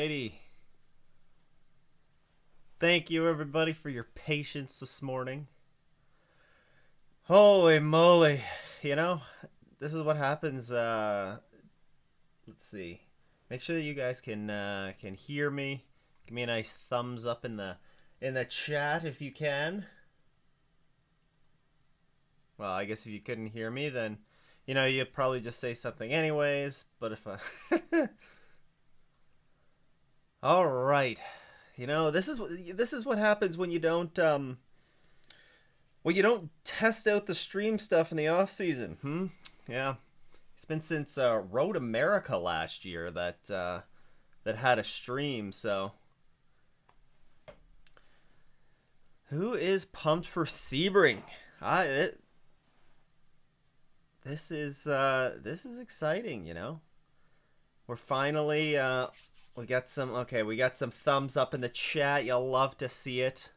righty. Thank you, everybody, for your patience this morning. Holy moly. You know, this is what happens. Let's see. Make sure that you guys can hear me. Give me a nice thumbs up in the chat if you can. Well, I guess if you couldn't hear me, then you'd probably just say something anyways. But if I all right, this is what happens when you don't test out the stream stuff in the off season. Yeah, it's been since Road America last year that had a stream. So who is pumped for Sebring? This is exciting. We're finally we got some thumbs up in the chat. You'll love to see it.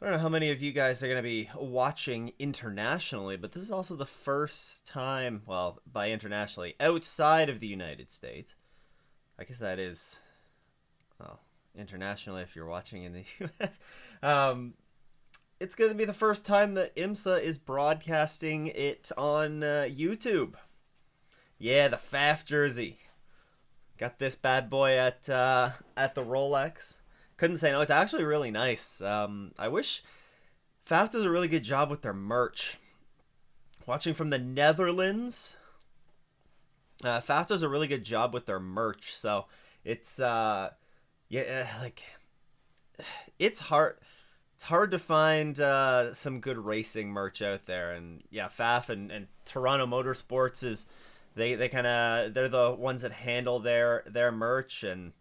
I don't know how many of you guys are going to be watching internationally, but this is also the first time, well, by internationally, outside of the United States. I guess that is, well, internationally if you're watching in the US. It's going to be the first time that IMSA is broadcasting it on YouTube. Yeah, the FAF jersey. Got this bad boy at the Rolex. Couldn't say no. It's actually really nice. I wish FAF does a really good job with their merch. Watching from the Netherlands, FAF does a really good job with their merch. So it's it's hard. It's hard to find some good racing merch out there, and yeah, FAF and Toronto Motorsports is they're the ones that handle their merch, and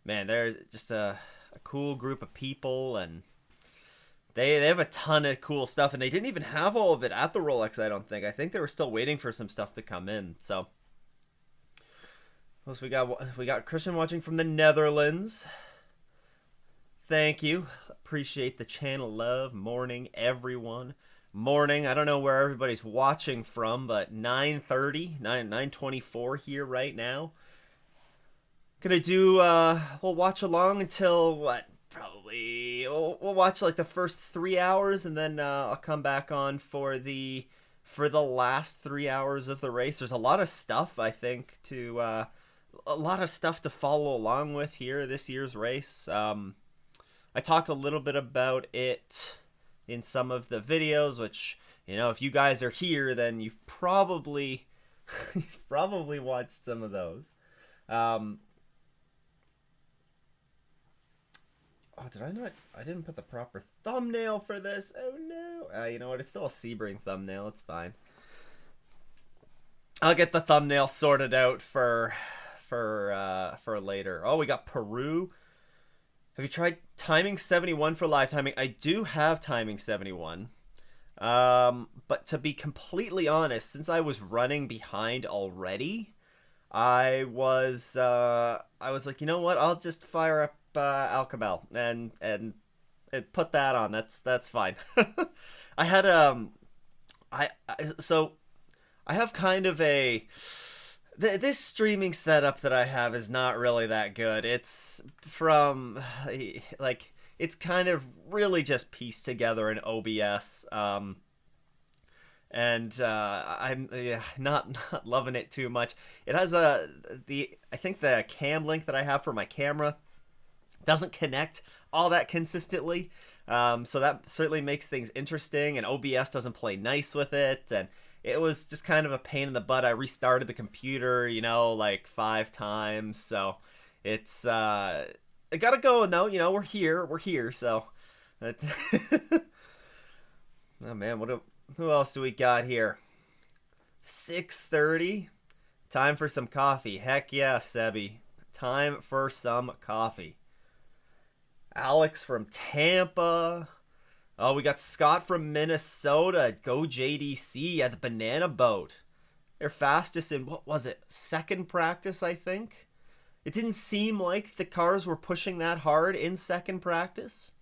man, they're just a cool group of people, and they have a ton of cool stuff, and they didn't even have all of it at the Rolex. I don't think. I think they were still waiting for some stuff to come in. So, what else we got? We got Christian watching from the Netherlands. Thank you. Appreciate the channel love. Morning, everyone. Morning. I don't know where everybody's watching from, but 9:24 here right now. Gonna do, we'll watch along until, what, probably, we'll watch like the first 3 hours, and then I'll come back on for the last 3 hours of the race. There's a lot of stuff, I think, a lot of stuff to follow along with here this year's race. I talked a little bit about it in some of the videos, which, if you guys are here, then you've probably watched some of those. Oh, did I not? I didn't put the proper thumbnail for this. Oh no. You know what? It's still a Sebring thumbnail. It's fine. I'll get the thumbnail sorted out for later. Oh, we got Peru. Have you tried timing 71 for live timing? I do have timing 71. But to be completely honest, since I was running behind already, I was like, you know what? I'll just fire up Alcamel and put that on. That's fine. I had so I have kind of a this streaming setup that I have is not really that good. It's from like it's kind of really just pieced together in OBS. And I'm not loving it too much. It has I think the cam link that I have for my camera doesn't connect all that consistently. So that certainly makes things interesting, and OBS doesn't play nice with it, and it was just kind of a pain in the butt. I restarted the computer, like 5 times. So it's I got it going though. We're here. So that's oh man, who else do we got here? 6:30. Time for some coffee. Heck yeah, Sebi. Time for some coffee. Alex from Tampa. Oh, we got Scott from Minnesota. Go JDC at the banana boat. They're fastest in, what was it, second practice, I think? It didn't seem like the cars were pushing that hard in second practice.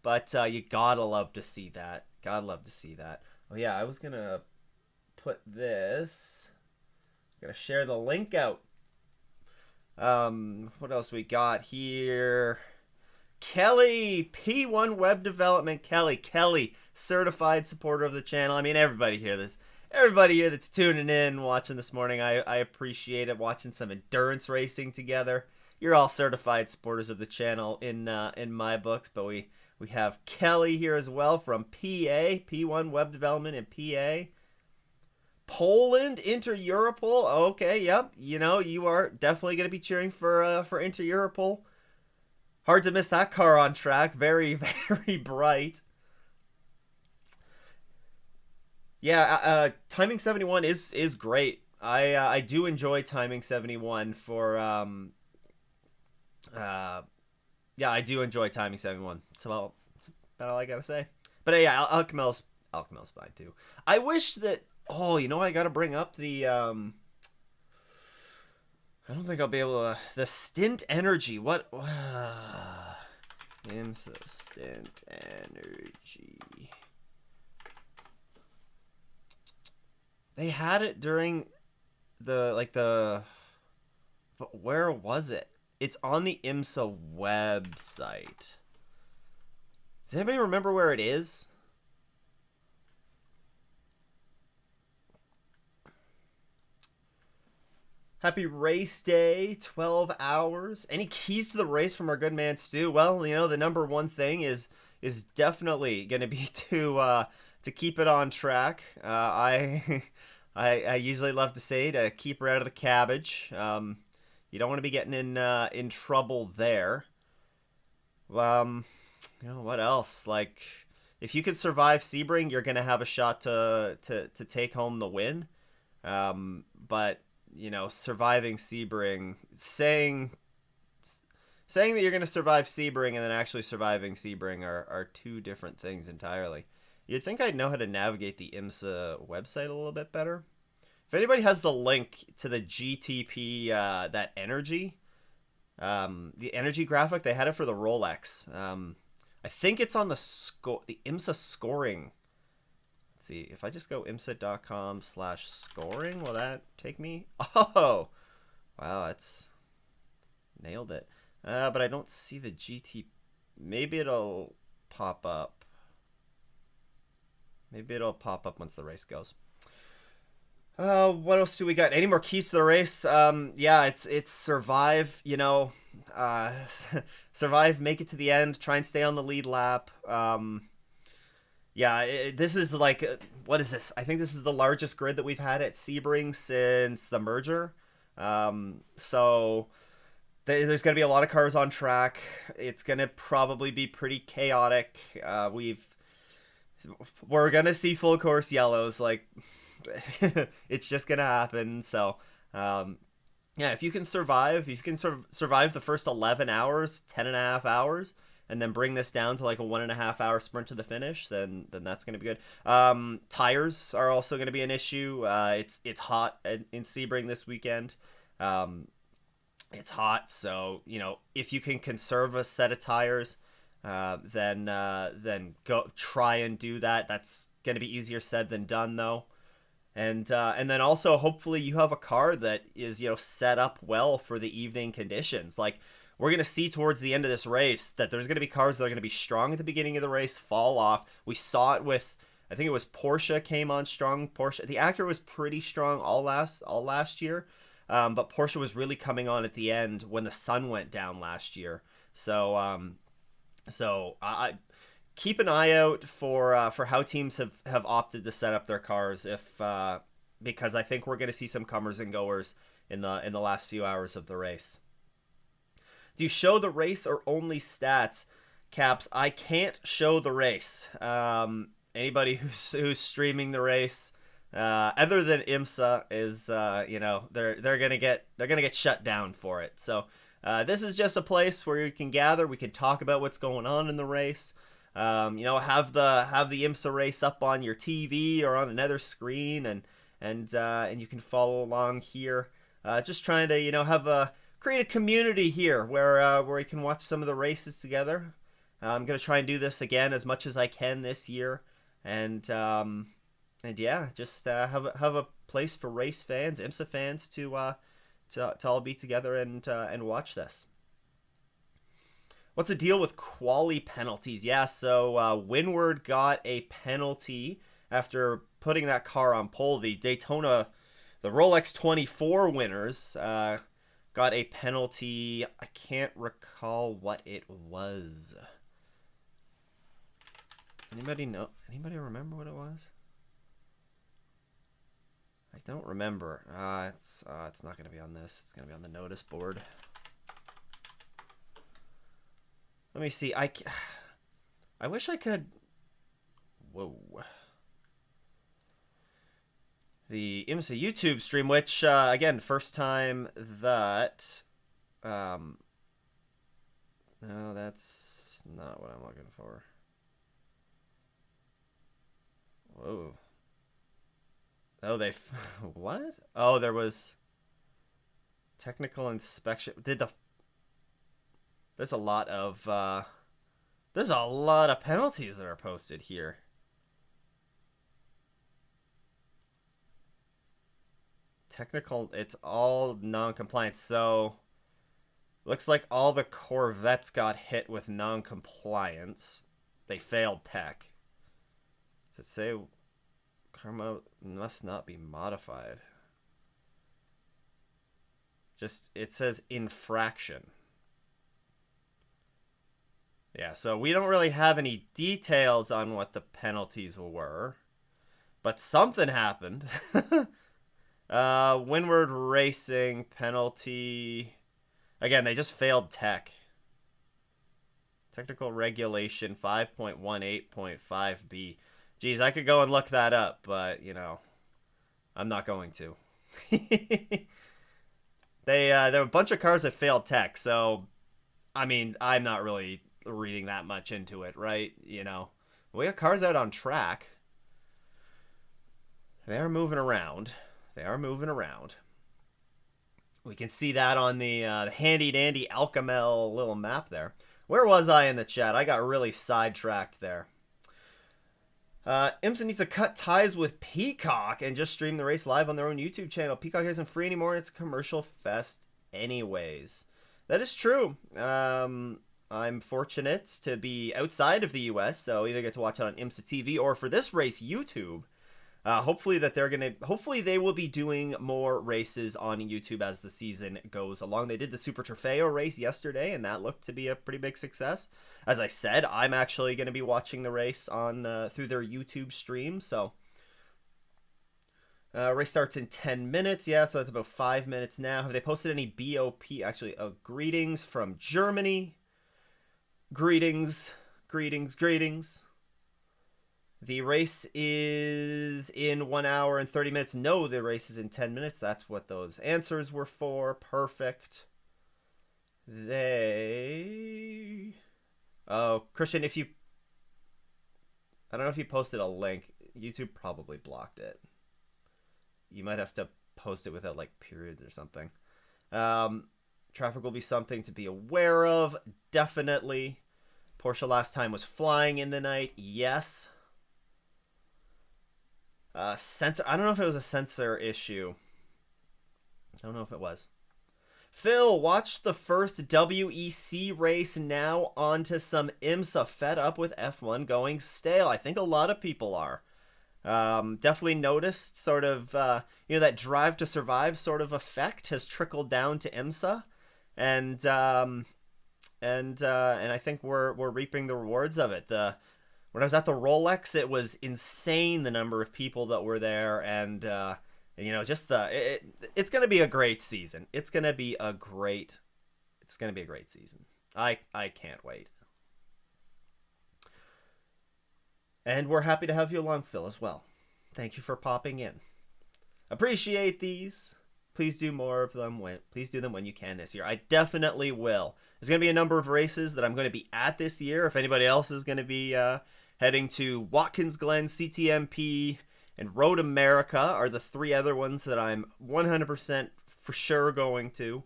But you gotta love to see that. Gotta love to see that. Oh yeah, I was gonna put this Gotta share the link out. What else we got here? Kelly, P1 Web Development. Kelly, certified supporter of the channel. I mean, everybody here that's tuning in, watching this morning, I appreciate it. Watching some endurance racing together. You're all certified supporters of the channel in my books, but we have Kelly here as well from PA, P1 Web Development in PA. Poland, Inter-Europol. Okay, yep. You know, you are definitely going to be cheering for Inter-Europol. Hard to miss that car on track. Very, very bright. Yeah, Timing 71 is great. I do enjoy Timing 71 for yeah, I do enjoy Timing 71. It's about all I gotta say. But yeah, Alchemil's fine too. I wish that. Oh, you know what? I gotta bring up the. I don't think I'll be able to. The stint energy. What? IMSA stint energy. They had it during the. Where was it? It's on the IMSA website. Does anybody remember where it is? Happy race day, 12 hours. Any keys to the race from our good man Stu? Well, you know, the number one thing is definitely going to be to keep it on track. I usually love to say to keep her out of the cabbage. You don't want to be getting in trouble there. You know what else? Like, if you can survive Sebring, you're gonna have a shot to take home the win. But you know, surviving Sebring, saying that you're gonna survive Sebring and then actually surviving Sebring are two different things entirely. You'd think I'd know how to navigate the IMSA website a little bit better. If anybody has the link to the GTP, that energy, the energy graphic, they had it for the Rolex. I think it's on the IMSA scoring. Let's see, if I just go imsa.com/scoring, will that take me? Oh, wow, that's nailed it. But I don't see the GT. Maybe it'll pop up. Maybe it'll pop up once the race goes. What else do we got? Any more keys to the race? Yeah, it's survive, you know, survive, make it to the end, try and stay on the lead lap. Yeah, this is like, what is this? I think this is the largest grid that we've had at Sebring since the merger. So there's going to be a lot of cars on track. It's going to probably be pretty chaotic. We're going to see full course yellows, like, it's just gonna happen. So yeah, if you can survive the first 11 hours, 10.5 hours, and then bring this down to like a 1.5 hour sprint to the finish, then that's gonna be good. Tires are also gonna be an issue. It's hot in Sebring this weekend. It's hot, so you know, if you can conserve a set of tires, then go try and do that. That's gonna be easier said than done though. And then also, hopefully you have a car that is, you know, set up well for the evening conditions. Like, we're going to see towards the end of this race that there's going to be cars that are going to be strong at the beginning of the race, fall off. We saw it with, I think it was Porsche came on strong. The Acura was pretty strong all last year. But Porsche was really coming on at the end when the sun went down last year. So I keep an eye out for how teams have opted to set up their cars, because I think we're going to see some comers and goers in the last few hours of the race. Do you show the race or only stats, Caps? I can't show the race. Anybody who's streaming the race, other than IMSA, is you know, they're gonna get shut down for it. So this is just a place where you can gather. We can talk about what's going on in the race. You know, have the IMSA race up on your TV or on another screen, and you can follow along here. Just trying to, you know, create a community here where we can watch some of the races together. I'm gonna try and do this again as much as I can this year, and And yeah, just have a place for race fans, IMSA fans to all be together and watch this. What's the deal with quali penalties? Yeah, so Windward got a penalty after putting that car on pole. The Rolex 24 winners got a penalty. I can't recall what it was. Anybody know? Anybody remember what it was? I don't remember. It's not going to be on this. It's going to be on the notice board. Let me see. I wish I could. Whoa. The IMSA YouTube stream, which again, first time that. No, that's not what I'm looking for. Whoa. Oh, what? Oh, there was technical inspection. There's a lot of penalties that are posted here. Technical, it's all non-compliant. So looks like all the Corvettes got hit with non-compliance. They failed tech. Does it say karma must not be modified? Just, it says infraction. Yeah, so we don't really have any details on what the penalties were, but something happened. Windward Racing penalty. Again, they just failed tech. Technical regulation 5.18.5b. Geez, I could go and look that up, but, you know, I'm not going to. There were a bunch of cars that failed tech, so, I mean, I'm not really reading that much into it, right? You know, we got cars out on track. They are moving around. They are moving around. We can see that on the handy-dandy Alcamel little map there. Where was I in the chat? I got really sidetracked there. IMSA needs to cut ties with Peacock and just stream the race live on their own YouTube channel. Peacock isn't free anymore, and it's a commercial fest anyways. That is true. I'm fortunate to be outside of the US, so either get to watch it on IMSA TV or for this race, YouTube. Hopefully they will be doing more races on YouTube as the season goes along. They did the Super Trofeo race yesterday, and that looked to be a pretty big success. As I said, I'm actually going to be watching the race on through their YouTube stream. So, race starts in 10 minutes. Yeah, so that's about 5 minutes now. Have they posted any BOP? Actually, greetings from Germany. Greetings. The race is in 1 hour and 30 minutes. No, the race is in 10 minutes. That's what those answers were for. Perfect. Oh, Christian, I don't know if you posted a link. YouTube probably blocked it. You might have to post it without, like, periods or something. Traffic will be something to be aware of. Definitely. Porsche last time was flying in the night. Yes. Sensor. I don't know if it was a sensor issue. I don't know if it was. Phil, watch the first WEC race. Now on to some IMSA. Fed up with F1 going stale. I think a lot of people are. Definitely noticed sort of, that drive to survive sort of effect has trickled down to IMSA. And I think we're reaping the rewards of it. When I was at the Rolex, it was insane the number of people that were there, and just it's going to be a great season. It's going to be a great season. I can't wait. And we're happy to have you along, Phil, as well. Thank you for popping in. Appreciate these. Please do more of them. Please do them when you can this year. I definitely will. There's going to be a number of races that I'm going to be at this year. If anybody else is going to be heading to Watkins Glen, CTMP, and Road America are the three other ones that I'm 100% for sure going to.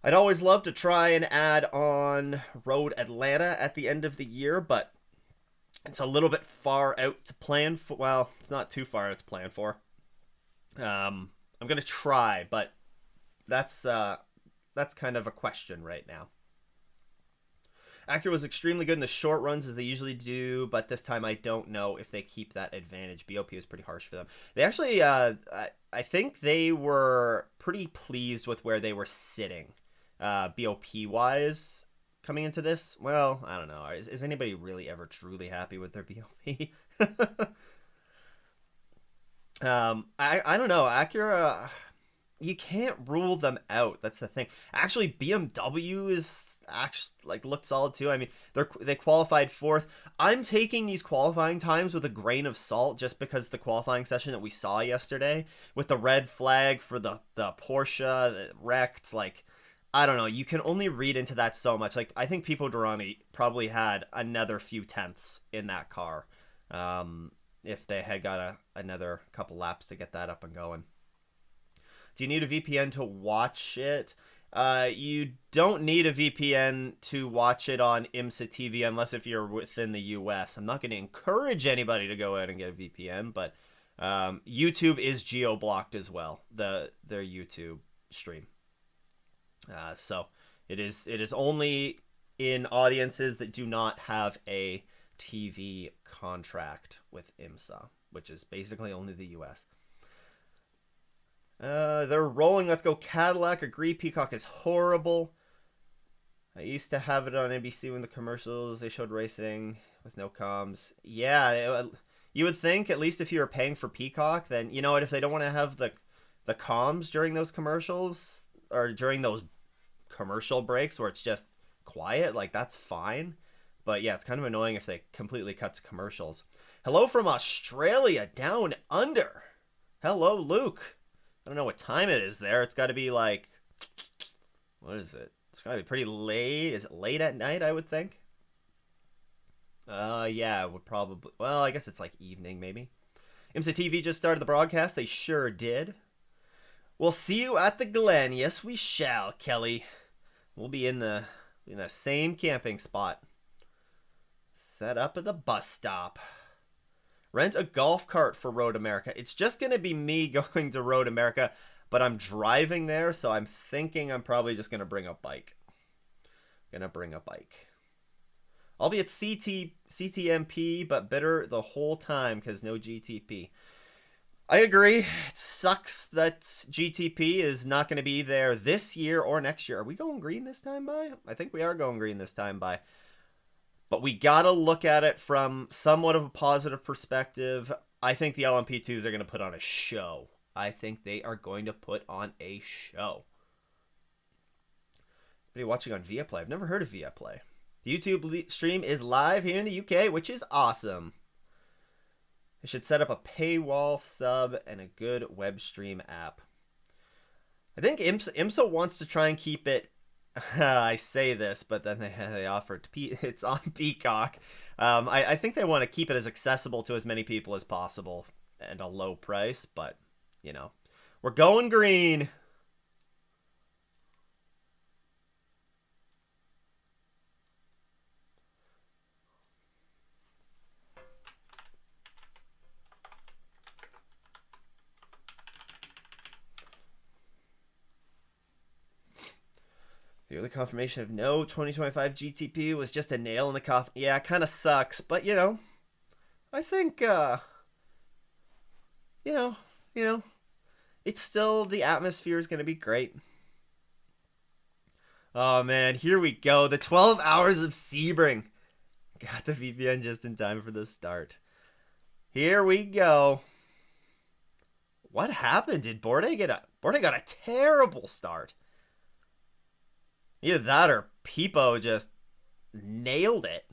I'd always love to try and add on Road Atlanta at the end of the year, but It's a little bit far out to plan for. Well, it's not too far out to plan for. I'm gonna try, but that's kind of a question right now. Acura was extremely good in the short runs as they usually do, but this time I don't know if they keep that advantage. BOP is pretty harsh for them. They actually, I think they were pretty pleased with where they were sitting, BOP wise, coming into this. Well, I don't know. Is anybody really ever truly happy with their BOP? I don't know. Acura, you can't rule them out. That's the thing. Actually, BMW is actually like look solid too. I mean, they qualified fourth. I'm taking these qualifying times with a grain of salt just because the qualifying session that we saw yesterday with the red flag for the Porsche that wrecked, like I don't know, you can only read into that so much. Like I think Pipo Derani probably had another few tenths in that car. If they had got another couple laps to get that up and going. Do you need a VPN to watch it? You don't need a VPN to watch it on IMSA TV unless if you're within the US. I'm not going to encourage anybody to go out and get a VPN, but YouTube is geo-blocked as well, their YouTube stream. So it is only in audiences that do not have a TV contract with IMSA, which is basically only the US. They're rolling. Let's go Cadillac. Agree. Peacock is horrible. I used to have it on NBC when the commercials, they showed racing with no comms. Yeah, you would think, at least if you were paying for Peacock, then, you know what, if they don't want to have the comms during those commercials, or during those commercial breaks where it's just quiet, like, that's fine. But yeah, it's kind of annoying if they completely cut to commercials. Hello from Australia, down under. Hello, Luke. I don't know what time it is there. It's got to be like, what is it? It's got to be pretty late. Is it late at night, I would think? Yeah, it would probably. Well, I guess it's like evening, maybe. IMSA TV just started the broadcast. They sure did. We'll see you at the Glen. Yes, we shall, Kelly. We'll be in the same camping spot. Set up at the bus stop. Rent a golf cart for Road America. It's just going to be me going to Road America, but I'm driving there, so I'm thinking I'm probably just going to bring a bike. I'll be at CTMP, but bitter the whole time because no GTP. I agree. It sucks that GTP is not going to be there this year or next year. Are we going green this time by? I think we are going green this time by. But we got to look at it from somewhat of a positive perspective. I think the LMP2s are going to put on a show. I think they are going to put on a show. What are you watching on Viaplay? I've never heard of Viaplay. The YouTube stream is live here in the UK, which is awesome. They should set up a paywall sub and a good web stream app. I think IMSA wants to try and keep it. I say this, but then they offered it's on Peacock. I think they want to keep it as accessible to as many people as possible at a low price, but you know, we're going green. The early confirmation of no 2025 GTP was just a nail in the coffin. Yeah, it kind of sucks, but you know, I think, you know, it's still, the atmosphere is going to be great. Oh man, here we go. The 12 hours of Sebring. Got the VPN just in time for the start. Here we go. What happened? Did Bourdais got a terrible start. Either that or Pipo just nailed it.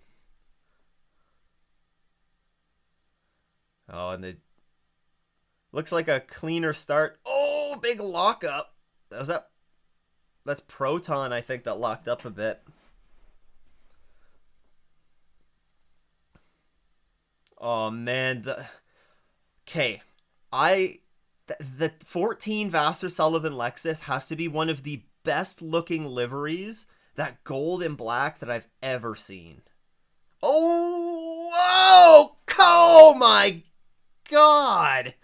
Oh, and the looks like a cleaner start. Oh, big lockup. That's Proton, I think, that locked up a bit. Oh man, the 14 Vassar Sullivan Lexus has to be one of the best looking liveries, that gold and black, that I've ever seen. Oh, no! Oh my god!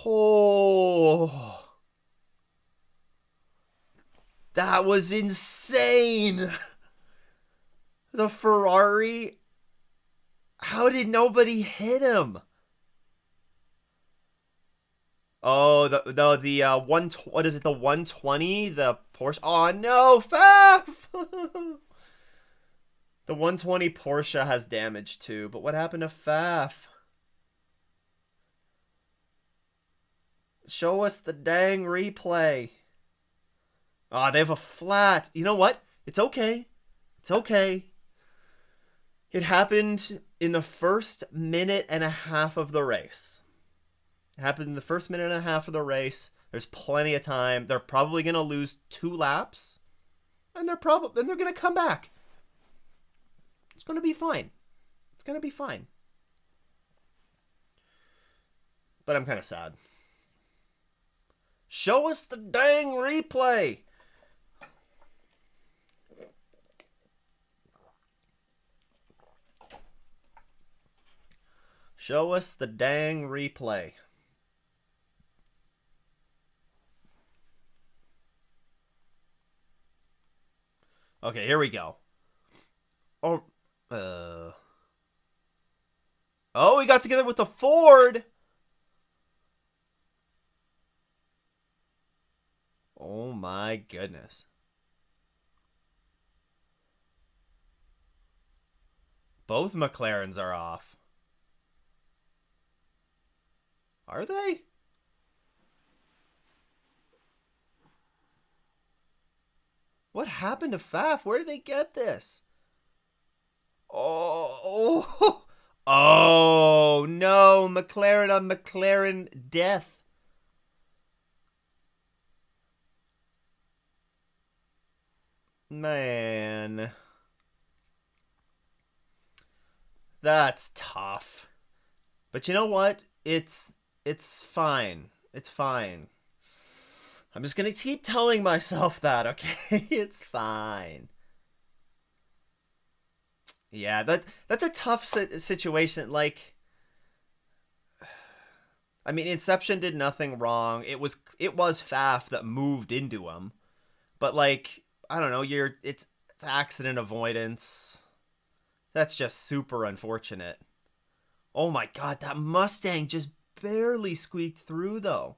Oh, that was insane. The Ferrari. How did nobody hit him? Oh, the what is it? The 120, the Porsche. Oh no, Faf! The 120 Porsche has damage too, but what happened to Faf? Show us the dang replay. Ah, they have a flat. You know what? It's okay. It's okay. It happened in the first minute and a half of the race. It happened in the first minute and a half of the race. There's plenty of time. They're probably gonna lose 2 laps, and they're gonna come back. It's gonna be fine. It's gonna be fine. But I'm kind of sad. Show us the dang replay. Show us the dang replay. Okay, here we go. Oh, oh, we got together with the Ford. Oh my goodness. Both McLarens are off. Are they? What happened to Faf? Where did they get this? Oh, oh no, McLaren on McLaren death. Man. That's tough. But you know what? It's fine. It's fine. I'm just going to keep telling myself that, okay? It's fine. Yeah, that's a tough situation. Like, I mean, Inception did nothing wrong. It was Faf that moved into him. But like, I don't know, it's accident avoidance. That's just super unfortunate. Oh my god, that Mustang just barely squeaked through though.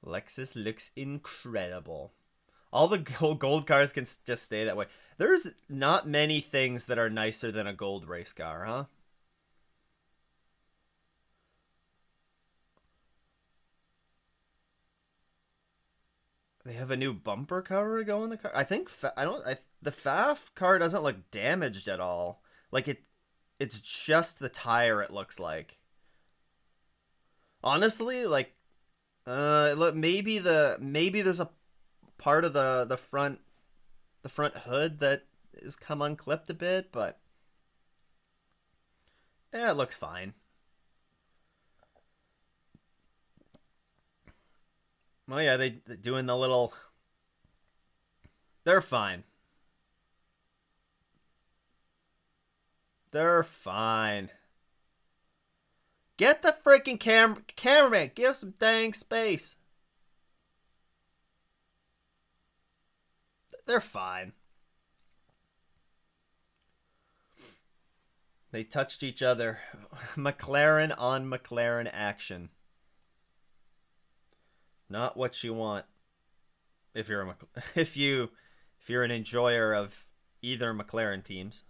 Lexus looks incredible. All the gold cars can just stay that way. There's not many things that are nicer than a gold race car, huh? They have a new bumper cover to go in the car. I think the FAF car doesn't look damaged at all. Like it's just the tire it looks like. Honestly, like look, maybe there's a part of the front hood that is come unclipped a bit, but yeah, it looks fine. Oh yeah, they doing the little. They're fine. They're fine. Get the freaking cameraman. Give some dang space. They're fine. They touched each other. McLaren on McLaren action. Not what you want if you're if you're an enjoyer of either McLaren teams.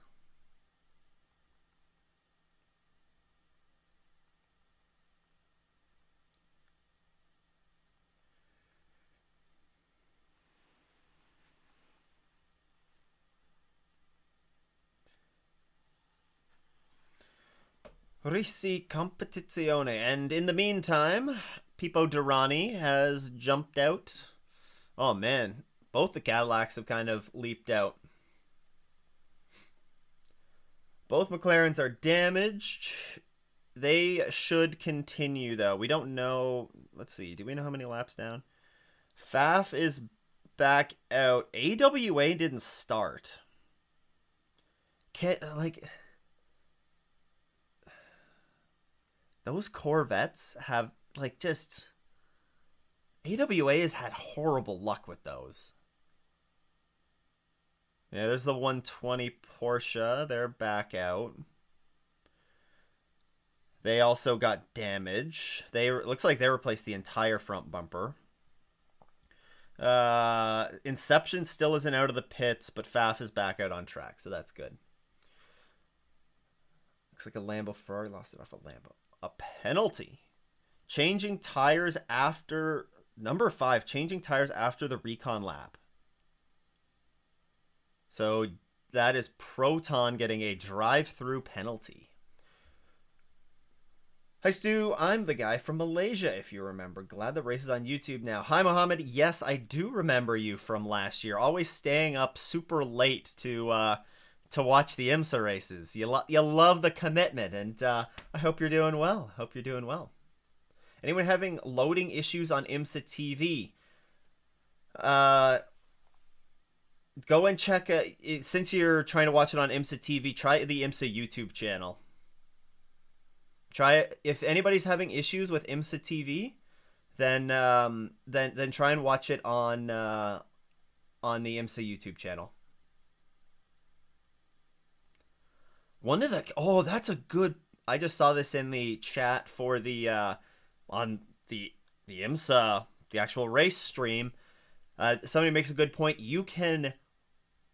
Risi competizione. And in the meantime, Pipo Derani has jumped out. Oh man, both the Cadillacs have kind of leaped out. Both McLarens are damaged. They should continue though. We don't know. Let's see. Do we know how many laps down? Faf is back out. AWA didn't start. Can't, like, those Corvettes have, like, just... AWA has had horrible luck with those. Yeah, there's the 120 Porsche. They're back out. They also got damage. Looks like they replaced the entire front bumper. Inception still isn't out of the pits, but Faf is back out on track, so that's good. Looks like a Lambo Ferrari lost it off a Lambo. A penalty. Changing tires after... Number 5, changing tires after the recon lap. So that is Proton getting a drive-through penalty. Hi Stu, I'm the guy from Malaysia, if you remember. Glad the race is on YouTube now. Hi Mohammed, yes, I do remember you from last year. Always staying up super late to watch the IMSA races. You love the commitment, and I hope you're doing well. Hope you're doing well. Anyone having loading issues on IMSA TV? Go and check, since you're trying to watch it on IMSA TV, try the IMSA YouTube channel. Try it. If anybody's having issues with IMSA TV, then try and watch it on the IMSA YouTube channel. One of the that's a good. I just saw this in the chat for the on the IMSA, the actual race stream. Somebody makes a good point. You can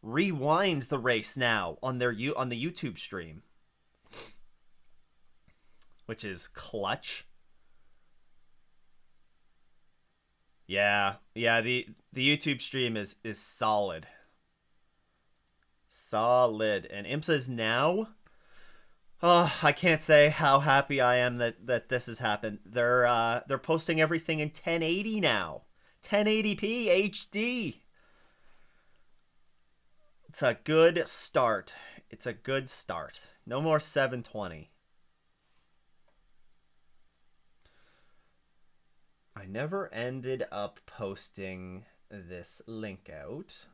rewind the race now on the YouTube stream, which is clutch. Yeah, the YouTube stream is solid. Solid. And IMSA's now, I can't say how happy I am that this has happened. They're posting everything in 1080 now. 1080p HD. It's a good start. It's a good start. No more 720. I never ended up posting this link out.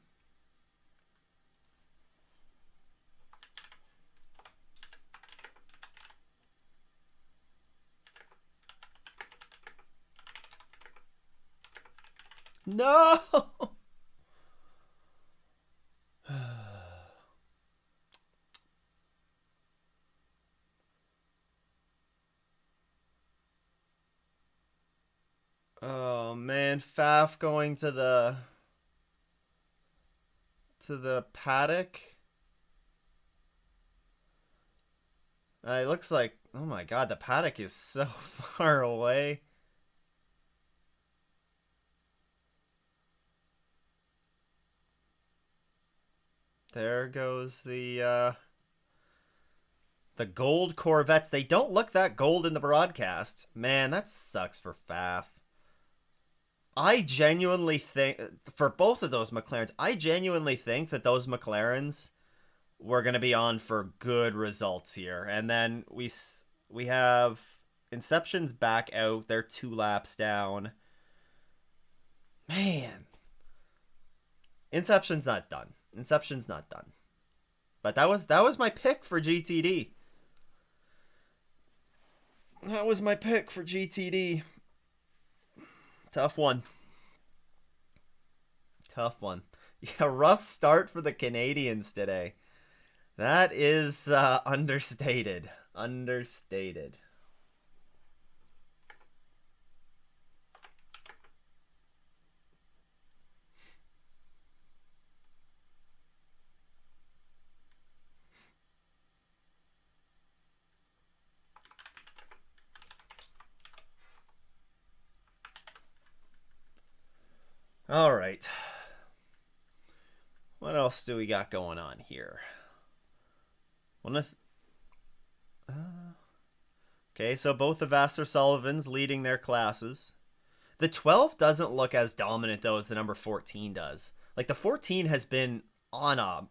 No! Oh man, Faf going to the paddock. It looks like, oh my god, the paddock is so far away. There goes the gold Corvettes. They don't look that gold in the broadcast. Man, that sucks for Faf. I genuinely think, for both of those McLarens, I genuinely think that those McLarens were going to be on for good results here. And then we have Inception's back out. They're 2 laps down. Man. Inception's not done. Inception's not done. But that was my pick for GTD. That was my pick for GTD. Tough one. Tough one. Yeah, rough start for the Canadians today. That is understated. Understated. All right. What else do we got going on here? Okay, so both the Vassar Sullivans leading their classes. The 12 doesn't look as dominant, though, as the number 14 does. Like, the 14 has been on a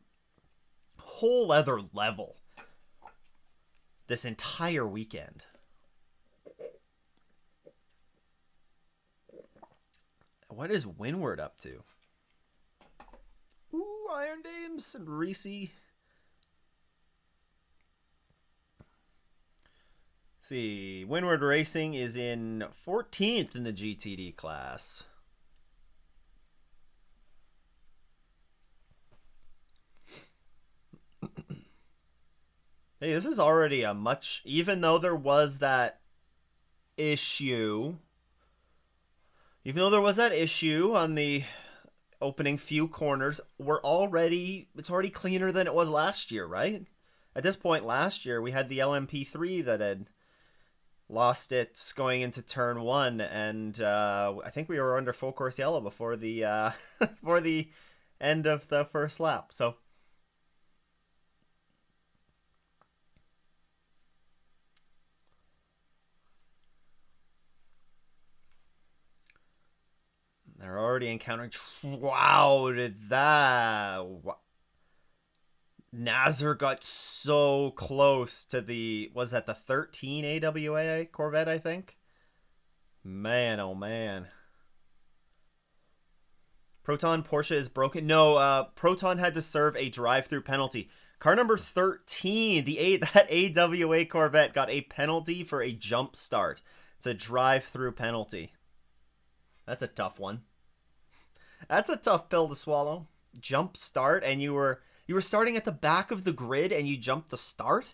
whole other level this entire weekend. What is Windward up to? Ooh, Iron Dames and Reese. See, Windward Racing is in 14th in the GTD class. Hey, this is already a much, even though there was that issue, on the opening few corners, it's already cleaner than it was last year, right? At this point last year, we had the LMP3 that had lost it going into turn 1, and I think we were under full course yellow before the before the end of the first lap. So they're already encountering. Wow, did that? Nazar got so close to was that the 13 AWA Corvette, I think? Man, oh man. Proton Porsche is broken. No, Proton had to serve a drive-through penalty. Car number 13, that AWA Corvette got a penalty for a jump start. It's a drive-through penalty. That's a tough one. That's a tough pill to swallow. Jump start, and you were starting at the back of the grid and you jumped the start?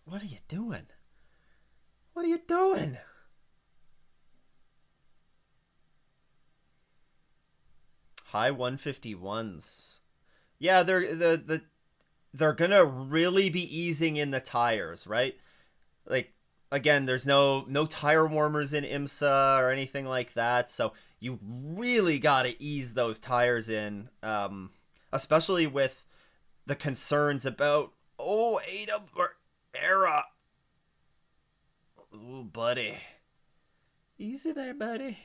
What are you doing? What are you doing? High 151s. Yeah, they're gonna really be easing in the tires, right? Like, again, there's no tire warmers in IMSA or anything like that, so you really gotta ease those tires in, especially with the concerns about AW or era. Ooh, buddy. Easy there, buddy.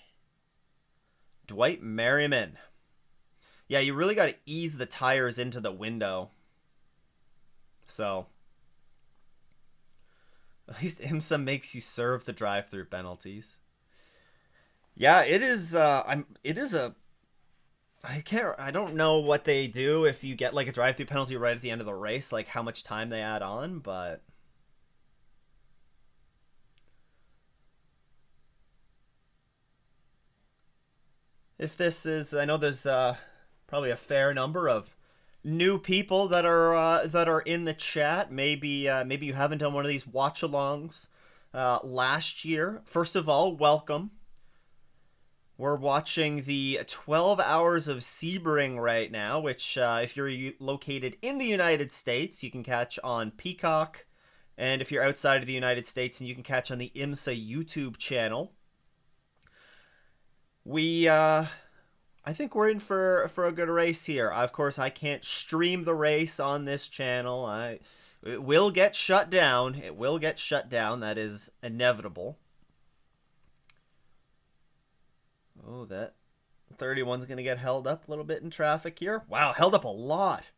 Dwight Merriman. Yeah, you really got to ease the tires into the window. So, at least IMSA makes you serve the drive-through penalties. Yeah, it is. I don't know what they do if you get like a drive-through penalty right at the end of the race, like how much time they add on, but if this is, I know there's probably a fair number of new people that are in the chat. Maybe you haven't done one of these watch-alongs last year. First of all, welcome. We're watching the 12 Hours of Sebring right now, which if you're located in the United States, you can catch on Peacock. And if you're outside of the United States, and you can catch on the IMSA YouTube channel. I think we're in for a good race here. Of course, I can't stream the race on this channel. It will get shut down. It will get shut down. That is inevitable. Oh, that 31's going to get held up a little bit in traffic here. Wow, held up a lot.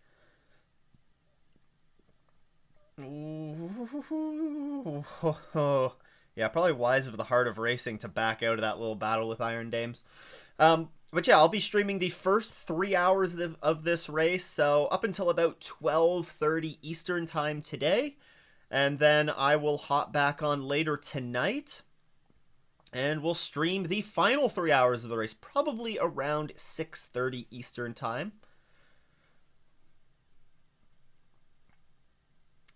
Ooh. Yeah, probably wise of the Heart of Racing to back out of that little battle with Iron Dames. But yeah, I'll be streaming the first 3 hours of this race, so up until about 12:30 Eastern time today. And then I will hop back on later tonight. And we'll stream the final 3 hours of the race, probably around 6:30 Eastern time.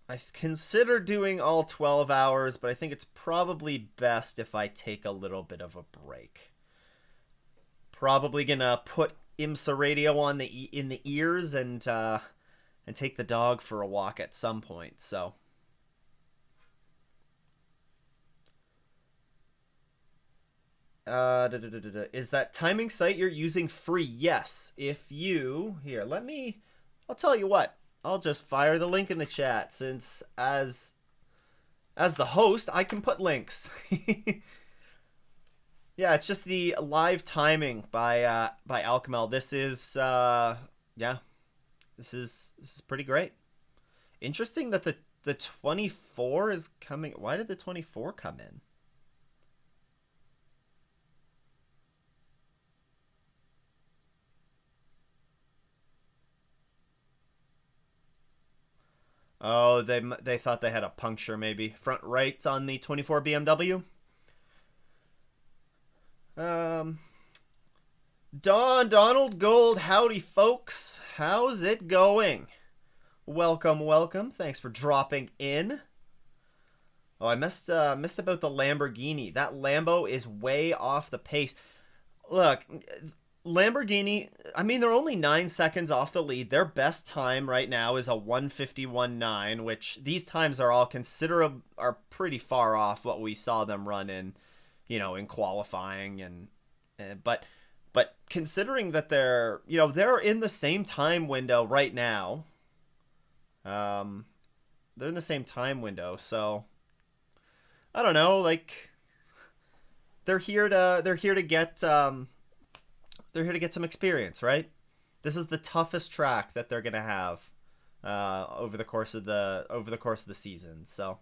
I've considered doing all 12 hours, but I think it's probably best if I take a little bit of a break. Probably gonna put IMSA radio in the ears and take the dog for a walk at some point. So. Is that timing site you're using free? Yes. If you I'll tell you what. I'll just fire the link in the chat, since as the host I can put links. Yeah, it's just the live timing by Alchemel. This is this is pretty great. Interesting that the 24 is coming. Why did the 24 come in? Oh, they thought they had a puncture maybe. Front right on the 24 BMW. Um, Donald Gold, howdy folks. How's it going? Welcome, welcome. Thanks for dropping in. Oh, I missed about the Lamborghini. That Lambo is way off the pace. Look, Lamborghini, I mean, they're only 9 seconds off the lead. Their best time right now is a 151.9, which these times are all are pretty far off what we saw them run in, in qualifying but considering that they're in the same time window right now. They're in the same time window, so I don't know, like they're here to get some experience, right? This is the toughest track that they're gonna have over the course of the season. So,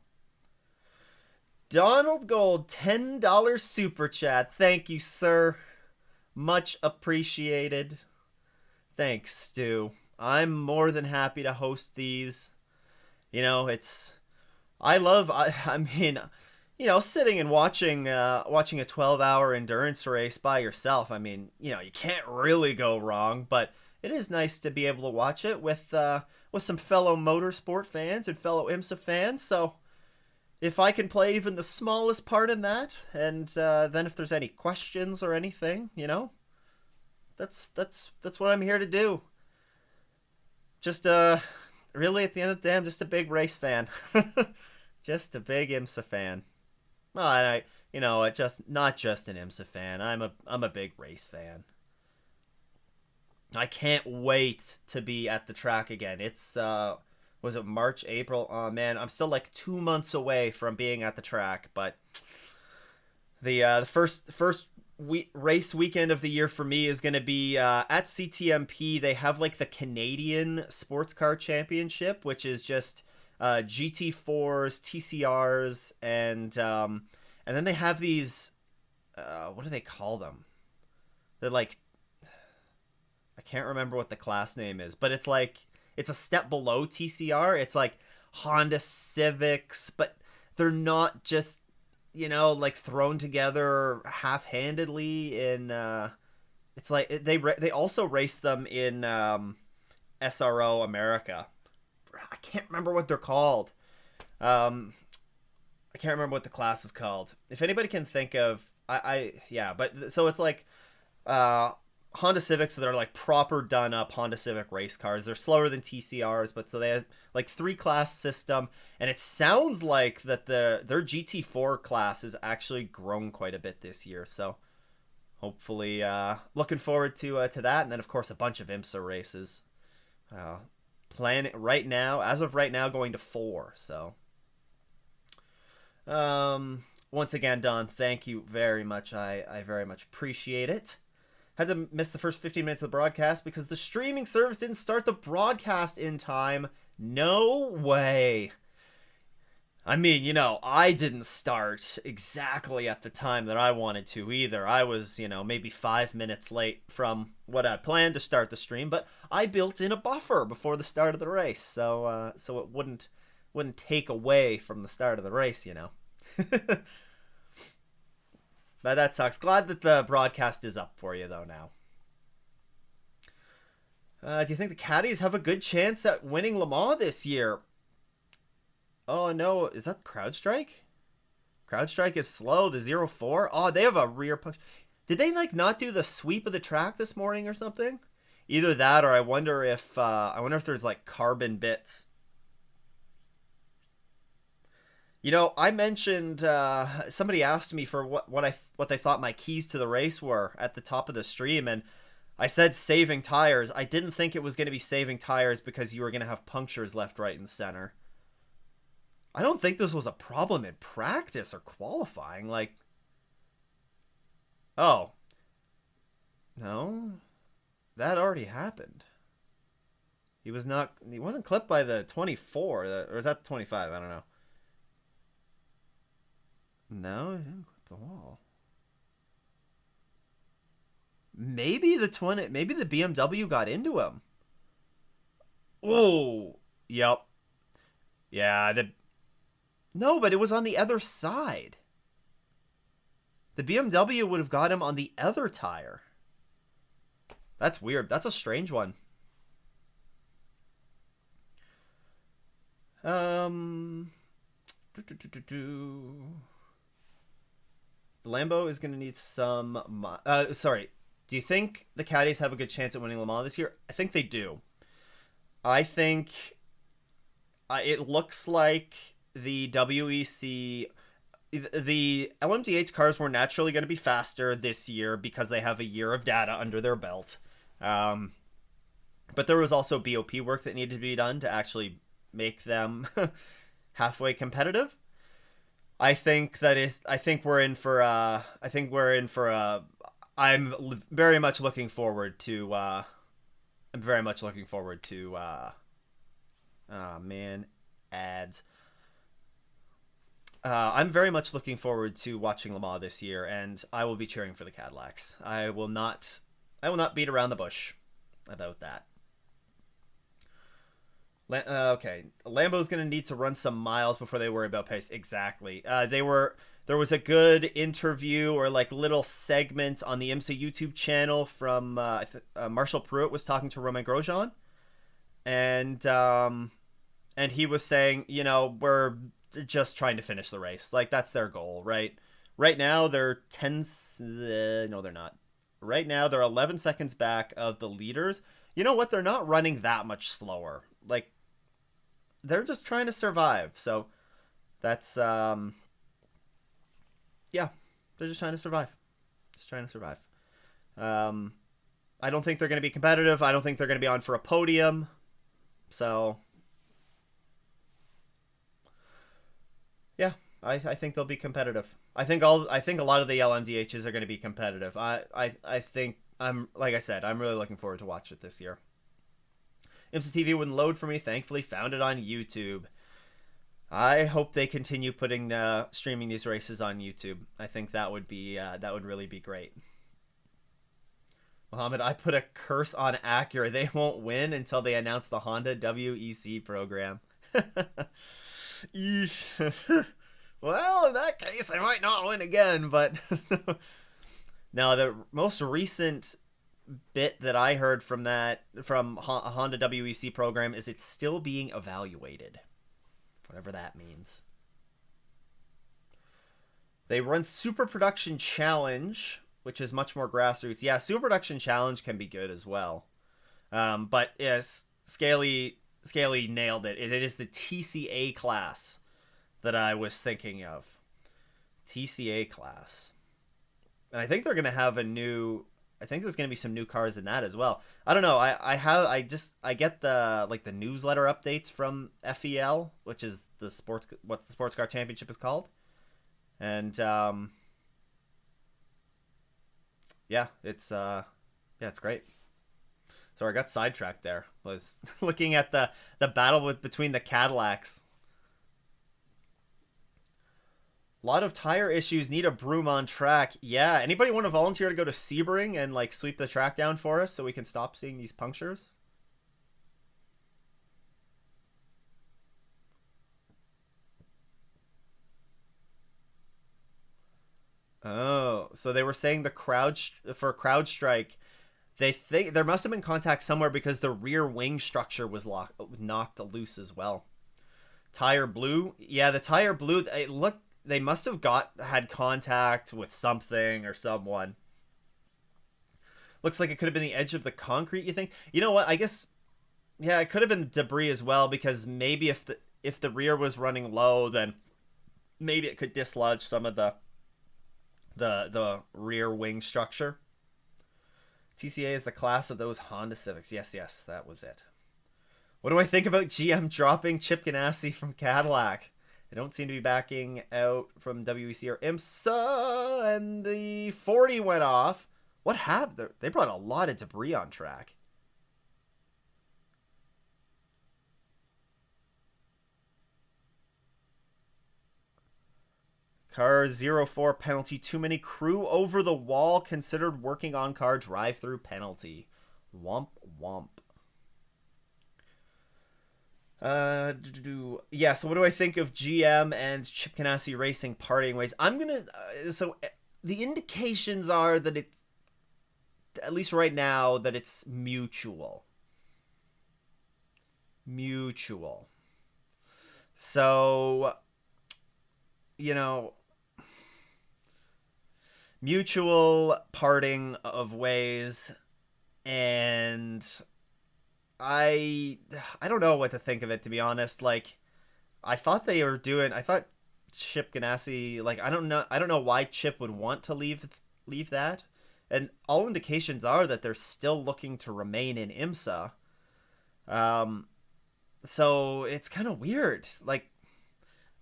Donald Gold, $10 super chat. Thank you, sir. Much appreciated. Thanks, Stu. I'm more than happy to host these. I mean, sitting and watching a 12-hour endurance race by yourself. I mean, you can't really go wrong, but it is nice to be able to watch it with some fellow motorsport fans and fellow IMSA fans. So if I can play even the smallest part in that, and then if there's any questions or anything, that's what I'm here to do. Just really at the end of the day, I'm just a big race fan. Just a big IMSA fan. Well, not just an IMSA fan. I'm a big race fan. I can't wait to be at the track again. It's was it March, April? Oh man, I'm still like 2 months away from being at the track, but the first race weekend of the year for me is going to be at CTMP. They have like the Canadian Sports Car Championship, which is just GT4s, TCRs, and then they have these what do they call them? They're like, I can't remember what the class name is, but it's a step below TCR. It's like Honda Civics, but they're not just like thrown together half-handedly in it's like they also race them in SRO America. I can't remember what they're called. I can't remember what the class is called. If anybody can think of, but so it's like Honda Civics that are like proper done up Honda Civic race cars. They're slower than TCRs, but so they have like 3-class system, and it sounds like that their GT4 class has actually grown quite a bit this year. So hopefully, looking forward to that, and then of course a bunch of IMSA races. Planning right now, as of right now, going to 4. So, once again, Don, thank you very much. I very much appreciate it. Had to miss the first 15 minutes of the broadcast because the streaming service didn't start the broadcast in time. No way. I mean, I didn't start exactly at the time that I wanted to either. I was, maybe 5 minutes late from what I planned to start the stream, but I built in a buffer before the start of the race, so it wouldn't take away from the start of the race, But that sucks. Glad that the broadcast is up for you, though, now. Do you think the Caddies have a good chance at winning Le Mans this year? Oh, no. Is that CrowdStrike? CrowdStrike is slow. The 0-4. Oh, they have a rear punch. Did they, not do the sweep of the track this morning or something? Either that, or I wonder if there's, carbon bits. I mentioned somebody asked me for what they thought my keys to the race were at the top of the stream, and I said saving tires. I didn't think it was going to be saving tires because you were going to have punctures left, right, and center. I don't think this was a problem in practice or qualifying. Oh, no, that already happened. He wasn't clipped by the 24, or is that the 25? I don't know. No, he didn't clip the wall. Maybe the BMW got into him. Oh, yep. Yeah, no, but it was on the other side. The BMW would have got him on the other tire. That's weird. That's a strange one. Um, the Lambo is going to need some. Sorry. Do you think the Caddies have a good chance at winning Le Mans this year? I think they do. I think it looks like the WEC, the LMDH cars were naturally going to be faster this year because they have a year of data under their belt. But there was also BOP work that needed to be done to actually make them halfway competitive. I think that I think we're in for I'm very much looking forward to man, ads. I'm very much looking forward to watching Le Mans this year, and I will be cheering for the Cadillacs. I will not beat around the bush about that. Okay, Lambo's going to need to run some miles before they worry about pace. Exactly. There was a good interview or like little segment on the IMSA YouTube channel from Marshall Pruitt was talking to Romain Grosjean, and he was saying, we're just trying to finish the race. Like, that's their goal, right? Right now they're 10. No, they're not. Right now they're 11 seconds back of the leaders. You know what? They're not running that much slower. Like, they're just trying to survive. So that's yeah, they're just trying to survive. Just trying to survive. I don't think they're going to be competitive. I don't think they're going to be on for a podium. So yeah, I think they'll be competitive. I think a lot of the LMDHs are going to be competitive. I think like I said, I'm really looking forward to watch it this year. IMSA TV wouldn't load for me. Thankfully, found it on YouTube. I hope they continue putting streaming these races on YouTube. I think that would really be great. Mohammed, I put a curse on Acura. They won't win until they announce the Honda WEC program. Well, in that case, I might not win again, but now the most recent bit that I heard from a Honda WEC program is it's still being evaluated, whatever that means. They run Super Production Challenge, which is much more grassroots. Yeah, Super Production Challenge can be good as well, but yes, Scaly nailed it. It is the TCA class that I was thinking of. TCA class, and I think they're going to have I think there's going to be some new cars in that as well. I don't know. I get the newsletter updates from FEL, which is what the Sports Car Championship is called. And yeah, it's great. So I got sidetracked there. I was looking at the battle between the Cadillacs. A lot of tire issues, need a broom on track. Yeah, anybody want to volunteer to go to Sebring and like sweep the track down for us so we can stop seeing these punctures? Oh, so they were saying for CrowdStrike, they think there must have been contact somewhere because the rear wing structure was knocked loose as well. Tire blew. Yeah, the tire blew. They must have had contact with something or someone. Looks like it could have been the edge of the concrete, you think? You know what? I guess, yeah, it could have been debris as well, because maybe if the rear was running low, then maybe it could dislodge some of the rear wing structure. TCA is the class of those Honda Civics. Yes, that was it. What do I think about GM dropping Chip Ganassi from Cadillac? They don't seem to be backing out from WEC or IMSA, and the 40 went off. What happened? They brought a lot of debris on track. Car 04 penalty. Too many crew over the wall. Considered working on car drive-through penalty. Womp womp. Yeah. So what do I think of GM and Chip Ganassi Racing parting ways? I'm gonna. The indications are that it's, at least right now, that it's mutual. Mutual. So, you know, mutual parting of ways, and I I don't know what to think of it, to be honest. Like, I thought Chip Ganassi, like, I don't know why Chip would want to leave that. And all indications are that they're still looking to remain in IMSA. Um so it's kind of weird. Like,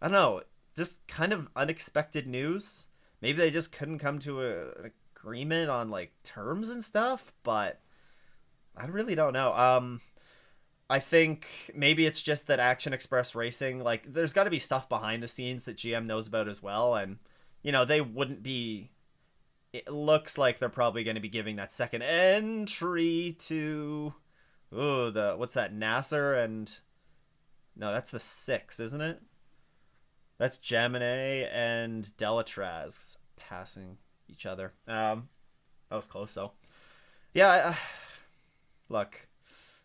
I don't know, just kind of unexpected news. Maybe they just couldn't come to an agreement on like terms and stuff, but I really don't know. I think maybe it's just that Action Express Racing, like, there's got to be stuff behind the scenes that GM knows about as well, and they wouldn't be. It looks like they're probably going to be giving that second entry to, the what's that, Nasser, and no, that's the six, isn't it? That's Jamey and Delatraz passing each other. That was close though. Yeah, look,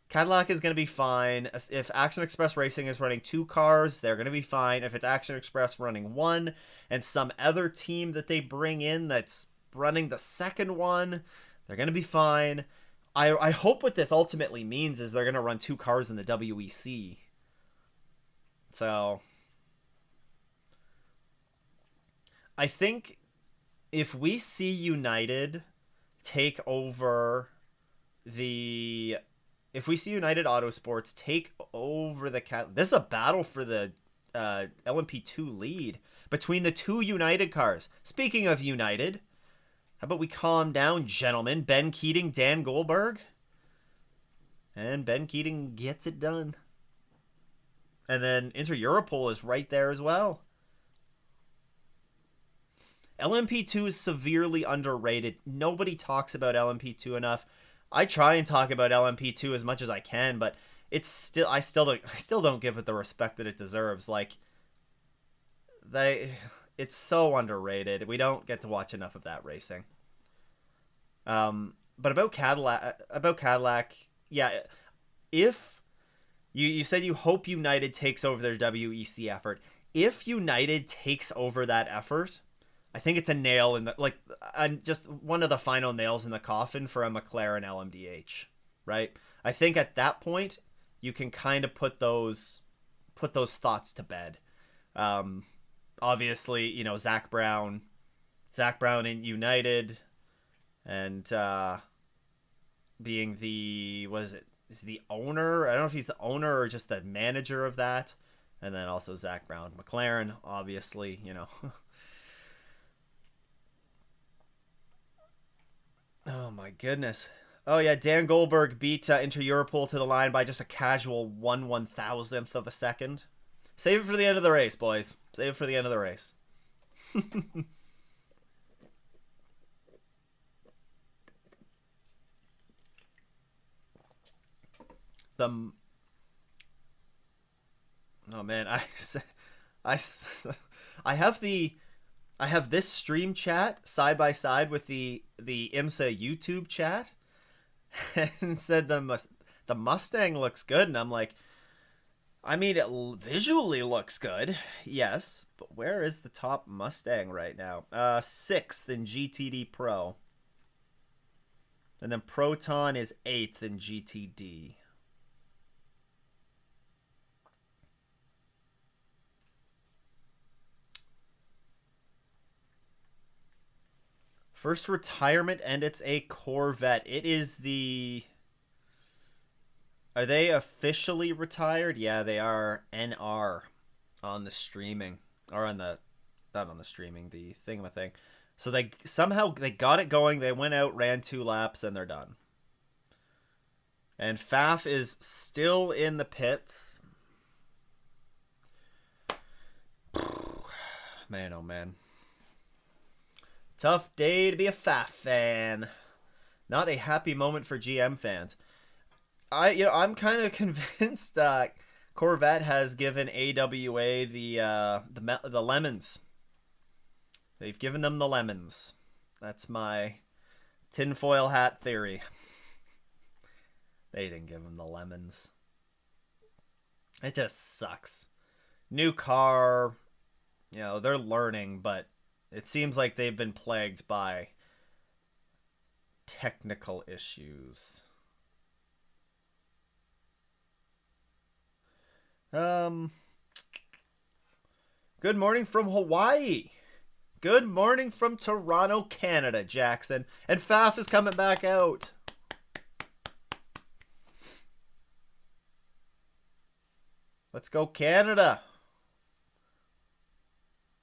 Cadillac is going to be fine. If Action Express Racing is running two cars, they're going to be fine. If it's Action Express running one and some other team that they bring in that's running the second one, they're going to be fine. I hope what this ultimately means is they're going to run two cars in the WEC. So I think if we see United take over the if we see United Autosports take over the this is a battle for the LMP2 lead between the two United cars. Speaking of United, how about we calm down, gentlemen? Ben Keating, Dan Goldberg, and Ben Keating gets it done. And then Inter Europol is right there as well. LMP2 is severely underrated. Nobody talks about LMP2 enough. I try and talk about LMP2 as much as I can, but I still don't give it the respect that it deserves. Like, it's so underrated. We don't get to watch enough of that racing. But about Cadillac, yeah. If you said you hope United takes over their WEC effort, if United takes over that effort, I think it's a nail in the, like, just one of the final nails in the coffin for a McLaren LMDH, right? I think at that point you can kind of put those thoughts to bed. Obviously, Zach Brown in United, and being the, what is it? Is the owner? I don't know if he's the owner or just the manager of that, and then also Zach Brown, McLaren, obviously, Oh my goodness. Oh yeah, Dan Goldberg beat Inter Europol to the line by just a casual 1/1000th of a second. Save it for the end of the race, boys. Save it for the end of the race. the Oh man, I I have this stream chat side by side with the IMSA YouTube chat, and said the Mustang looks good, and I'm like, I mean, it visually looks good, yes, but where is the top Mustang right now? Sixth in GTD Pro, and then Proton is eighth in GTD. First retirement, and it's a Corvette. It is the... Are they officially retired? Yeah, they are. NR on the streaming. Or on the... Not on the streaming, the thing. So they got it going. They went out, ran 2 laps, and they're done. And Faf is still in the pits. Man, oh man. Tough day to be a Faf fan. Not a happy moment for GM fans. I'm kind of convinced Corvette has given AWA the lemons. They've given them the lemons. That's my tinfoil hat theory. They didn't give them the lemons. It just sucks. New car, you know, they're learning, but it seems like they've been plagued by technical issues. Good morning from Hawaii. Good morning from Toronto, Canada, Jackson. And Faf is coming back out. Let's go, Canada.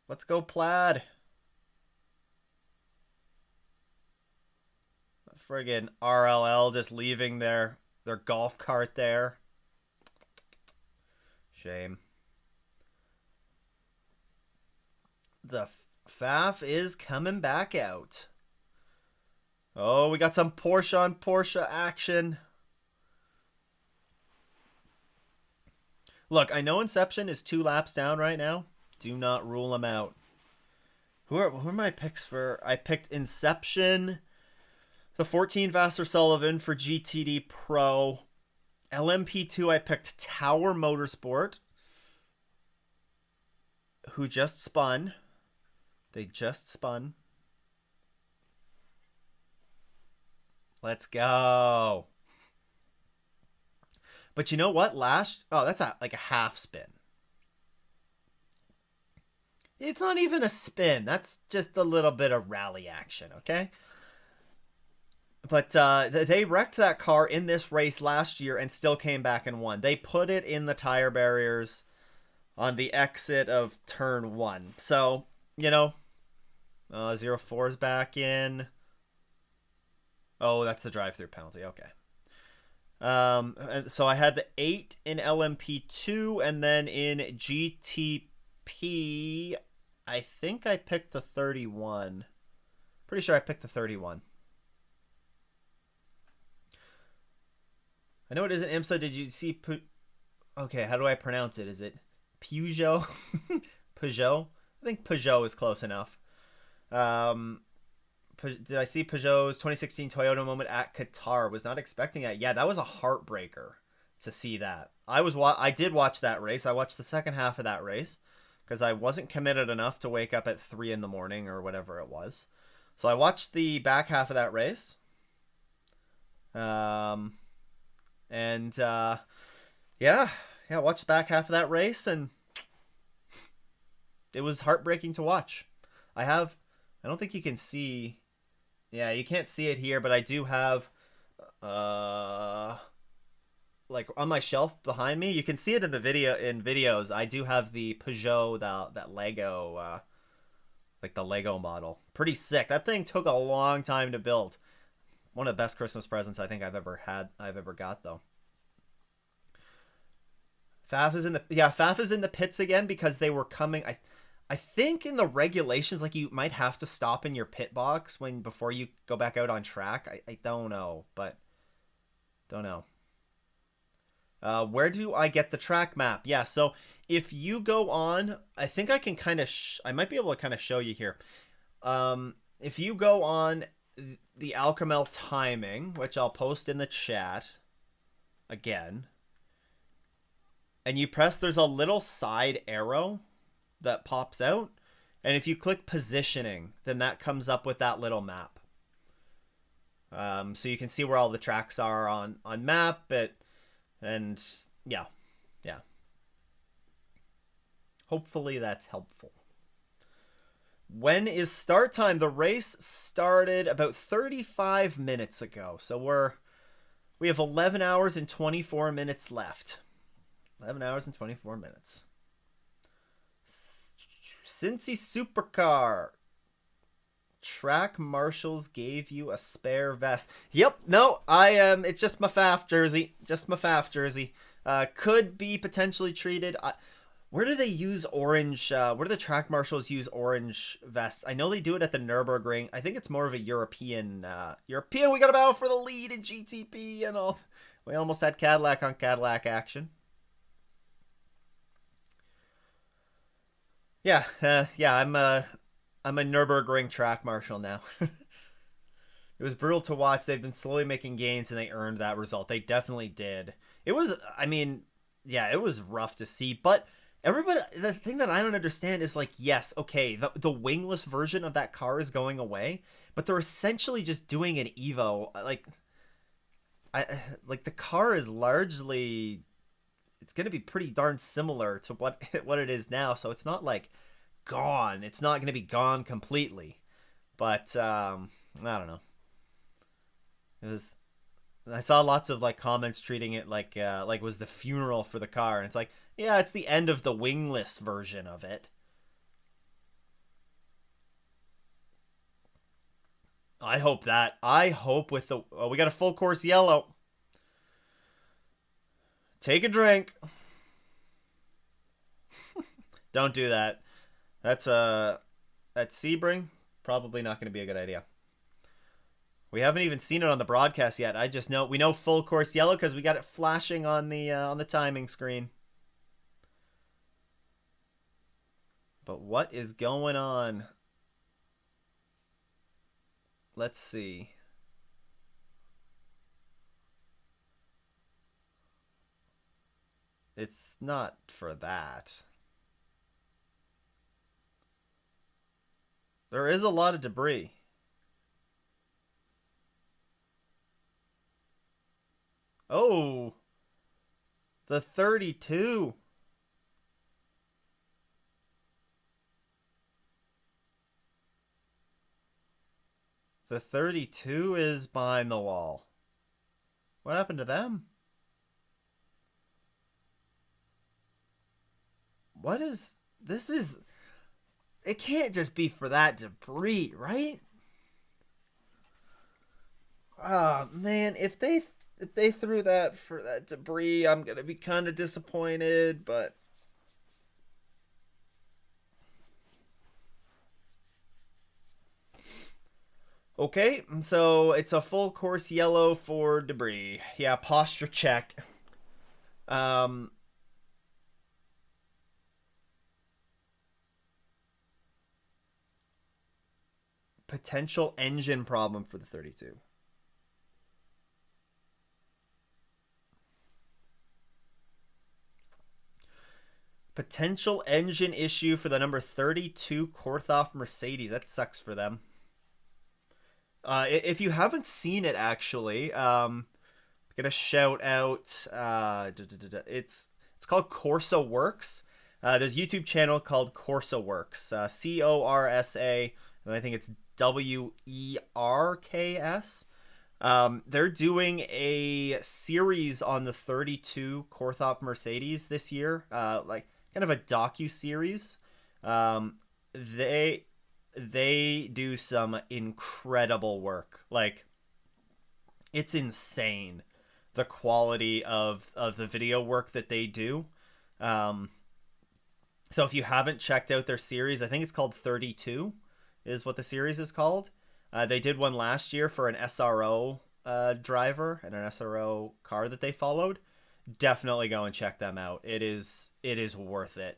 Let's go, Plaid. Friggin' RLL just leaving their golf cart there. Shame. The Faf is coming back out. Oh, we got some Porsche on Porsche action. Look, I know Inception is 2 laps down right now. Do not rule him out. Who are my picks for? I picked Inception, the 14 Vassar Sullivan for GTD Pro. LMP2, I picked Tower Motorsport, who just spun. They just spun. Let's go. But you know what? That's like a half spin. It's not even a spin. That's just a little bit of rally action, okay? But they wrecked that car in this race last year and still came back and won. They put it in the tire barriers on the exit of turn 1. So, you know, 04 is back in. Oh, that's the drive-through penalty. Okay. So I had the 8 in LMP2, and then in GTP, I think I picked the 31. Pretty sure I picked the 31. I know it isn't IMSA. Did you see? Okay, how do I pronounce it? Is it Peugeot? Peugeot? I think Peugeot is close enough. Did I see Peugeot's 2016 Toyota moment at Qatar? Was not expecting that. Yeah, that was a heartbreaker to see that. I did watch that race. I watched the second half of that race because I wasn't committed enough to wake up at 3 in the morning or whatever it was. So I watched the back half of that race. Yeah, watched the back half of that race, and it was heartbreaking to watch. I don't think you can see. Yeah, you can't see it here, but I do have, like on my shelf behind me. You can see it in the videos. I do have the Peugeot, that Lego, like the Lego model. Pretty sick. That thing took a long time to build. One of the best Christmas presents I think I've ever got, though. Faf is in the pits again because they were coming. I think in the regulations, like, you might have to stop in your pit box before you go back out on track. I don't know, but don't know. Where do I get the track map? Yeah, so if you go on, I think I can kind of, I might be able to kind of show you here. If you go on the Alcamel timing, which I'll post in the chat again, and you press, there's a little side arrow that pops out, and if you click positioning, then that comes up with that little map. So you can see where all the tracks are on map, and yeah. Hopefully that's helpful. When is start time? The race started about 35 minutes ago, so we have 11 hours and 24 minutes left. 11 hours and 24 minutes. Cincy Supercar. Track marshals gave you a spare vest. Yep, no, it's just my Faf jersey. Could be potentially treated. Where do they use orange? Where do the track marshals use orange vests? I know they do it at the Nürburgring. I think it's more of a European. We got a battle for the lead in GTP and all. We almost had Cadillac on Cadillac action. Yeah, yeah. I'm a Nurburgring track marshal now. It was brutal to watch. They've been slowly making gains, and they earned that result. They definitely did. It was, I mean, yeah, it was rough to see. But everybody, the thing that I don't understand is like, yes, okay, the wingless version of that car is going away, but they're essentially just doing an Evo. I like the car is largely, it's gonna be pretty darn similar to what what it is now. So it's not like gone. It's not gonna be gone completely. But I don't know. It was. I saw lots of like comments treating it like it was the funeral for the car, and it's like, yeah, it's the end of the wingless version of it. I hope that. I hope with the we got a full course yellow. Take a drink. Don't do that. That's that's Sebring. Probably not going to be a good idea. We haven't even seen it on the broadcast yet. I just know we know full course yellow because we got it flashing on the timing screen. But what is going on? Let's see. It's not for that. There is a lot of debris. Oh, the 32. The 32 is behind the wall. What happened to them? What is this is it can't just be for that debris, right? Oh man, if they threw that for that debris, I'm going to be kind of disappointed, but okay, so it's a full course yellow for debris. Yeah, posture check. Um Potential engine problem for the 32. Potential engine issue for the number 32 Korthoff Mercedes. That sucks for them. If you haven't seen it, actually, I'm gonna shout out. It's called Corsa Works. There's a YouTube channel called Corsa Works. Corsa, and I think it's Werks. They're doing a series on the 32 Korthoff Mercedes this year, like kind of a docu series. Um, they they do some incredible work. Like it's insane the quality of the video work that they do. Um, so if you haven't checked out their series, I think it's called 32 is what the series is called. They did one last year for an SRO driver and an SRO car that they followed. Definitely go and check them out. It is worth it.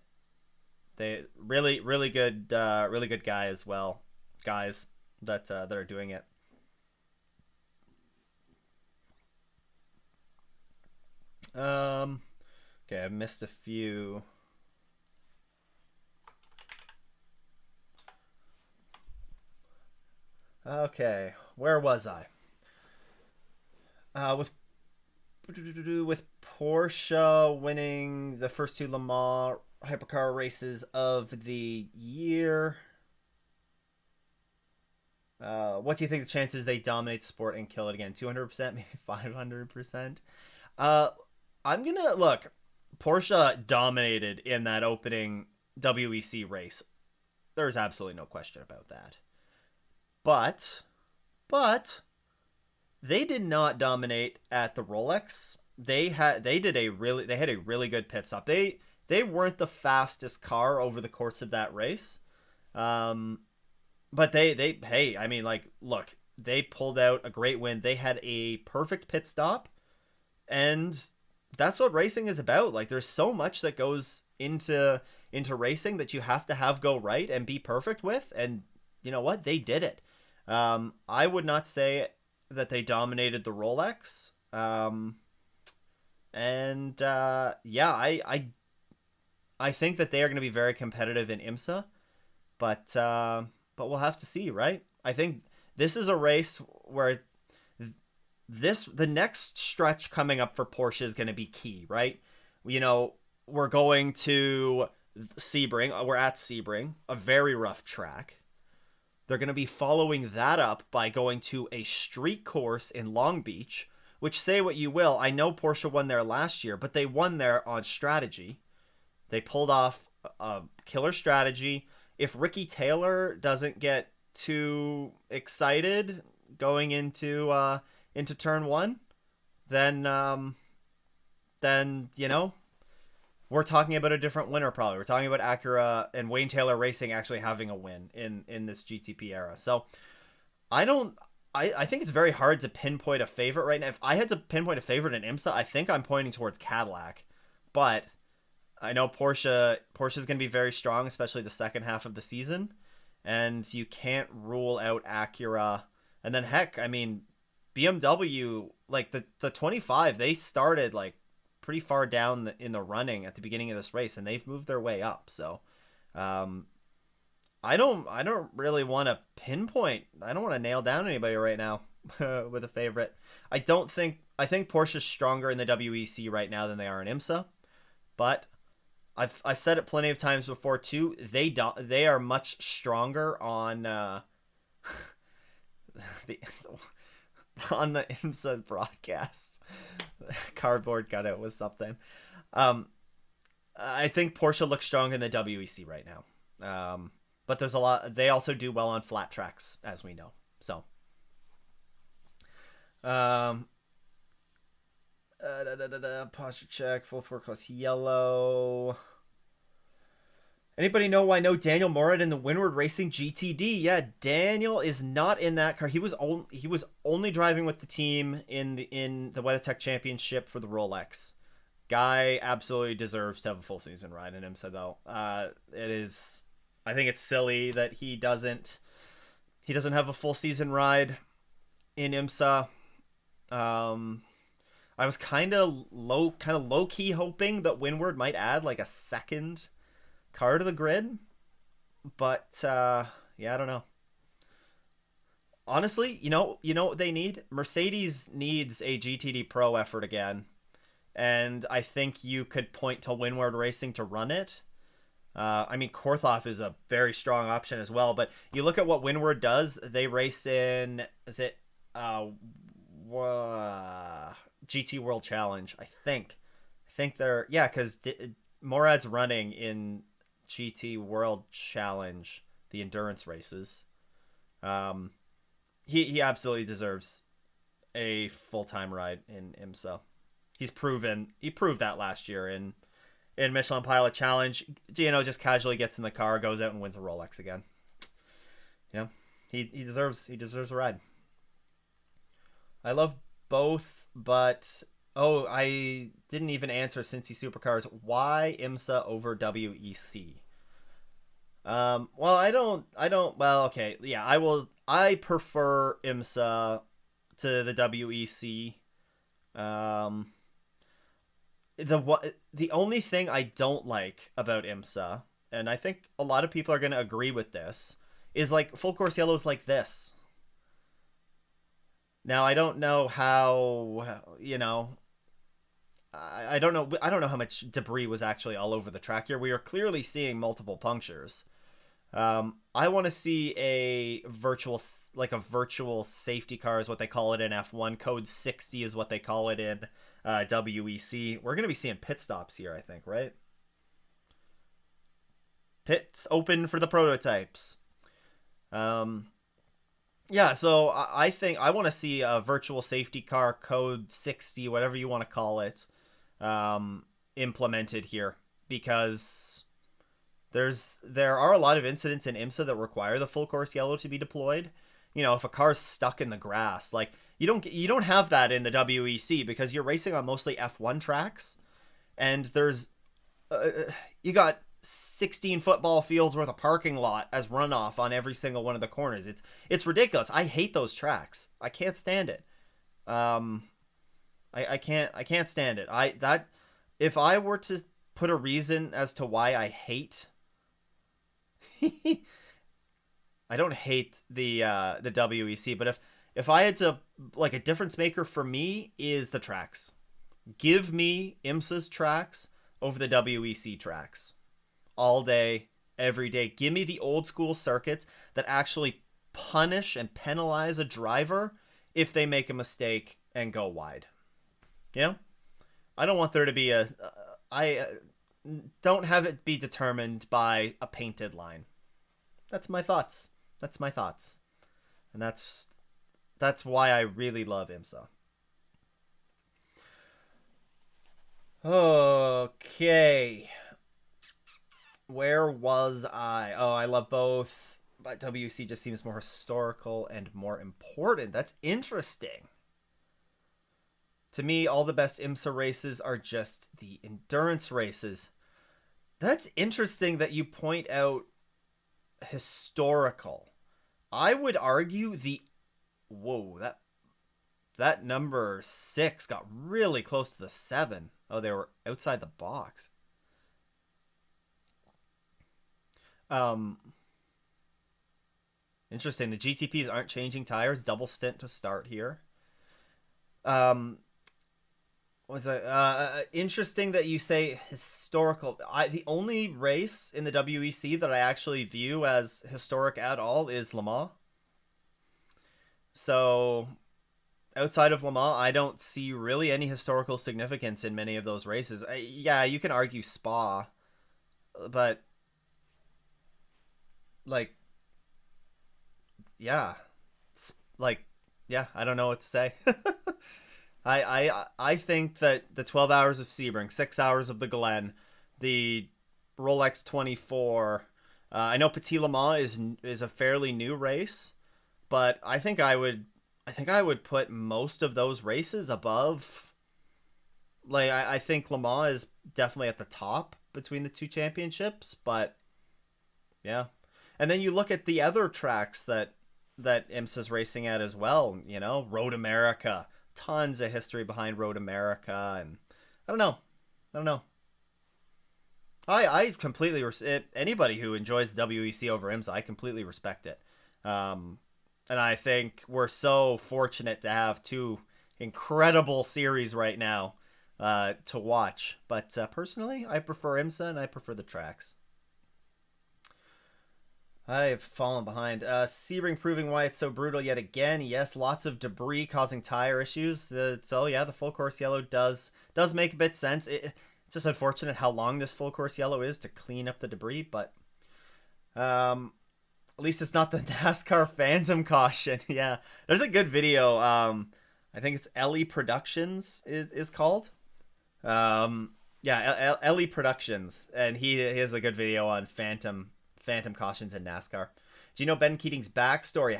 They really good guy as well, guys that are doing it. Um, okay, I missed a few. Okay, where was I? With Porsche winning the first two Le Mans hypercar races of the year. What do you think the chances they dominate the sport and kill it again? 200%, maybe 500%. Uh, I'm gonna look. Porsche dominated in that opening WEC race. There's absolutely no question about that. But, but they did not dominate at the Rolex. They had a really good pit stop. They weren't the fastest car over the course of that race. Um, but they hey, I mean like look, they pulled out a great win. They had a perfect pit stop and that's what racing is about. Like there's so much that goes into racing that you have to have go right and be perfect with, and you know what? They did it. I would not say that they dominated the Rolex. And yeah, I think that they are going to be very competitive in IMSA, but we'll have to see, right? I think this is a race where the next stretch coming up for Porsche is going to be key, right? You know, we're going to Sebring. We're at Sebring, a very rough track. They're going to be following that up by going to a street course in Long Beach, which, say what you will, I know Porsche won there last year, but they won there on strategy. They pulled off a killer strategy. If Ricky Taylor doesn't get too excited going into turn one, then you know, we're talking about a different winner probably. We're talking about Acura and Wayne Taylor Racing actually having a win in this GTP era. So I don't. I think it's very hard to pinpoint a favorite right now. If I had to pinpoint a favorite in IMSA, I think I'm pointing towards Cadillac. But I know Porsche is going to be very strong, especially the second half of the season. And you can't rule out Acura. And then heck, I mean, BMW, like the 25, they started like pretty far down in the running at the beginning of this race, and they've moved their way up. So I don't really want to pinpoint. I don't want to nail down anybody right now with a favorite. I think Porsche's stronger in the WEC right now than they are in IMSA, but I've said it plenty of times before too. They are much stronger on the on the IMSA broadcast. Cardboard cutout was something. I think Porsche looks strong in the WEC right now. But there's a lot. They also do well on flat tracks, as we know. So, posture check, full forecast yellow. Anybody know why no Daniel Morad in the Windward Racing GTD? Yeah, Daniel is not in that car. He was only driving with the team in the WeatherTech Championship for the Rolex. Guy absolutely deserves to have a full season ride in IMSA though. It is. I think it's silly that he doesn't have a full season ride in IMSA. I was kind of low key hoping that Windward might add like a second car to the grid, but yeah, I don't know. Honestly, you know what they need? Mercedes needs a GTD Pro effort again, and I think you could point to Windward Racing to run it. I mean, Korthoff is a very strong option as well, but you look at what Windward does. They race in, is it GT World Challenge? I think they're, yeah, because Morad's running in GT World Challenge, the endurance races. He absolutely deserves a full-time ride in IMSA. He proved that last year in Michelin Pilot Challenge. Just casually gets in the car, goes out and wins a Rolex again. He deserves a ride. I love both, but I didn't even answer Cincy Supercars. Why IMSA over WEC? Well, I don't. Well, okay, yeah, I prefer IMSA to the WEC. The only thing I don't like about IMSA, and I think a lot of people are going to agree with this, is like full course yellow is like this. Now I don't know how, I don't know how much debris was actually all over the track here. We are clearly seeing multiple punctures. I want to see a virtual safety car is what they call it in F1. Code 60 is what they call it in WEC. We're going to be seeing pit stops here, I think, right? Pits open for the prototypes. Yeah, so I think I want to see a virtual safety car, code 60, whatever you want to call it, implemented here, because there are a lot of incidents in IMSA that require the full course yellow to be deployed. If a car's stuck in the grass, like you don't have that in the WEC because you're racing on mostly F1 tracks, and there's you got 16 football fields worth of parking lot as runoff on every single one of the corners. It's ridiculous. I hate those tracks. I can't stand it. Um, I can't stand it. If I were to put a reason as to why I hate, I don't hate the WEC, but if I had to, like, a difference maker for me is the tracks. Give me IMSA's tracks over the WEC tracks all day, every day. Give me the old school circuits that actually punish and penalize a driver if they make a mistake and go wide. You know, I don't want there to be I don't have it be determined by a painted line. That's my thoughts. That's my thoughts. And that's why I really love IMSA. Okay. Where was I? Oh, I love both, but WC just seems more historical and more important. That's interesting. To me, all the best IMSA races are just the endurance races. That's interesting that you point out historical. I would argue whoa, that number 6 got really close to the 7. Oh, they were outside the box. Interesting. The GTPs aren't changing tires. Double stint to start here. Was it interesting that you say historical? The only race in the WEC that I actually view as historic at all is Le Mans. So outside of Le Mans, I don't see really any historical significance in many of those races. Yeah, you can argue Spa, but like, yeah, like, yeah, I don't know what to say. I think that the 12 hours of Sebring, 6 hours of the Glen, the Rolex 24. I know Petit Le Mans is a fairly new race, but I think I would put most of those races above. Like, I think Le Mans is definitely at the top between the two championships, but yeah. And then you look at the other tracks that IMSA's racing at as well. You know, Road America, tons of history behind Road America, and I don't know. I completely anybody who enjoys WEC over IMSA, I completely respect it. And I think we're so fortunate to have two incredible series right now to watch. But personally, I prefer IMSA and I prefer the tracks. I've fallen behind. Sebring proving why it's so brutal yet again. Yes, lots of debris causing tire issues. So yeah, the full course yellow does make a bit sense. It's just unfortunate how long this full course yellow is to clean up the debris, but at least it's not the NASCAR Phantom caution. Yeah, there's a good video. I think it's Ellie Productions is called. Yeah, Ellie Productions, and he has a good video on Phantom cautions in NASCAR. Do you know Ben Keating's backstory?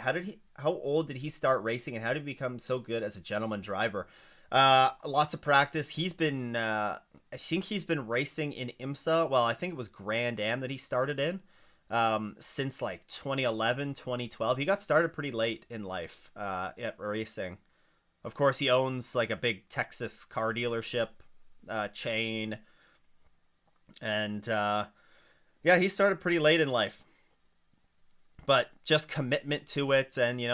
How old did he start racing, and how did he become so good as a gentleman driver? Lots of practice. He's been, I think he's been racing in IMSA. Well, I think it was Grand Am that he started in since like 2011, 2012. He got started pretty late in life at racing. Of course, he owns like a big Texas car dealership chain, and yeah, he started pretty late in life, but just commitment to it, and you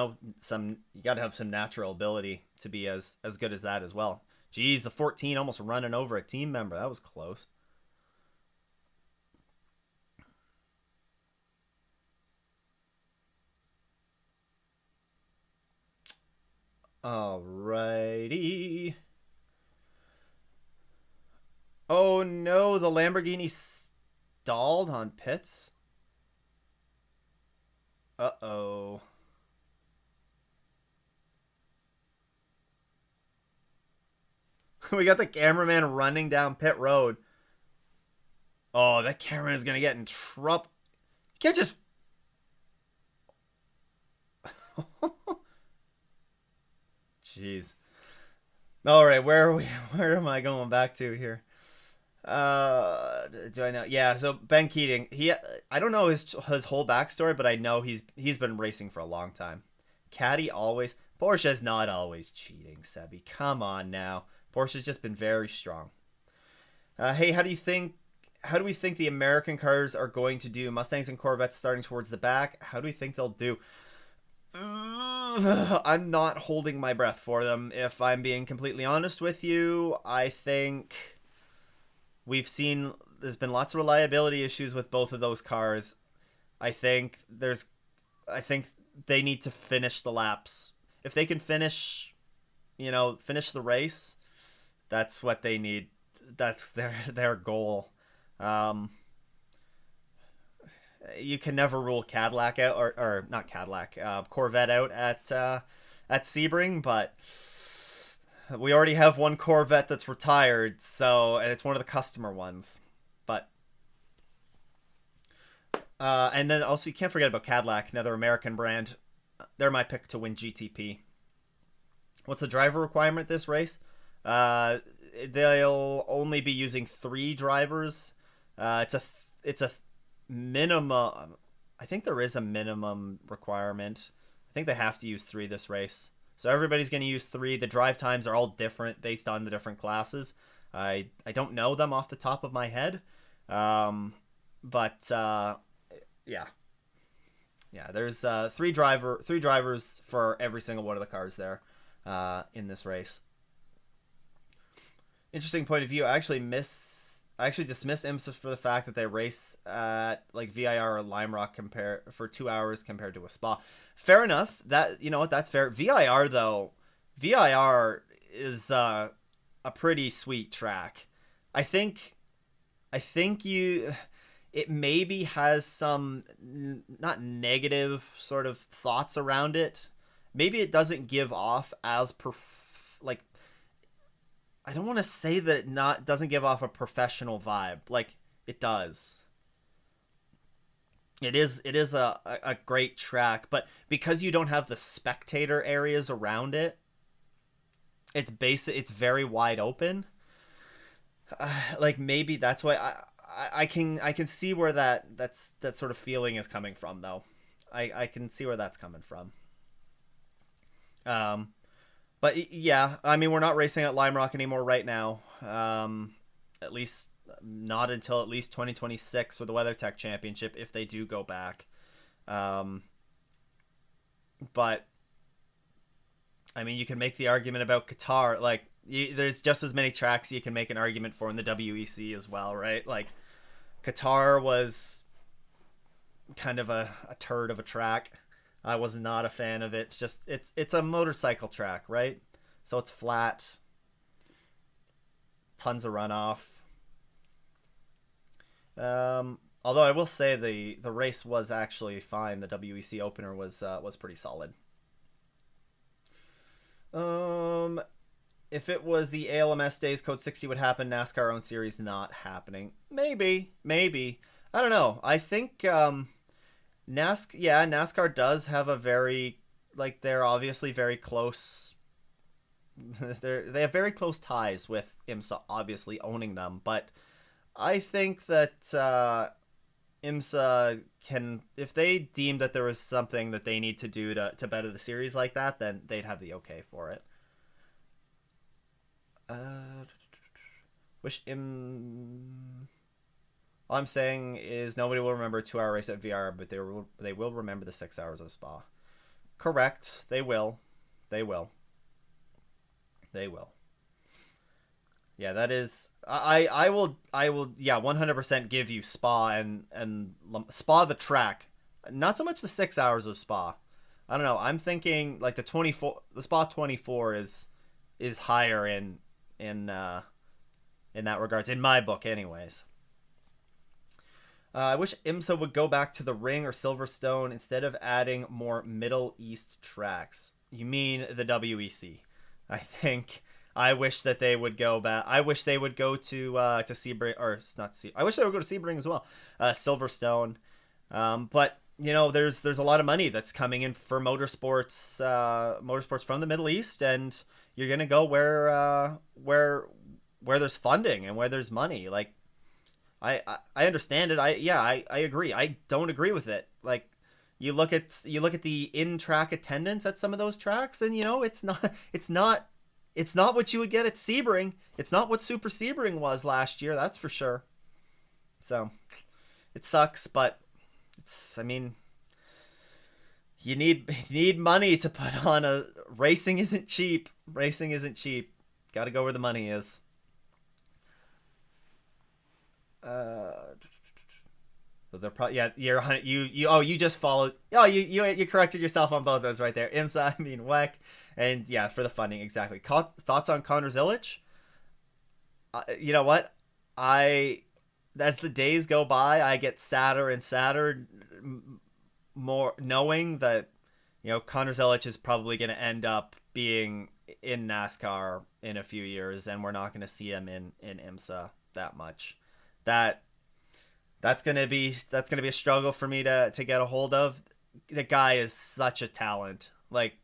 got to have some natural ability to be as good as that as well. Geez, the 14 almost running over a team member. That was close. Alrighty. Oh no, the Lamborghini stalled on pits. Uh-oh. We got the cameraman running down pit road. Oh, that cameraman is gonna get in trouble. You can't just... Jeez. All right, where are we? Where am I going back to here? Do I know? Yeah, so Ben Keating, I don't know his whole backstory, but I know he's been racing for a long time. Caddy always Porsche's not always cheating, Sebi. Come on now. Porsche's just been very strong. Hey, how do we think the American cars are going to do? Mustangs and Corvettes starting towards the back. How do we think they'll do? I'm not holding my breath for them. If I'm being completely honest with you, I think there's been lots of reliability issues with both of those cars. I think they need to finish the laps. If they can finish the race, that's what they need. That's their goal. You can never rule Cadillac out, or not Cadillac, Corvette out at Sebring, but we already have one Corvette that's retired, and it's one of the customer ones. But and then also you can't forget about Cadillac, another American brand. They're my pick to win GTP. What's the driver requirement this race? They'll only be using 3 drivers. It's a minimum. I think there is a minimum requirement. I think they have to use 3 this race. So everybody's going to use 3. The drive times are all different based on the different classes. I don't know them off the top of my head. But yeah. Yeah, there's 3 drivers for every single one of the cars there in this race. Interesting point of view. I actually dismiss IMSA for the fact that they race at like VIR or Lime Rock for 2 hours compared to a Spa. Fair enough. That's fair. VIR is a pretty sweet track. I think it maybe has some not negative sort of thoughts around it. Maybe it doesn't give off as I don't want to say that it doesn't give off a professional vibe. Like, it does. It is a great track, but because you don't have the spectator areas around it, it's very wide open. Maybe that's why I can see where that sort of feeling is coming from, though. I can see where that's coming from. But yeah, I mean, we're not racing at Lime Rock anymore right now. At least not until at least 2026 for the WeatherTech Championship, if they do go back. But I mean, you can make the argument about Qatar. Like, there's just as many tracks you can make an argument for in the WEC as well, right? Like, Qatar was kind of a turd of a track. I was not a fan of it. It's a motorcycle track, right? So it's flat. Tons of runoff. Although I will say the race was actually fine. The WEC opener was pretty solid. If it was the ALMS days, Code 60 would happen. NASCAR own series not happening. Maybe. I don't know. I think NASCAR does have a they're obviously very close. They have very close ties with IMSA, obviously owning them, but I think that IMSA can, if they deem that there was something that they need to do to better the series like that, then they'd have the okay for it. All I'm saying is nobody will remember a 2-hour race at VR, but they will remember the 6 hours of Spa. Correct. They will. Yeah, that is. I will. Yeah, 100% give you Spa and Spa the track. Not so much the 6 hours of Spa. I don't know. I'm thinking like the Spa 24 is higher in that regards, in my book, anyways. I wish IMSA would go back to the Ring or Silverstone instead of adding more Middle East tracks. You mean the WEC? I wish that they would go back. I wish they would go to Sebring, or not Sebring. I wish they would go to Sebring as well. Silverstone. But there's a lot of money that's coming in for motorsports from the Middle East, and you're gonna go where there's funding and where there's money. Like, I understand it. I agree. I don't agree with it. Like, you look at the in-track attendance at some of those tracks, and it's not what you would get at Sebring. It's not what Super Sebring was last year. That's for sure. So it sucks, but I mean, you need money to put on a racing isn't cheap. Racing isn't cheap. Got to go where the money is. They're probably, yeah, you just followed. Oh, you corrected yourself on both those right there. IMSA, I mean WEC, and yeah, for the funding, exactly. Thoughts on Connor Zilic? You know what? As the days go by, I get sadder and sadder, more knowing that Connor Zilic is probably going to end up being in NASCAR in a few years, and we're not going to see him in IMSA that much. That's gonna be a struggle for me to get a hold of. The guy is such a talent. Like,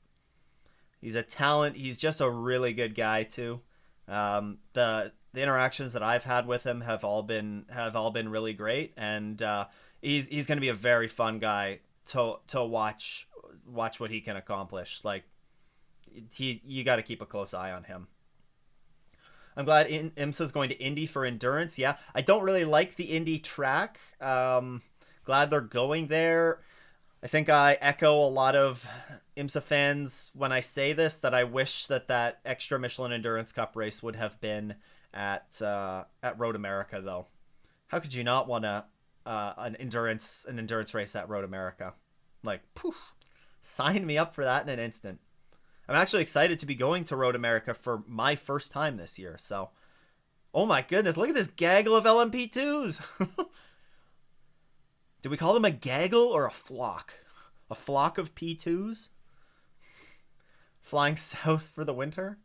he's a talent. He's just a really good guy too. The interactions that I've had with him have all been really great, and he's gonna be a very fun guy to watch what he can accomplish. Like, you got to keep a close eye on him. I'm glad IMSA's going to Indy for endurance. Yeah, I don't really like the Indy track. Glad they're going there. I think I echo a lot of IMSA fans when I say this, that I wish that extra Michelin Endurance Cup race would have been at Road America, though. How could you not want an endurance race at Road America? Like, poof, sign me up for that in an instant. I'm actually excited to be going to Road America for my first time this year. So, oh my goodness, look at this gaggle of LMP2s. Do we call them a gaggle or a flock? A flock of P2s? Flying south for the winter?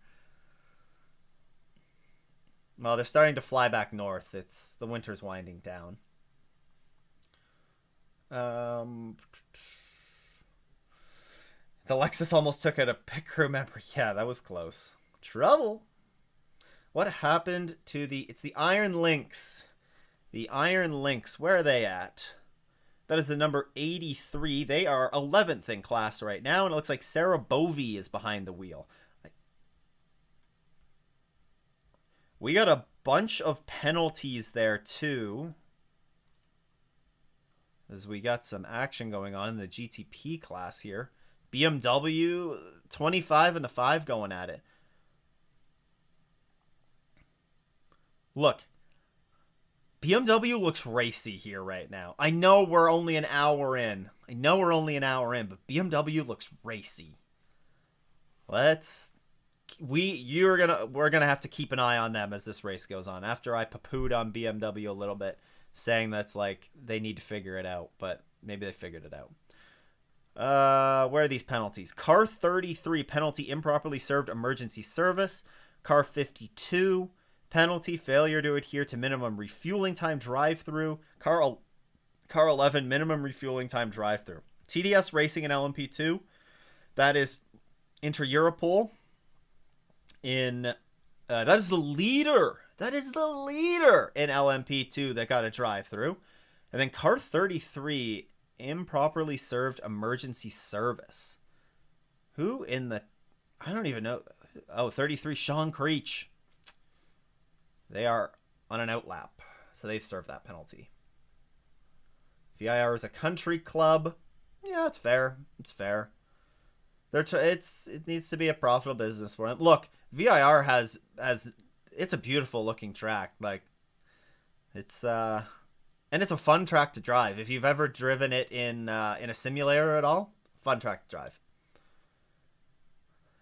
Well, they're starting to fly back north. The winter's winding down. The Lexus almost took out a pit crew member. Yeah, that was close. Trouble. What happened to it's the Iron Lynx. The Iron Lynx. Where are they at? That is the number 83. They are 11th in class right now, and it looks like Sarah Bovey is behind the wheel. We got a bunch of penalties there, too, as we got some action going on in the GTP class here. BMW 25 and the 5 going at it. Look, BMW looks racy here right now. I know we're only an hour in. But BMW looks racy. We're gonna have to keep an eye on them as this race goes on. After I poo-pooed on BMW a little bit, saying that's like they need to figure it out, but maybe they figured it out. Where are these penalties? Car 33, penalty improperly served emergency service. Car 52, penalty failure to adhere to minimum refueling time drive-through. Car 11, minimum refueling time drive-through. TDS Racing in LMP2, that is Inter-Europol in that is the leader in LMP2 that got a drive-through. And then car 33, improperly served emergency service. Who in the... I don't even know. Oh, 33, Sean Creech. They are on an outlap, so they've served that penalty. VIR is a country club. Yeah, it's fair. It needs to be a profitable business for them. Look, VIR has it's a beautiful looking track. Like, it's and it's a fun track to drive. If you've ever driven it in a simulator at all, fun track to drive.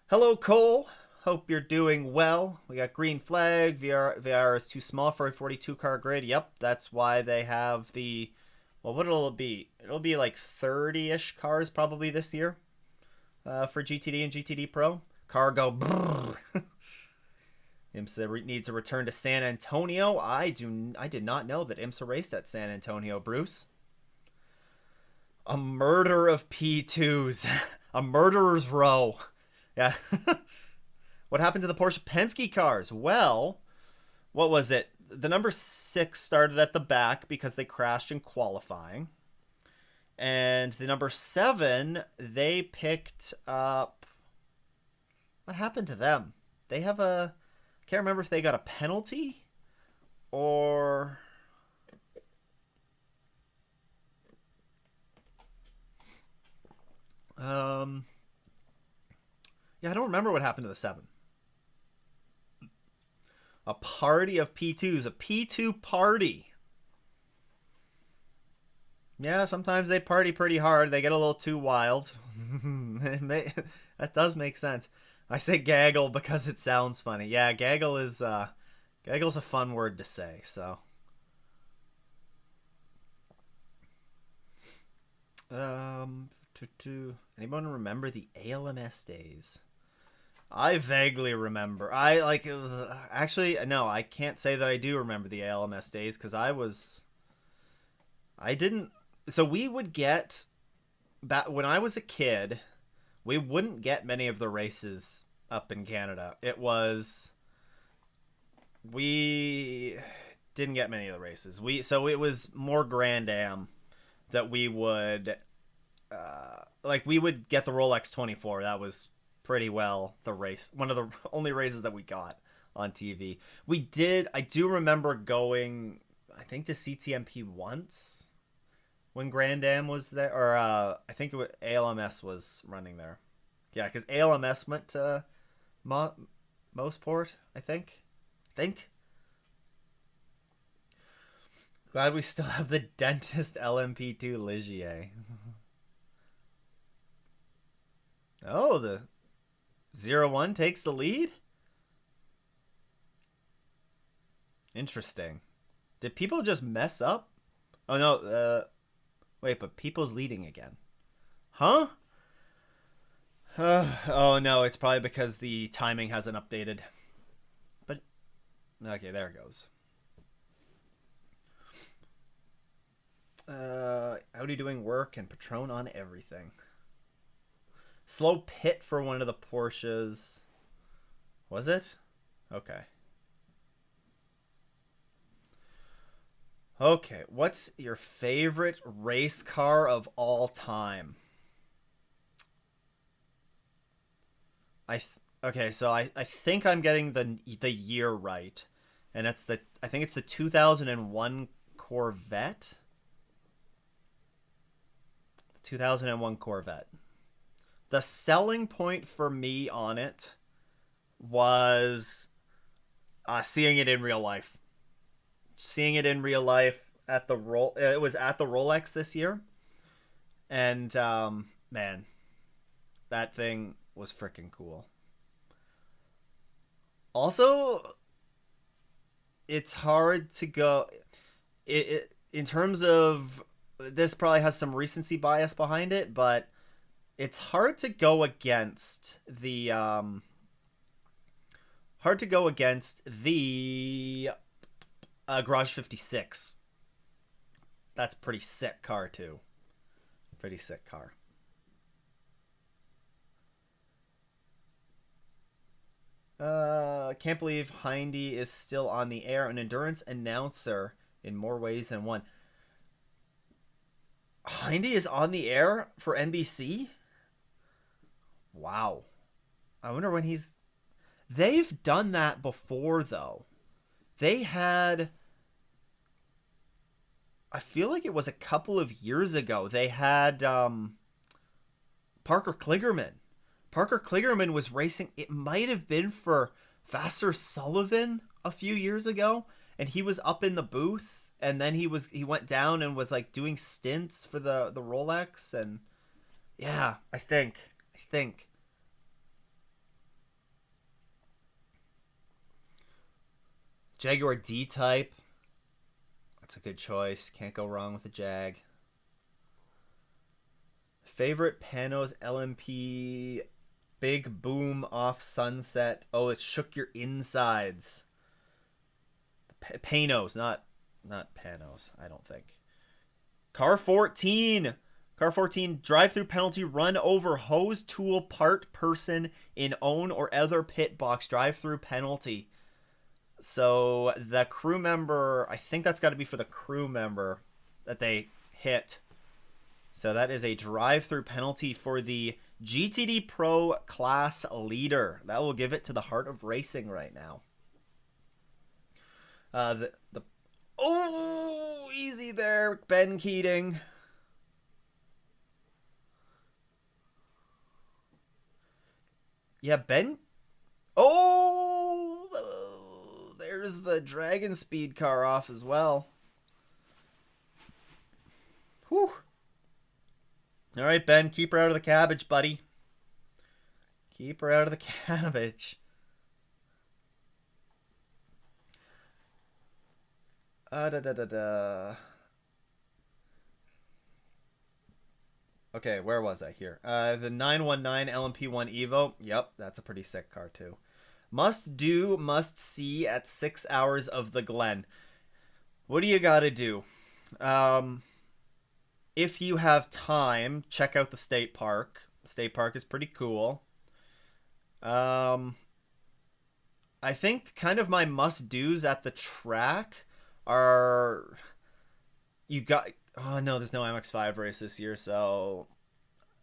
Hello, Cole. Hope you're doing well. We got green flag. VR is too small for a 42 car grid. Yep, that's why they have the... Well, what will it be? It'll be like 30-ish cars probably this year for GTD and GTD Pro. Car go brrr. IMSA needs a return to San Antonio. I did not know that IMSA raced at San Antonio, Bruce. A murder of P2s. A murderer's row. Yeah. What happened to the Porsche Penske cars? Well, what was it? The number 6 started at the back because they crashed in qualifying. And the number 7, they picked up. What happened to them? They have a. I can't remember if they got a penalty or. Yeah, I don't remember what happened to the 7. A party of P2s, a P2 party. Yeah, sometimes they party pretty hard. They get a little too wild. That does make sense. I say gaggle because it sounds funny. Yeah, gaggle's a fun word to say. So, anyone remember the ALMS days? I vaguely remember. I like actually no, I can't say that I do remember the ALMS days because I didn't. So we would get back when I was a kid. We wouldn't get many of the races up in Canada. We didn't get many of the races. So it was more Grand Am that we would we would get the Rolex 24. That was pretty well the race. One of the only races that we got on TV. I do remember going I think to CTMP once when Grand Am was there, or I think ALMS was running there. Yeah, because ALMS went to Mosport, I think. Glad we still have the dentist LMP2 Ligier. Oh, the 0-1 takes the lead? Interesting. Did people just mess up? Oh, no. Wait, but people's leading again. Huh? Oh, no. It's probably because the timing hasn't updated. But, okay, there it goes. Audi doing work and Patron on everything. Slow pit for one of the Porsches. Was it? Okay. Okay, what's your favorite race car of all time? Okay, so I think I'm getting the year right, and I think it's the 2001 Corvette. The 2001 Corvette. The selling point for me on it was seeing it in real life. Seeing it in real life at it was at the Rolex this year, and man, that thing was freaking cool. Also, it's hard to go in terms of this probably has some recency bias behind it, but it's hard to go against the Garage 56. That's pretty sick car too. Pretty sick car. Can't believe Hindy is still on the air, an endurance announcer in more ways than one. Hindy is on the air for NBC? Wow. I wonder when he's... They've done that before, though. They had... I feel like it was a couple of years ago. They had Parker Kligerman. Parker Kligerman was racing. It might have been for Vassar Sullivan a few years ago, and he was up in the booth, and then he went down and was like doing stints for the Rolex, and yeah, I think Jaguar D Type. That's a good choice. Can't go wrong with a Jag. Favorite Panos LMP Big Boom off Sunset. Oh, it shook your insides. Panos, not Panos, I don't think. Car 14. Car 14, drive-through penalty, run over hose, tool, part, person in own or other pit box, drive-through penalty. So the crew member, I think that's got to be for the crew member that they hit. So that is a drive-through penalty for the GTD Pro class leader. That will give it to the heart of racing right now. Oh, easy there, Ben Keating. Yeah, Ben. Oh, there's the Dragon Speed car off as well. Whew. All right, Ben, keep her out of the cabbage, buddy. Keep her out of the cabbage. Okay, where was I here? The 919 LMP1 Evo. Yep, that's a pretty sick car too. Must do, must see at 6 hours of the Glen. What do you gotta do? If you have time, check out the state park. The state park is pretty cool. I think kind of my must-dos at the track are... You got... Oh, no, there's no MX-5 race this year, so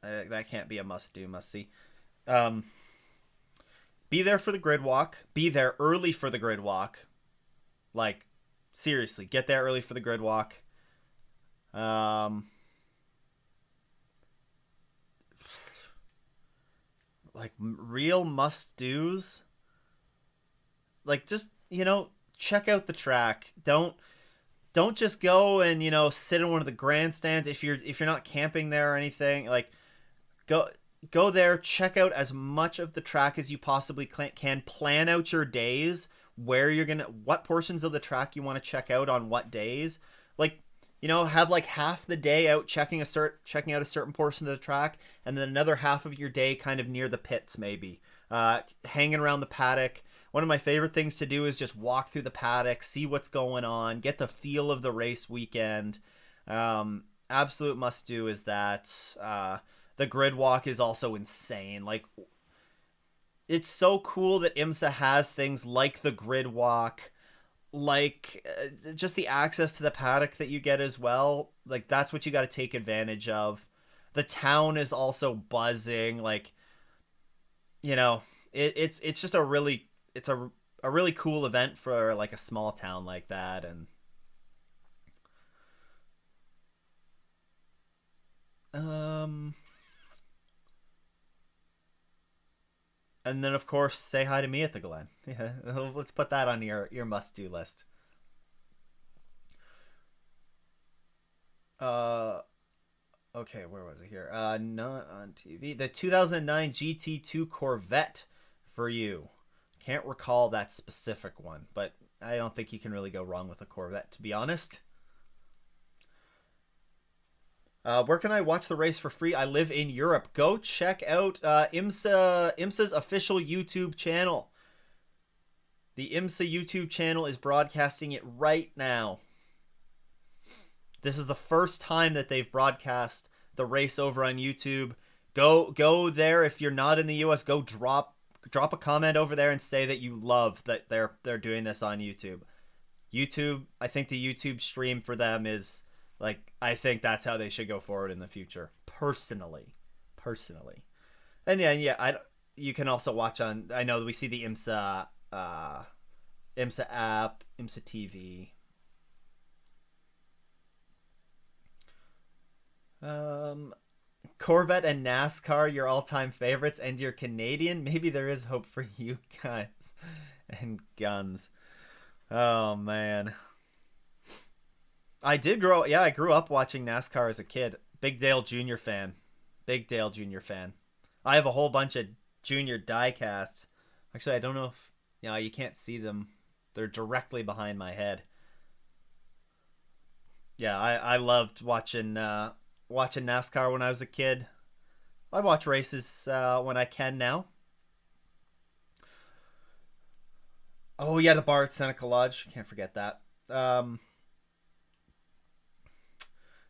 that can't be a must-do, must-see. Be there for the grid walk. Be there early for the grid walk. Like, seriously, get there early for the grid walk. Like, real must-dos. Like, just, check out the track. Don't just go and sit in one of the grandstands if you're not camping there or anything. Like, go there, check out as much of the track as you possibly can. Plan out your days, what portions of the track you want to check out on what days. Like, have like half the day out checking out a certain portion of the track, and then another half of your day kind of near the pits, maybe hanging around the paddock. One of my favorite things to do is just walk through the paddock, see what's going on, get the feel of the race weekend. Absolute must do is that. The grid walk is also insane. Like, it's so cool that IMSA has things like the grid walk, like just the access to the paddock that you get as well. Like, that's what you got to take advantage of. The town is also buzzing. Like, it's just a really cool event for like a small town like that. And then, of course, say hi to me at the Glen. Yeah, let's put that on your must-do list. Okay, where was it here? Not on TV. The 2009 GT2 Corvette for you. Can't recall that specific one, but I don't think you can really go wrong with a Corvette, to be honest. Where can I watch the race for free? I live in Europe. Go check out IMSA's official YouTube channel. The IMSA YouTube channel is broadcasting it right now. This is the first time that they've broadcast the race over on YouTube. Go there if you're not in the US. Go drop a comment over there and say that you love that they're doing this on YouTube. YouTube, I think the YouTube stream for them is... Like, I think that's how they should go forward in the future. Personally. And then, yeah, you can also watch on... I know we see the IMSA app, IMSA TV. Corvette and NASCAR, your all-time favorites, and you're Canadian? Maybe there is hope for you guys. And guns. Oh, man. I grew up watching NASCAR as a kid. Big Dale Jr. fan. I have a whole bunch of junior die casts. Actually, I don't know if... you can't see them. They're directly behind my head. Yeah, I loved watching NASCAR when I was a kid. I watch races when I can now. Oh, yeah, the bar at Seneca Lodge. Can't forget that.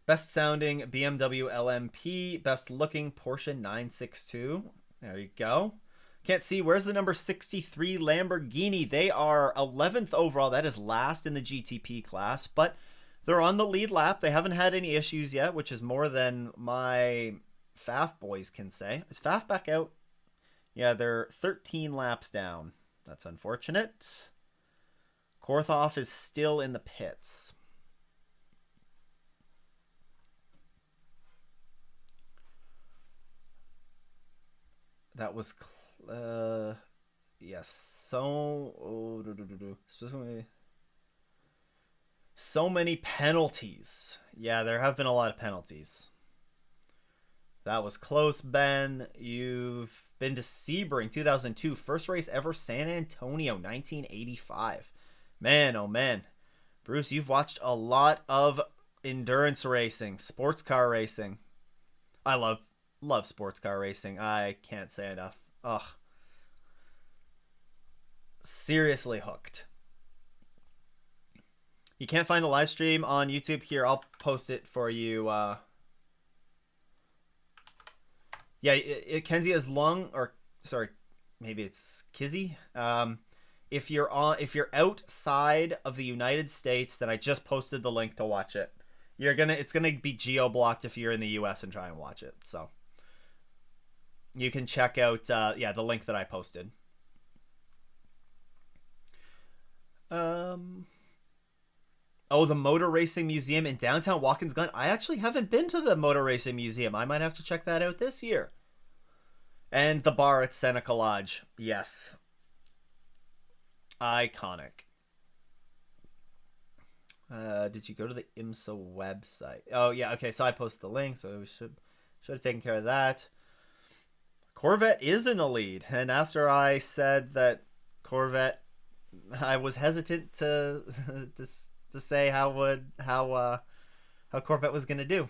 Best sounding BMW LMP. Best looking Porsche 962. There you go. Can't see. Where's the number 63 Lamborghini? They are 11th overall. That is last in the GTP class, but they're on the lead lap. They haven't had any issues yet, which is more than my Faf boys can say. Is Faf back out? Yeah, they're 13 laps down. That's unfortunate. Korthoff is still in the pits. That was, yes. So, specifically, so many penalties. Yeah, there have been a lot of penalties. That was close, Ben. You've been to Sebring, 2002. First race ever, San Antonio, 1985. Man, oh man. Bruce, you've watched a lot of endurance racing, sports car racing. I love sports car racing. I can't say enough. Ugh. Seriously hooked. You can't find the live stream on YouTube. Here, I'll post it for you. Yeah, Kenzie, as long, or sorry, maybe it's Kizzy. If you're outside of the United States, then I just posted the link to watch it. It's gonna be geo blocked if you're in the US and try and watch it. So you can check out the link that I posted. Oh, the Motor Racing Museum in downtown Watkins Glen. I actually haven't been to the Motor Racing Museum. I might have to check that out this year. And the bar at Seneca Lodge. Yes. Iconic. Did you go to the IMSA website? Oh, yeah. Okay, so I posted the link, so we should have taken care of that. Corvette is in the lead. And after I said that Corvette, I was hesitant to say how Corvette was going to do.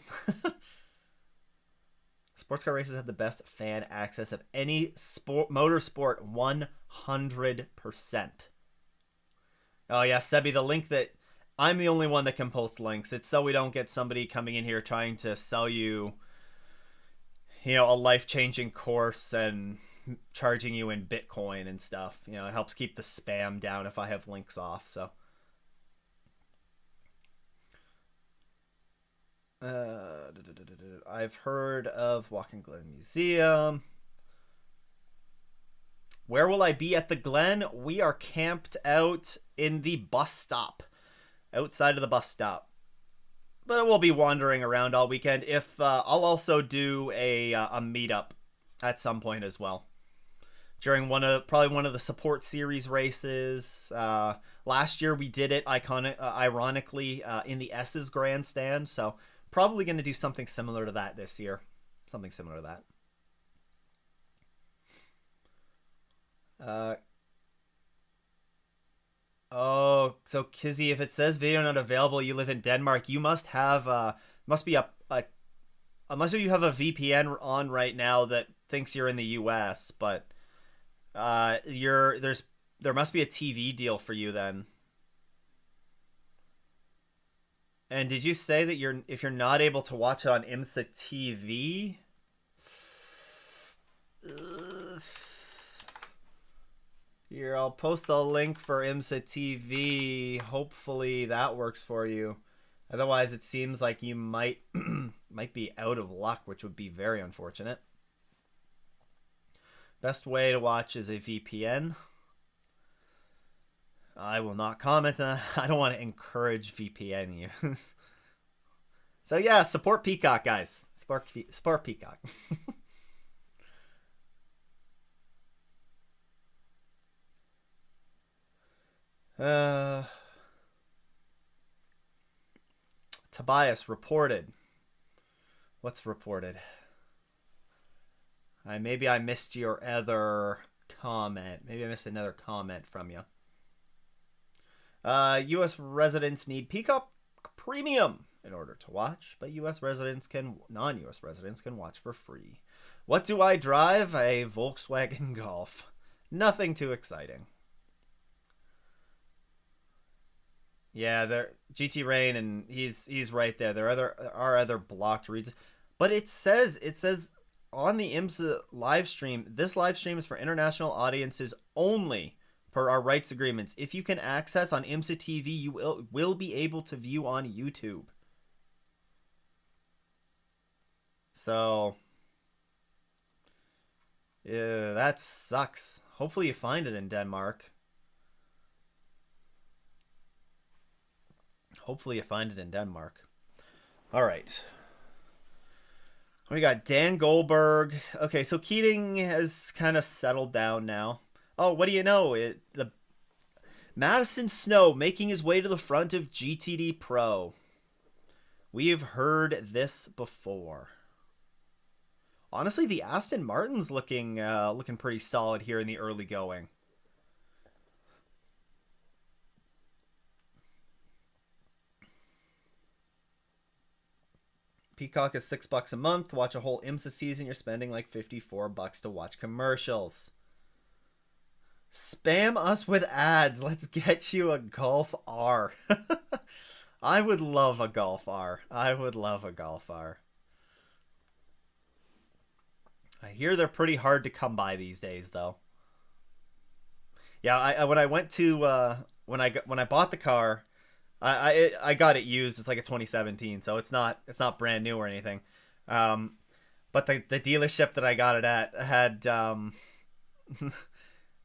Sports car races have the best fan access of any motorsport, 100%. Oh yeah, Sebi, the link that I'm the only one that can post links. It's so we don't get somebody coming in here trying to sell you, a life-changing course and charging you in Bitcoin and stuff. It helps keep the spam down if I have links off. So. I've heard of Walking Glen Museum. Where will I be at the Glen? We are camped out in the bus stop, outside of the bus stop. But we'll be wandering around all weekend. If I'll also do a meetup at some point as well, during probably one of the support series races. Last year we did it ironically in the S's grandstand, so probably going to do something similar to that this year. Something similar to that. Oh, so Kizzy, if it says video not available, you live in Denmark, you must have unless you have a VPN on right now that thinks you're in the US, but there must be a TV deal for you then. And did you say that if you're not able to watch it on IMSA TV? Here, I'll post the link for IMSA TV. Hopefully that works for you. Otherwise, it seems like you might be out of luck, which would be very unfortunate. Best way to watch is a VPN. I will not comment on that. I don't want to encourage VPN use. So yeah, support Peacock, guys. Support Peacock. Tobias reported. What's reported? Maybe I missed your other comment. Maybe I missed another comment from you. U.S. residents need Peacock Premium in order to watch, but non-U.S. residents can watch for free. What do I drive? A Volkswagen Golf. Nothing too exciting. Yeah, there GT Rain, and he's right there. There are other blocked reads, but it says on the IMSA live stream, this live stream is for international audiences only per our rights agreements. If you can access on IMSA TV, you will be able to view on YouTube. So, yeah, that sucks. Hopefully you find it in Denmark. Hopefully you find it in Denmark. All right. We got Dan Goldberg. Okay, so Keating has kind of settled down now. Oh, what do you know? The Madison Snow making his way to the front of GTD Pro. We have heard this before. Honestly, the Aston Martin's looking pretty solid here in the early going. Peacock is $6 a month. Watch a whole IMSA season. You're spending like $54 to watch commercials. Spam us with ads. Let's get you a Golf R. I would love a Golf R. I would love a Golf R. I hear they're pretty hard to come by these days, though. Yeah, when I went to when I bought the car, I got it used. It's like a 2017, so it's not brand new or anything. But the dealership that I got it at had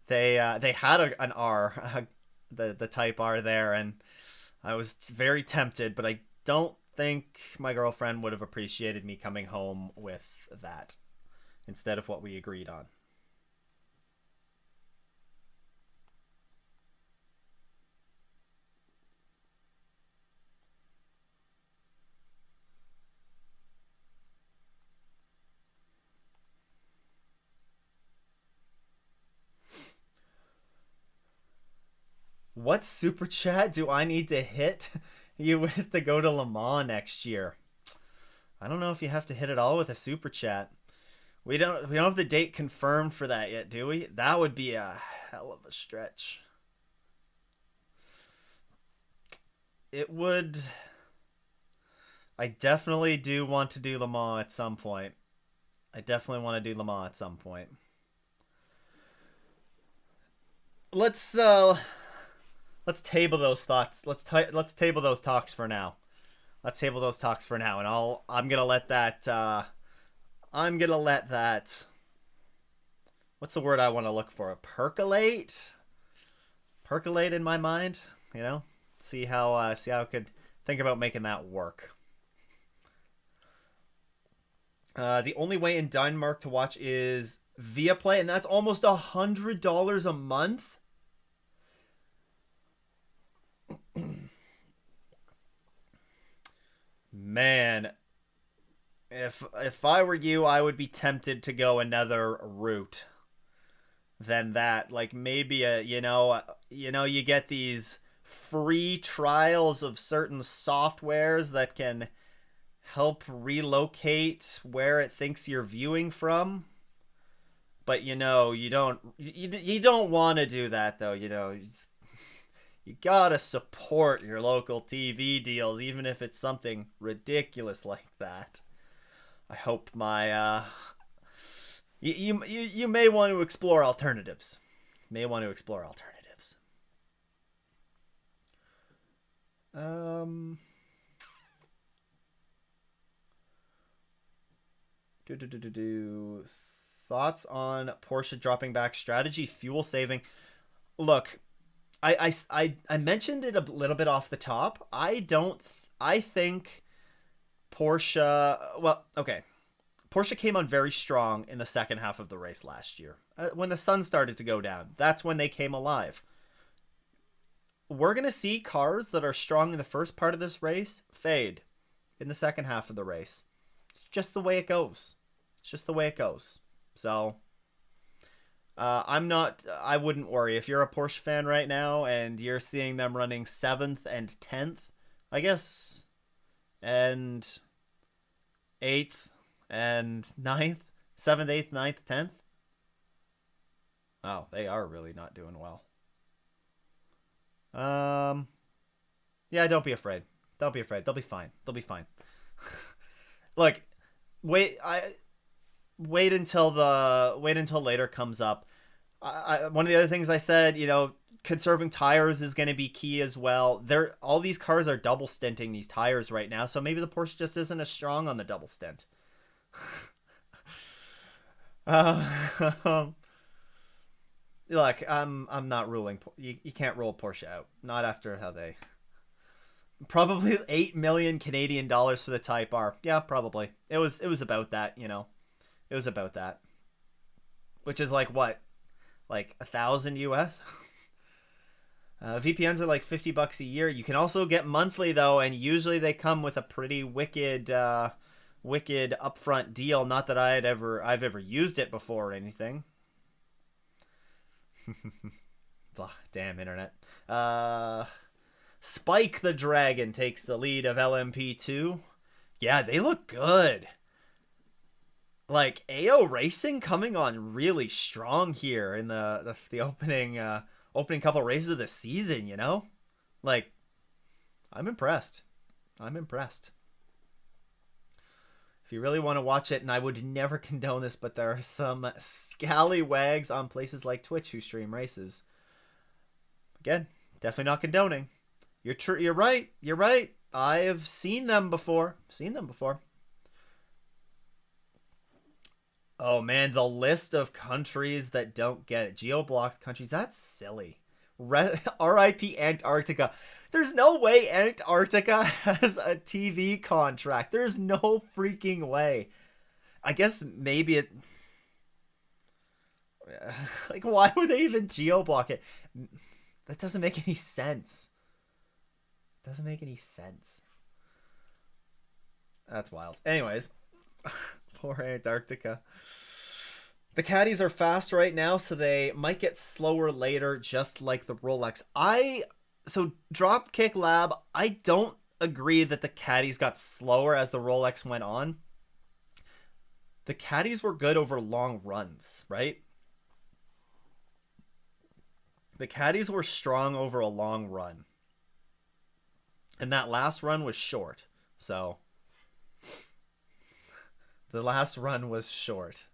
they had an R, the Type R there, and I was very tempted, but I don't think my girlfriend would have appreciated me coming home with that instead of what we agreed on. What super chat do I need to hit you with to go to Le Mans next year? I don't know if you have to hit it all with a super chat. We don't have the date confirmed for that yet, do we? That would be a hell of a stretch. It would. I definitely do want to do Le Mans at some point. I definitely want to do Le Mans at some point. Let's let's table those thoughts. Let's table those talks for now. Let's table those talks for now, and I'm gonna let that. I'm gonna let that. What's the word I want to look for? Percolate. Percolate in my mind. You know, see how I could think about making that work. The only way in Denmark to watch is via Play, and that's almost $100 a month. Man, if I were you, I would be tempted to go another route than that. Like maybe you get these free trials of certain softwares that can help relocate where it thinks you're viewing from. But you don't want to do that though. You gotta support your local TV deals, even if it's something ridiculous like that. I hope you may want to explore alternatives. May want to explore alternatives. Thoughts on Porsche dropping back strategy, fuel saving. Look, I mentioned it a little bit off the top. I think Porsche. Well, okay. Porsche came on very strong in the second half of the race last year. When the sun started to go down, that's when they came alive. We're going to see cars that are strong in the first part of this race fade in the second half of the race. It's just the way it goes. It's just the way it goes. So, I wouldn't worry. If you're a Porsche fan right now and you're seeing them running 7th and 10th, I guess, and 8th and 9th, 7th, 8th, 9th, 10th. Oh, they are really not doing well. Yeah, don't be afraid. Don't be afraid. They'll be fine. They'll be fine. Look, wait. Wait until later comes up. One of the other things I said, conserving tires is going to be key as well. All these cars are double stinting these tires right now, so maybe the Porsche just isn't as strong on the double stint. uh, Look, I'm not ruling. You can't rule Porsche out. Not after how they probably 8 million Canadian dollars for the Type R. Yeah, probably. It was about that. It was about that, which is like what, like 1,000 US. VPNs are like $50 a year. You can also get monthly though, and usually they come with a pretty wicked upfront deal. Not that I've ever used it before or anything. Damn internet. Spike the Dragon takes the lead of LMP2. Yeah, they look good. Like AO Racing coming on really strong here in the opening couple races of the season, Like, I'm impressed. I'm impressed. If you really want to watch it, and I would never condone this, but there are some scallywags on places like Twitch who stream races. Again, definitely not condoning. You're right. You're right. I have seen them before. Oh man, the list of countries that don't get it. Geo-blocked countries, that's silly. RIP Antarctica. There's no way Antarctica has a TV contract. There's no freaking way. I guess maybe it... Like, why would they even geo-block it? That doesn't make any sense. Doesn't make any sense. That's wild. Anyways, poor Antarctica. The caddies are fast right now, so they might get slower later, just like the Rolex. So Dropkick Lab, I don't agree that the caddies got slower as the Rolex went on. The caddies were good over long runs, right? The caddies were strong over a long run. And that last run was short. So the last run was short.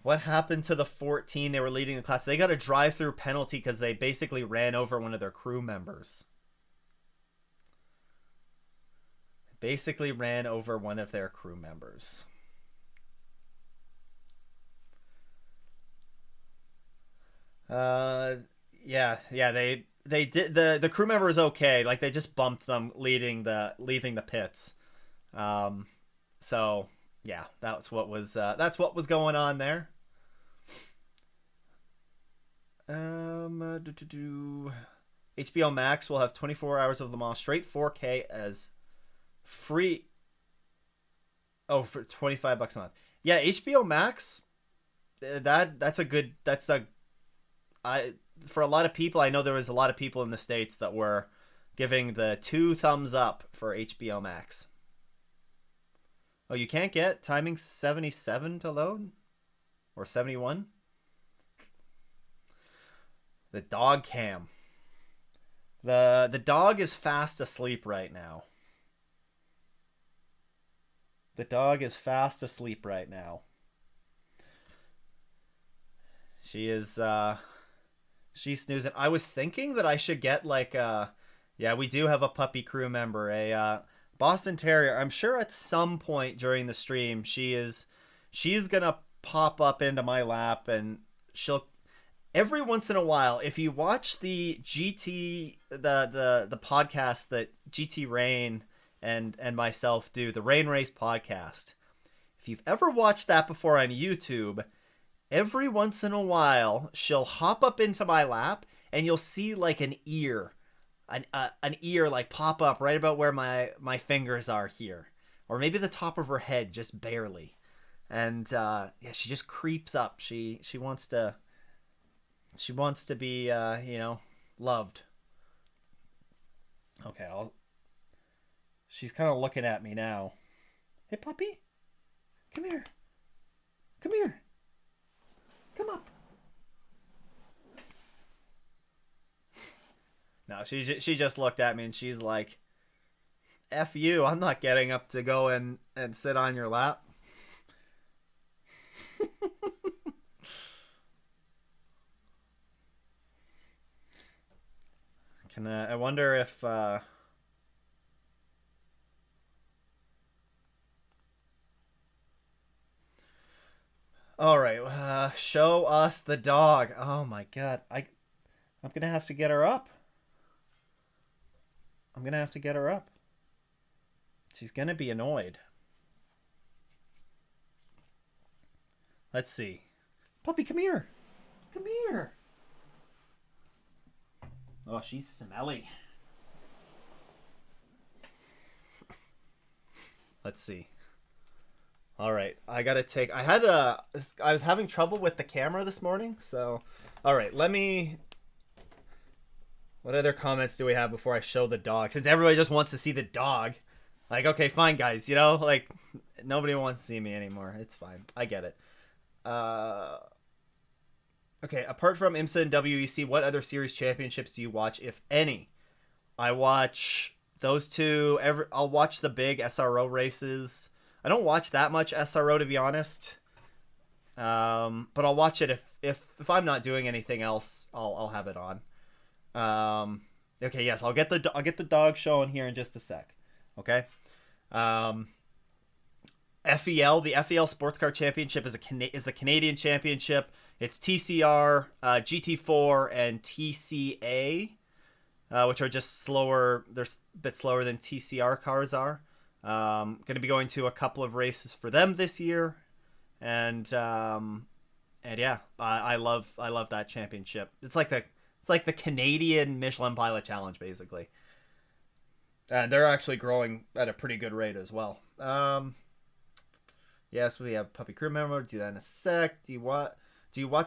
What happened to the 14? They were leading the class. They got a drive-through penalty because they basically ran over one of their crew members. Basically ran over one of their crew members. Yeah, they did. The crew member is okay. Like, they just bumped them leaving the pits. So yeah, that's what was going on there. HBO Max will have 24 hours of Le Mans straight 4K as free. Oh, for $25 a month. Yeah, HBO Max. For a lot of people, I know there was a lot of people in the States that were giving the 2 thumbs up for HBO Max. Oh, you can't get timing 77 to load? Or 71? The dog cam. The dog is fast asleep right now. The dog is fast asleep right now. She is she's snoozing. I was thinking that I should get like yeah, we do have a puppy crew member, a Boston Terrier. I'm sure at some point during the stream she's gonna pop up into my lap, and she'll every once in a while, if you watch the the podcast that GT Rain and myself do, the Rain Race podcast, if you've ever watched that before on YouTube, every once in a while she'll hop up into my lap and you'll see like an ear like pop up right about where my fingers are here, or maybe the top of her head, just barely. And yeah, she just creeps up. She wants to be loved. Okay, she's kind of looking at me now. Hey puppy, come here, come up. No, she just looked at me and she's like, "F you! I'm not getting up to go and sit on your lap." I wonder if all right, show us the dog. Oh my god, I'm gonna have to get her up. I'm gonna have to get her up. She's gonna be annoyed. Let's see. Puppy, come here. Come here. Oh, she's smelly. Let's see. All right, I gotta take. I was having trouble with the camera this morning, so. All right, let me. What other comments do we have before I show the dog? Since everybody just wants to see the dog, like, okay, fine, guys. You know, like, nobody wants to see me anymore. It's fine. I get it. Okay, apart from IMSA and WEC, what other series championships do you watch, if any? I watch those two. I'll watch the big SRO races. I don't watch that much SRO, to be honest. But I'll watch it if I'm not doing anything else. I'll have it on. Okay, yes, I'll get the dog show in here in just a sec. Okay. FEL, the FEL Sports Car Championship is the Canadian championship. It's TCR, GT4, and TCA, which are just slower. They're a bit slower than TCR cars are. Going to be going to a couple of races for them this year, and yeah, I love that championship. It's like the Canadian Michelin Pilot Challenge, basically. And they're actually growing at a pretty good rate as well. Yes, we have Puppy Crew member. Do that in a sec. Do you watch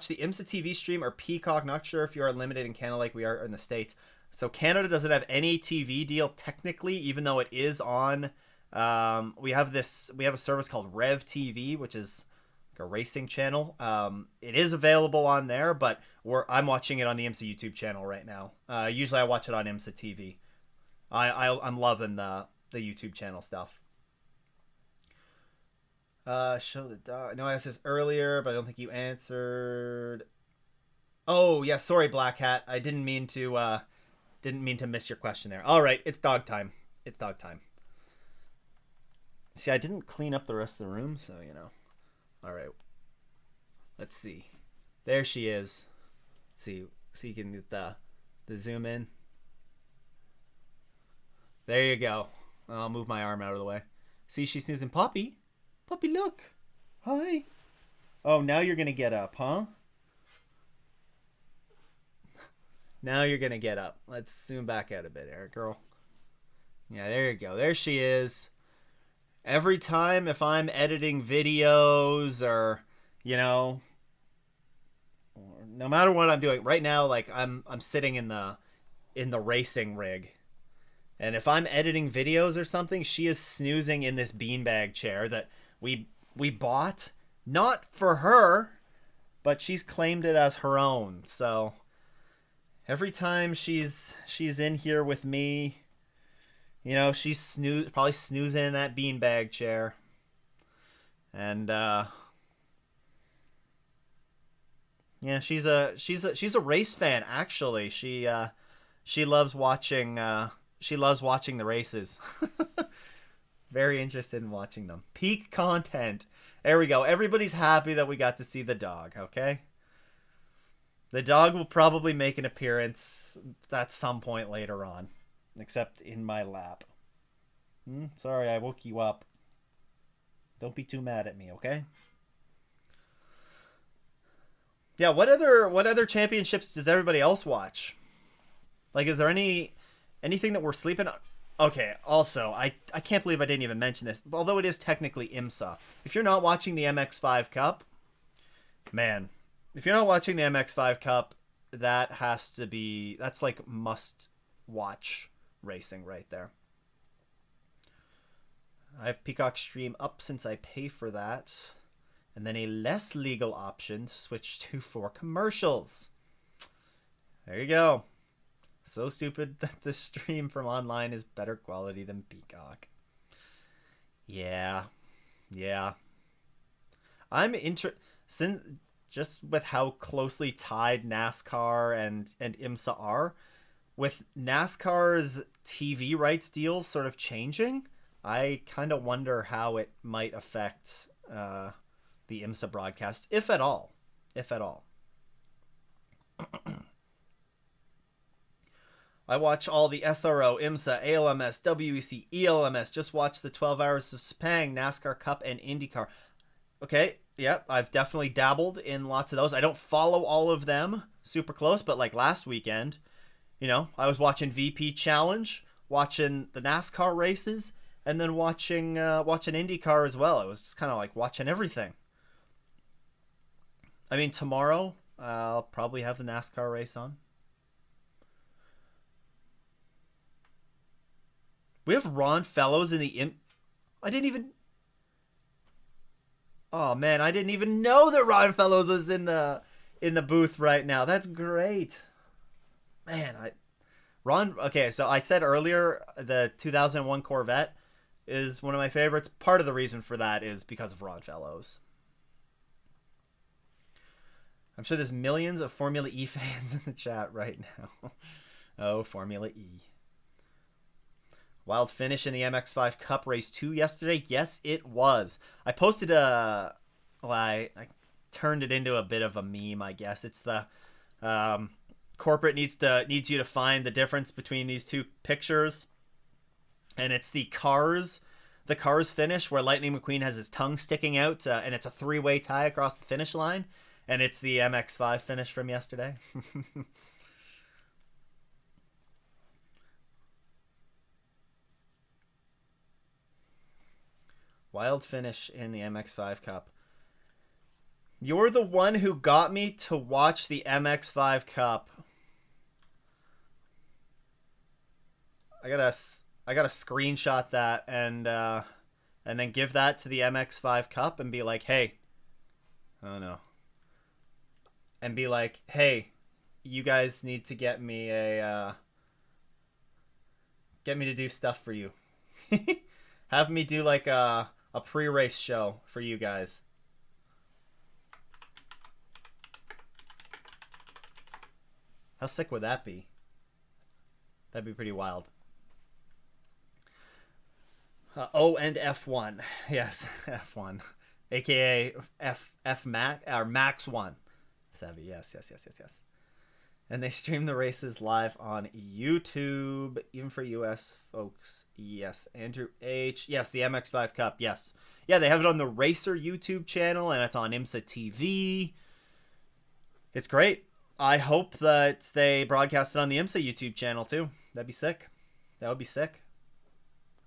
the IMSA TV stream or Peacock? Not sure if you are limited in Canada like we are in the States. So Canada doesn't have any TV deal technically, even though it is on. We have a service called Rev TV, which is like a racing channel. It is available on there, but I'm watching it on the IMSA YouTube channel right now. Usually I watch it on IMSA TV. I'm loving the YouTube channel stuff. Show the dog. I know I asked this earlier, but I don't think you answered. Oh yeah, sorry, Black Hat. I didn't mean to miss your question there. All right, it's dog time. It's dog time. See, I didn't clean up the rest of the room, so you know. All right. Let's see. There she is. Let's see, so you can get the zoom in. There you go. I'll move my arm out of the way. See, she's snoozing. Poppy. Puppy, look. Hi. Oh, now you're going to get up, huh? Now you're going to get up. Let's zoom back out a bit there, girl. Yeah, there you go. There she is. Every time if I'm editing videos or, you know, no matter what I'm doing, right now, like I'm sitting in the racing rig. And if I'm editing videos or something, she is snoozing in this beanbag chair that we bought, not for her, but she's claimed it as her own. So every time she's in here with me, you know, she's probably snoozing in that beanbag chair. And yeah, she's a race fan actually. She loves watching the races. Very interested in watching them. Peak content. There we go. Everybody's happy that we got to see the dog, okay? The dog will probably make an appearance at some point later on. Except in my lap. Sorry, I woke you up. Don't be too mad at me, okay? Yeah, what other championships does everybody else watch? Like, is there anything that we're sleeping on? Okay, also, I can't believe I didn't even mention this, although it is technically IMSA. If you're not watching the MX-5 Cup, man, if you're not watching the MX-5 Cup, that's like must-watch racing right there. I have Peacock Stream up since I pay for that, and then a less legal option to switch to for commercials. There you go. So stupid that the stream from online is better quality than Peacock. Yeah. Yeah. I'm since just with how closely tied NASCAR and IMSA are, with NASCAR's TV rights deals sort of changing, I kind of wonder how it might affect the IMSA broadcast, if at all. If at all. I watch all the SRO, IMSA, ALMS, WEC, ELMS. Just watch the 12 hours of Sepang, NASCAR Cup, and IndyCar. Okay, yep, I've definitely dabbled in lots of those. I don't follow all of them super close, but like last weekend, I was watching VP Challenge, watching the NASCAR races, and then watching IndyCar as well. It was just kind of like watching everything. I mean, tomorrow I'll probably have the NASCAR race on. We have Ron Fellows in the I didn't even. Oh man, I didn't even know that Ron Fellows was in the booth right now. That's great. Man, Ron. Okay, so I said earlier the 2001 Corvette is one of my favorites. Part of the reason for that is because of Ron Fellows. I'm sure there's millions of Formula E fans in the chat right now. Oh, Formula E. Wild finish in the MX5 Cup Race 2 yesterday. Yes, it was. I posted I turned it into a bit of a meme, I guess. It's the corporate needs you to find the difference between these two pictures. And it's the cars finish where Lightning McQueen has his tongue sticking out, and it's a three-way tie across the finish line. And it's the MX5 finish from yesterday. Wild finish in the MX5 Cup. You're the one who got me to watch the MX5 Cup. I gotta screenshot that and then give that to the MX5 Cup and be like, hey, oh no, and be like, hey, you guys need to get me to do stuff for you. Have me do like a pre-race show for you guys. How sick would that be? That'd be pretty wild. O and F1. Yes, F1. AKA F Max or Max 1. Savvy. Yes. And they stream the races live on YouTube, even for US folks. Yes. Andrew H. Yes, the MX5 Cup. Yes. Yeah, they have it on the Racer YouTube channel, and it's on IMSA TV. It's great. I hope that they broadcast it on the IMSA YouTube channel, too. That'd be sick. That would be sick.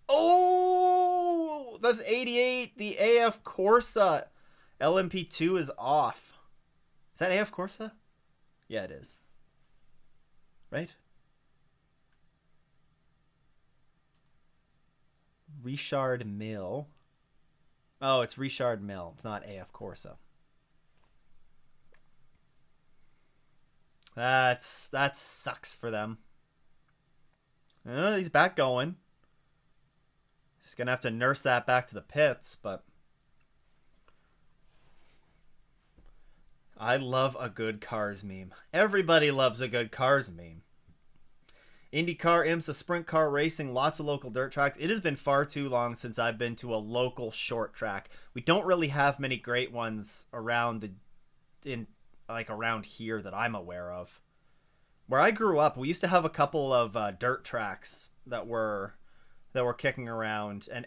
Oh! The 88, the AF Corsa LMP2 is off. Is that AF Corsa? Yeah, it is. Right? Richard Mill. Oh, it's Richard Mill. It's not AF Corsa. That sucks for them. He's back going. He's going to have to nurse that back to the pits, but I love a good Cars meme. Everybody loves a good Cars meme. IndyCar, IMSA, sprint car racing, lots of local dirt tracks. It has been far too long since I've been to a local short track. We don't really have many great ones around here that I'm aware of. Where I grew up, we used to have a couple of dirt tracks that were kicking around, and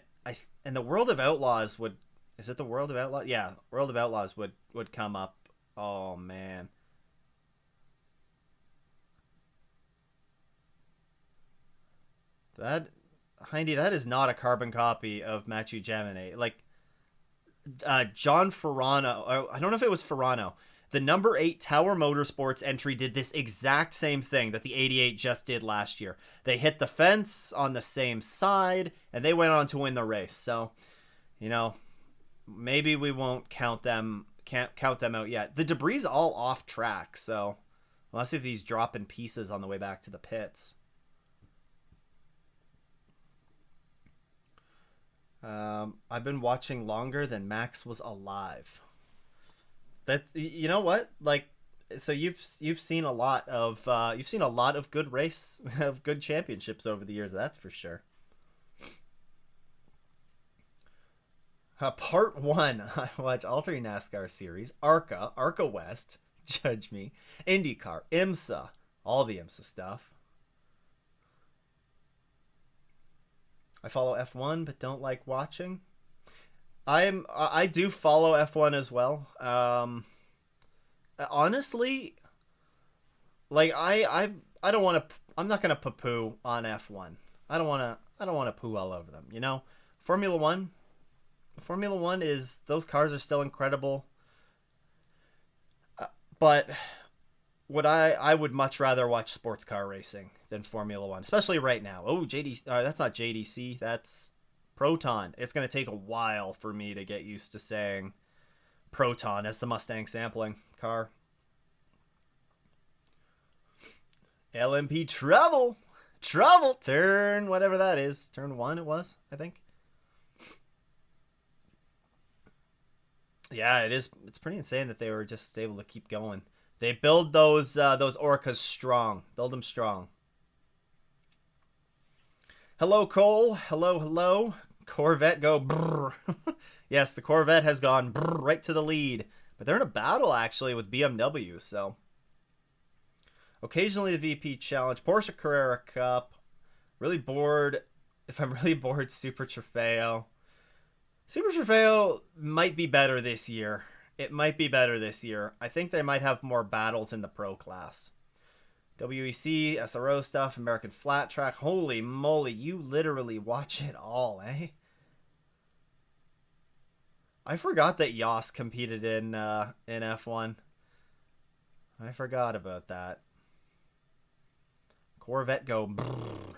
the World of Outlaws would. Is it the World of Outlaws? Yeah, World of Outlaws would come up. Oh man. Hindy, that is not a carbon copy of Matthew Jamey. Like, John Ferrano, I don't know if it was Ferrano. The number 8 Tower Motorsports entry did this exact same thing that the 88 just did last year. They hit the fence on the same side, and they went on to win the race. So, maybe we won't can't count them out yet. The debris is all off track, so Unless if he's dropping pieces on the way back to the pits. I've been watching longer than Max was alive. That, you know what? Like, so you've seen a lot of good race of good championships over the years. That's for sure. Part 1, I watch all 3 NASCAR series: ARCA West, judge me, IndyCar, IMSA, all the IMSA stuff. I follow F1 but don't like watching. I do follow F1 as well. Honestly, like I don't want to. I'm not gonna poo on F1. I don't want to poo all over them. You know, Formula One is, those cars are still incredible. But what I would much rather watch sports car racing than Formula One, especially right now. Oh, that's not JDC. That's Proton. It's gonna take a while for me to get used to saying Proton as the Mustang sampling car. LMP trouble, turn whatever that is. Turn 1 it was, I think. Yeah, it is. It's pretty insane that they were just able to keep going. They build those Orcas strong. Build them strong. Hello, Cole. Hello. Corvette go brrr. Yes, the Corvette has gone brrr, right to the lead. But they're in a battle, actually, with BMW, so. Occasionally the VP Challenge. Porsche Carrera Cup. Really bored. If I'm really bored, Super Trofeo. Super Trofeo might be better this year. It might be better this year. I think they might have more battles in the pro class. WEC, SRO stuff, American Flat Track. Holy moly, you literally watch it all, eh? I forgot that Yoss competed in F1. I forgot about that. Corvette go brrr.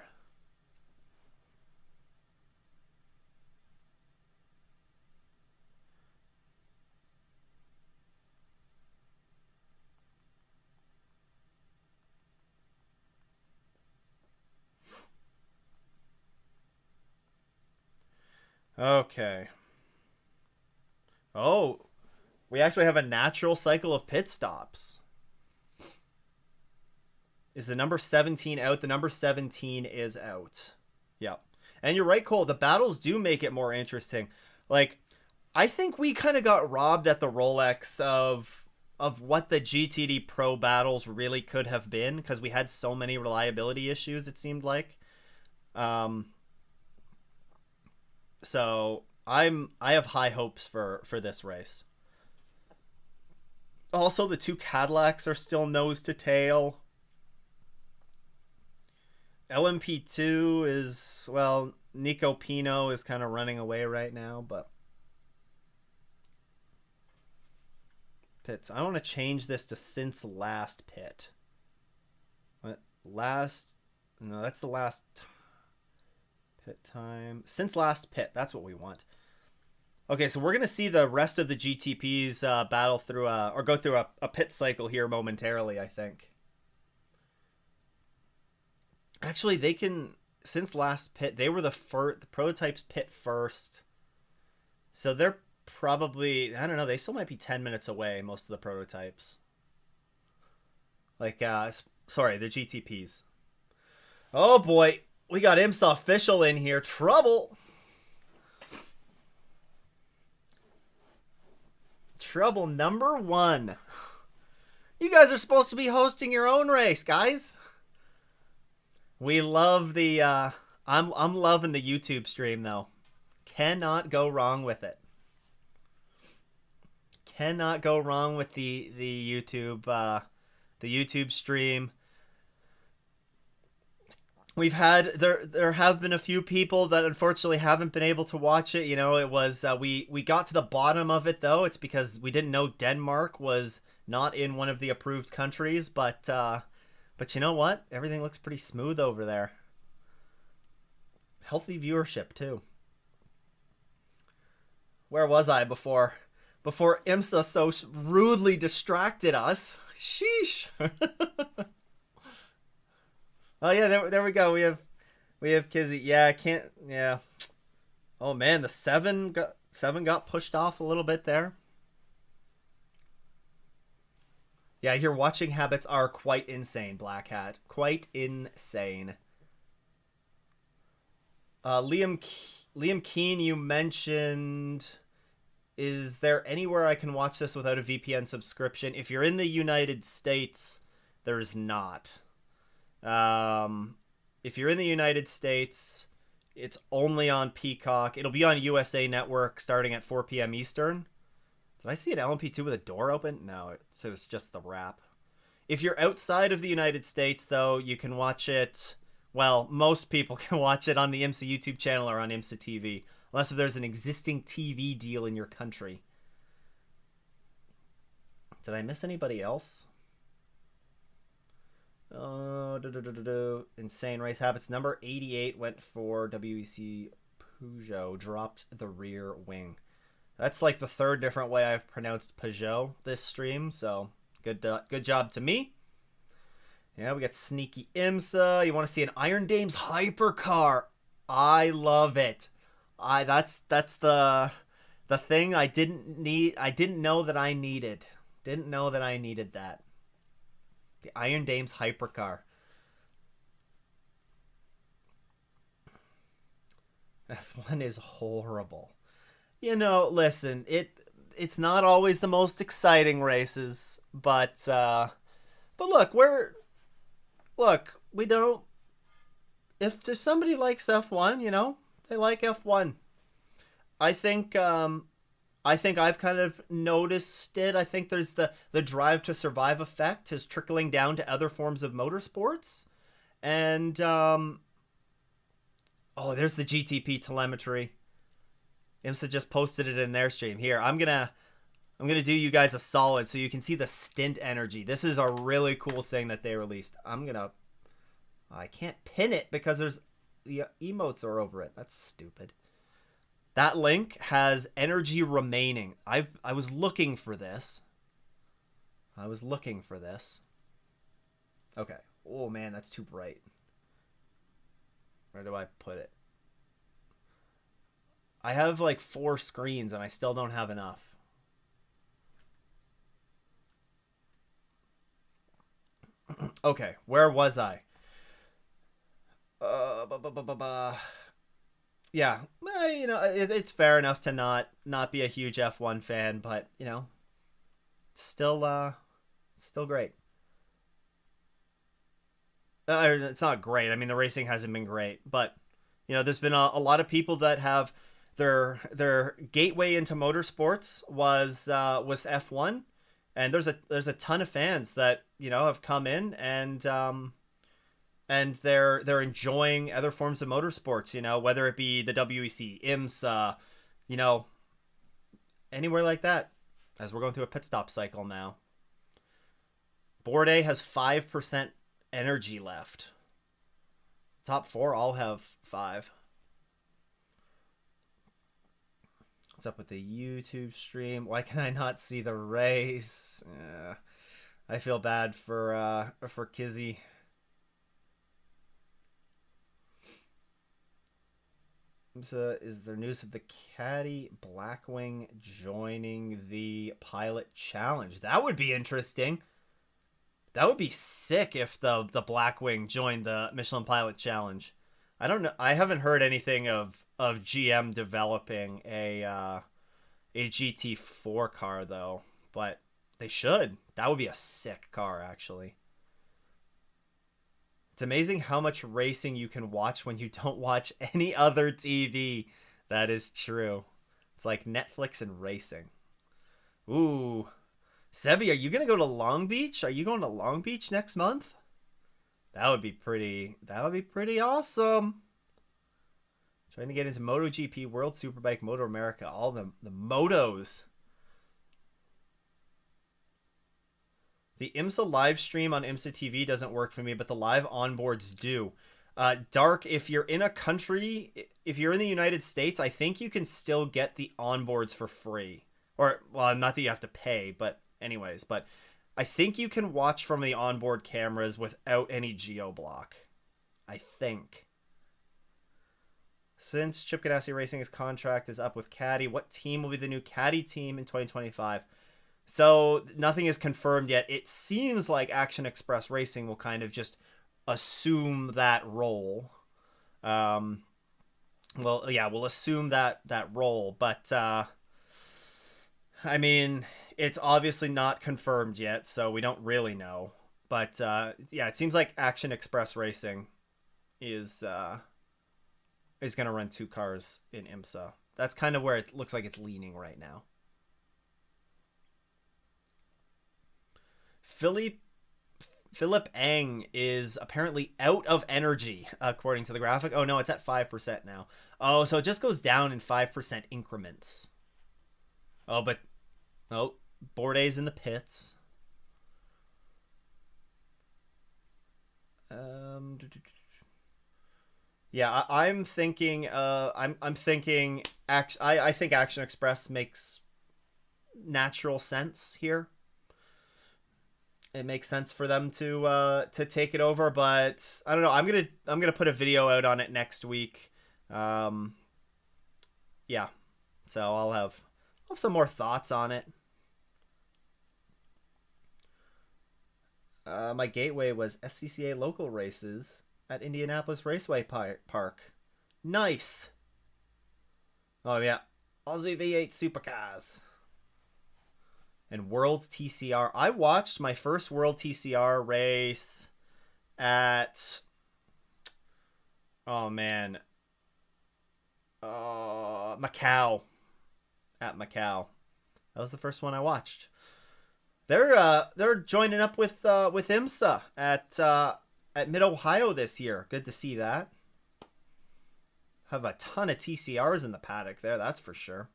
Okay. Oh, we actually have a natural cycle of pit stops. Is the number 17 out? The number 17 is out. Yeah. And you're right, Cole. The battles do make it more interesting. Like, I think we kind of got robbed at the Rolex of what the GTD Pro battles really could have been, because we had so many reliability issues, it seemed like. So I have high hopes for this race. Also, the 2 Cadillacs are still nose to tail. LMP2 is, well, Nico Pino is kind of running away right now, but pits. I want to change this to since last pit. What? Last? No, that's the last pit time. Since last pit. That's what we want. Okay, so we're going to see the rest of the GTPs battle through or go through a pit cycle here momentarily, I think. Actually, they can, since last pit, they were the prototypes pit first. So they're probably, I don't know, they still might be 10 minutes away, most of the prototypes. Like, sorry, the GTPs. Oh boy, we got IMSA official in here. Trouble. Trouble number 1. You guys are supposed to be hosting your own race, guys. We love the I'm loving the YouTube stream though. Cannot go wrong with it. Cannot go wrong with the YouTube stream. We've had there have been a few people that unfortunately haven't been able to watch it. You know, it was we got to the bottom of it though. It's because we didn't know Denmark was not in one of the approved countries, but you know what? Everything looks pretty smooth over there. Healthy viewership, too. Where was I before before IMSA so rudely distracted us. Sheesh. Oh yeah, there we go. We have Kizzy. Yeah, I can't. Yeah. Oh man, the seven got pushed off a little bit there. Yeah, your watching habits are quite insane, Black Hat. Quite insane. Liam Keen, you mentioned. Is there anywhere I can watch this without a VPN subscription? If you're in the United States, there is not. If you're in the United States, it's only on Peacock. It'll be on USA Network starting at 4 p.m. Eastern. Did I see an LMP2 with a door open? No, so it's just the wrap. If you're outside of the United States, though, you can watch it. Well, most people can watch it on the IMSA YouTube channel or on IMSA TV, unless if there's an existing TV deal in your country. Did I miss anybody else? Insane race habits. Number 88 went for WEC Peugeot. Dropped the rear wing. That's like the third different way I've pronounced Peugeot this stream, so good job to me. Yeah, we got Sneaky IMSA. You want to see an Iron Dames hypercar? I love it. That's the thing I didn't need. I didn't know that I needed. Didn't know that I needed that. The Iron Dames hypercar. F1 is horrible. You know, listen, it's not always the most exciting races, but look, we don't. If somebody likes F1, you know, they like F1. I think I've kind of noticed it. I think there's the drive to survive effect is trickling down to other forms of motorsports, and there's the GTP telemetry. IMSA just posted it in their stream. Here, I'm gonna do you guys a solid so you can see the stint energy. This is a really cool thing that they released. I can't pin it because there's the emotes are over it. That's stupid. That link has energy remaining. I was looking for this. Okay. Oh man, that's too bright. Where do I put it? I have like 4 screens and I still don't have enough. Okay, where was I? Yeah, you know, it's fair enough to not be a huge F1 fan, but you know, it's still great. It's not great. I mean, the racing hasn't been great, but you know, there's been a lot of people that have their gateway into motorsports was F1, and there's a ton of fans that, you know, have come in and they're enjoying other forms of motorsports, you know, whether it be the WEC, IMSA, you know, anywhere like that, as we're going through a pit stop cycle now. Bourdais has 5% energy left. Top 4 all have 5. What's up with the YouTube stream? Why can I not see the race? I feel bad for Kizzy. Is there news of the Caddy Blackwing joining the Pilot Challenge? That would be interesting. That would be sick if the Blackwing joined the Michelin Pilot Challenge. I don't know. I haven't heard anything of GM developing a GT4 car though, but they should. That would be a sick car, actually. It's amazing how much racing you can watch when you don't watch any other TV. That is true. It's like Netflix and racing. Ooh. Sebi, are you going to go to Long Beach? Are you going to Long Beach next month? That would be pretty awesome. Trying to get into MotoGP, World Superbike, Moto America, all the motos. The IMSA live stream on IMSA TV doesn't work for me, but the live onboards do. Dark, if you're in a country, if you're in the United States, I think you can still get the onboards for free. Or, well, not that you have to pay, but anyways, but I think you can watch from the onboard cameras without any geo block. I think. Since Chip Ganassi Racing's contract is up with Caddy, what team will be the new Caddy team in 2025? So nothing is confirmed yet. It seems like Action Express Racing will kind of just assume that role. Um, well, yeah, we'll assume that role, but I mean, it's obviously not confirmed yet, so we don't really know. But yeah, it seems like Action Express Racing is going to run two cars in IMSA. That's kind of where it looks like it's leaning right now. Philip Philip Eng is apparently out of energy, according to the graphic. Oh no, it's at 5% now. Oh, so it just goes down in 5% increments. Oh, but oh, Bourdais in the pits. Um, yeah, I'm thinking. I'm thinking. I think Action Express makes natural sense here. It makes sense for them to take it over, but I don't know. I'm gonna put a video out on it next week. Um, yeah, so I'll have some more thoughts on it. My gateway was SCCA local races at Indianapolis Raceway Park. Nice. Oh yeah, Aussie V8 supercars and World TCR. I watched my first World TCR race at, oh man, Macau. At Macau, that was the first one I watched. They're joining up with IMSA at Mid Ohio this year. Good to see that. Have a ton of TCRs in the paddock there, that's for sure.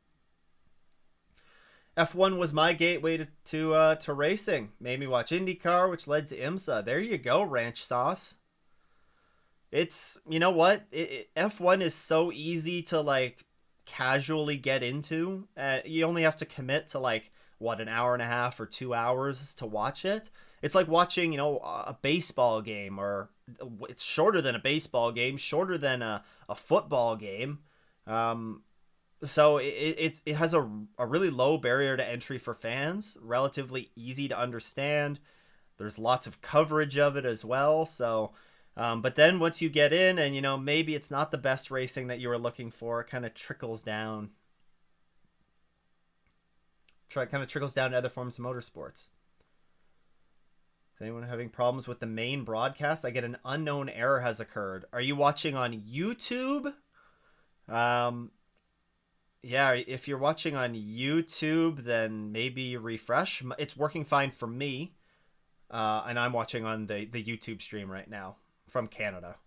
F1 was my gateway to racing. Made me watch IndyCar, which led to IMSA. There you go, Ranch Sauce. It's, you know what? F1 is so easy to like casually get into. You only have to commit to like what, an hour and a half or 2 hours to watch it. It's like watching, a baseball game, or it's shorter than a baseball game, shorter than a football game. So it has a really low barrier to entry for fans, relatively easy to understand. There's lots of coverage of it as well. So, but then once you get in and, maybe it's not the best racing that you were looking for, it kind of trickles down. Kind of trickles down to other forms of motorsports. Is anyone having problems with the main broadcast? I get an unknown error has occurred. Are you watching on YouTube? Yeah, if you're watching on YouTube, then maybe refresh. It's working fine for me. And I'm watching on the YouTube stream right now from Canada.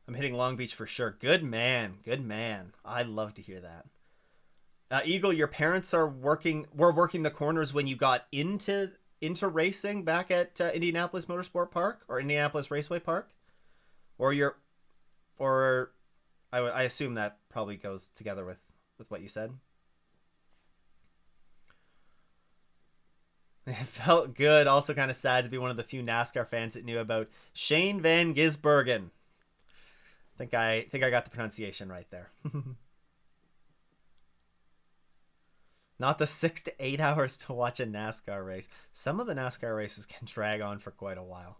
I'm hitting Long Beach for sure. Good man. Good man. I love to hear that. Eagle, your parents were working the corners when you got into racing back at Indianapolis Motorsport Park or Indianapolis Raceway Park, or I assume that probably goes together with what you said. It felt good. Also kind of sad to be one of the few NASCAR fans that knew about Shane Van Gisbergen. I think I got the pronunciation right there. Not the 6 to 8 hours to watch a NASCAR race. Some of the NASCAR races can drag on for quite a while.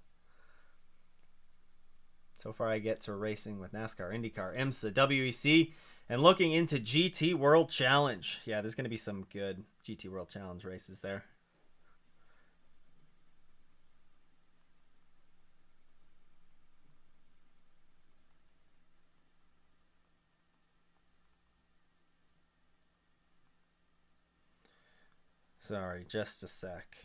So far I get to racing with NASCAR, IndyCar, IMSA, WEC, and looking into GT World Challenge. Yeah, there's going to be some good GT World Challenge races there. Sorry, just a sec.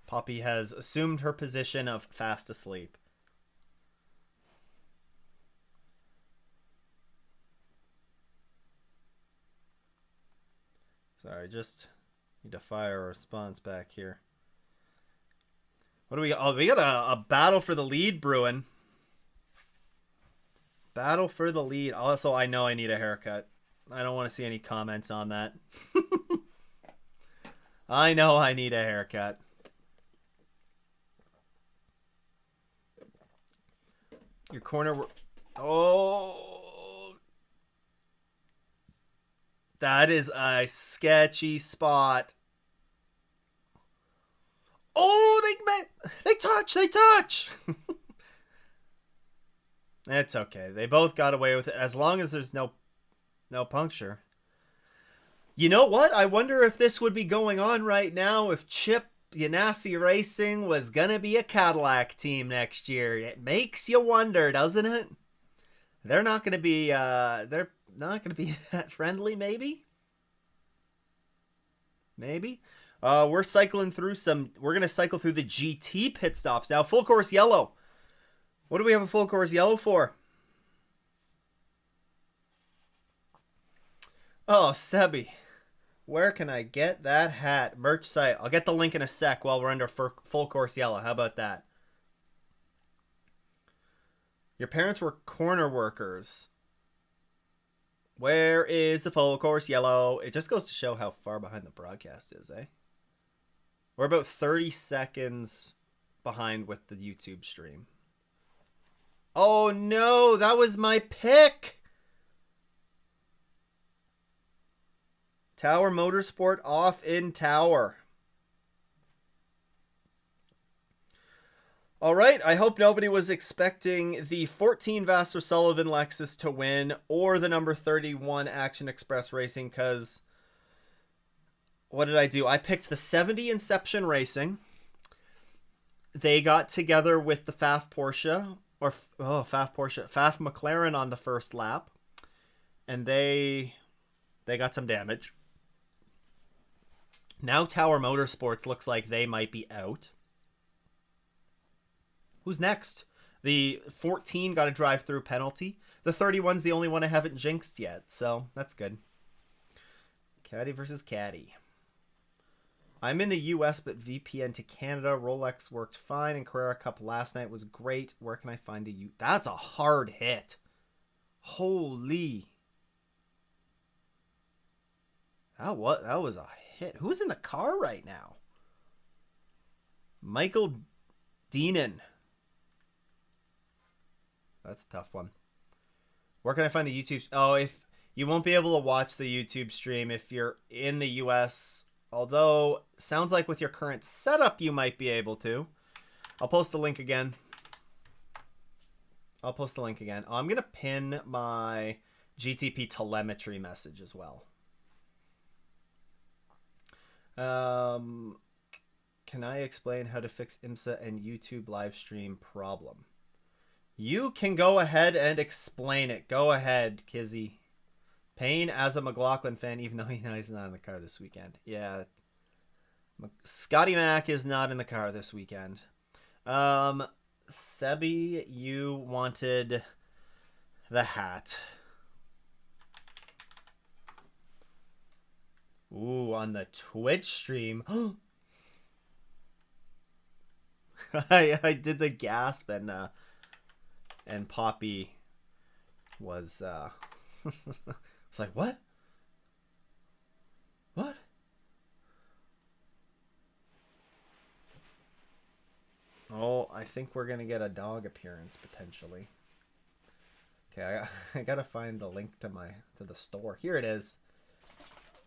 Poppy has assumed her position of fast asleep. Sorry, just need to fire a response back here. What do we got? Oh, we got a battle for the lead brewing. Battle for the lead. Also, I know I need a haircut. I don't want to see any comments on that. I know I need a haircut. Your corner. Oh. That is a sketchy spot. Oh, they touch. It's okay. They both got away with it as long as there's no puncture. You know what? I wonder if this would be going on right now if Chip Ganassi Racing was gonna be a Cadillac team next year. It makes you wonder, doesn't it? They're not gonna be that friendly, maybe? Maybe? We're gonna cycle through the GT pit stops now. Full course yellow. What do we have a full course yellow for? Oh, Sebi. Where can I get that hat? Merch site. I'll get the link in a sec while we're under full course yellow. How about that? Your parents were corner workers. Where is the full course yellow? It just goes to show how far behind the broadcast is, eh? We're about 30 seconds behind with the YouTube stream. Oh no, that was my pick. Tower Motorsport off in Tower. All right, I hope nobody was expecting the 14 Vassar Sullivan Lexus to win or the number 31 Action Express Racing, because what did I do? I picked the 70 Inception Racing. They got together with the Pfaff Porsche, Pfaff McLaren on the first lap, and they got some damage. Now Tower Motorsports looks like they might be out. Who's next? The 14 got a drive-through penalty. The 31's the only one I haven't jinxed yet, so that's good. Caddy versus Caddy. I'm in the US, but VPN to Canada. Rolex worked fine, and Carrera Cup last night was great. Where can I find the That's a hard hit. Holy. That was a hit. Who's in the car right now? Michael Dion. That's a tough one. Where can I find the YouTube? Oh, if you won't be able to watch the YouTube stream if you're in the US, although sounds like with your current setup you might be able to. I'll post the link again. Oh, I'm going to pin my GTP telemetry message as well. Can I explain how to fix IMSA and YouTube live stream problem? You can go ahead and explain it. Go ahead, Kizzy. Payne as a McLaughlin fan, even though he's not in the car this weekend. Yeah. Scotty Mac is not in the car this weekend. Sebi, you wanted the hat. Ooh, on the Twitch stream. I did the gasp and Poppy was it's like, what? What? Oh, I think we're gonna get a dog appearance potentially. Okay, I gotta find the link to the store. Here it is.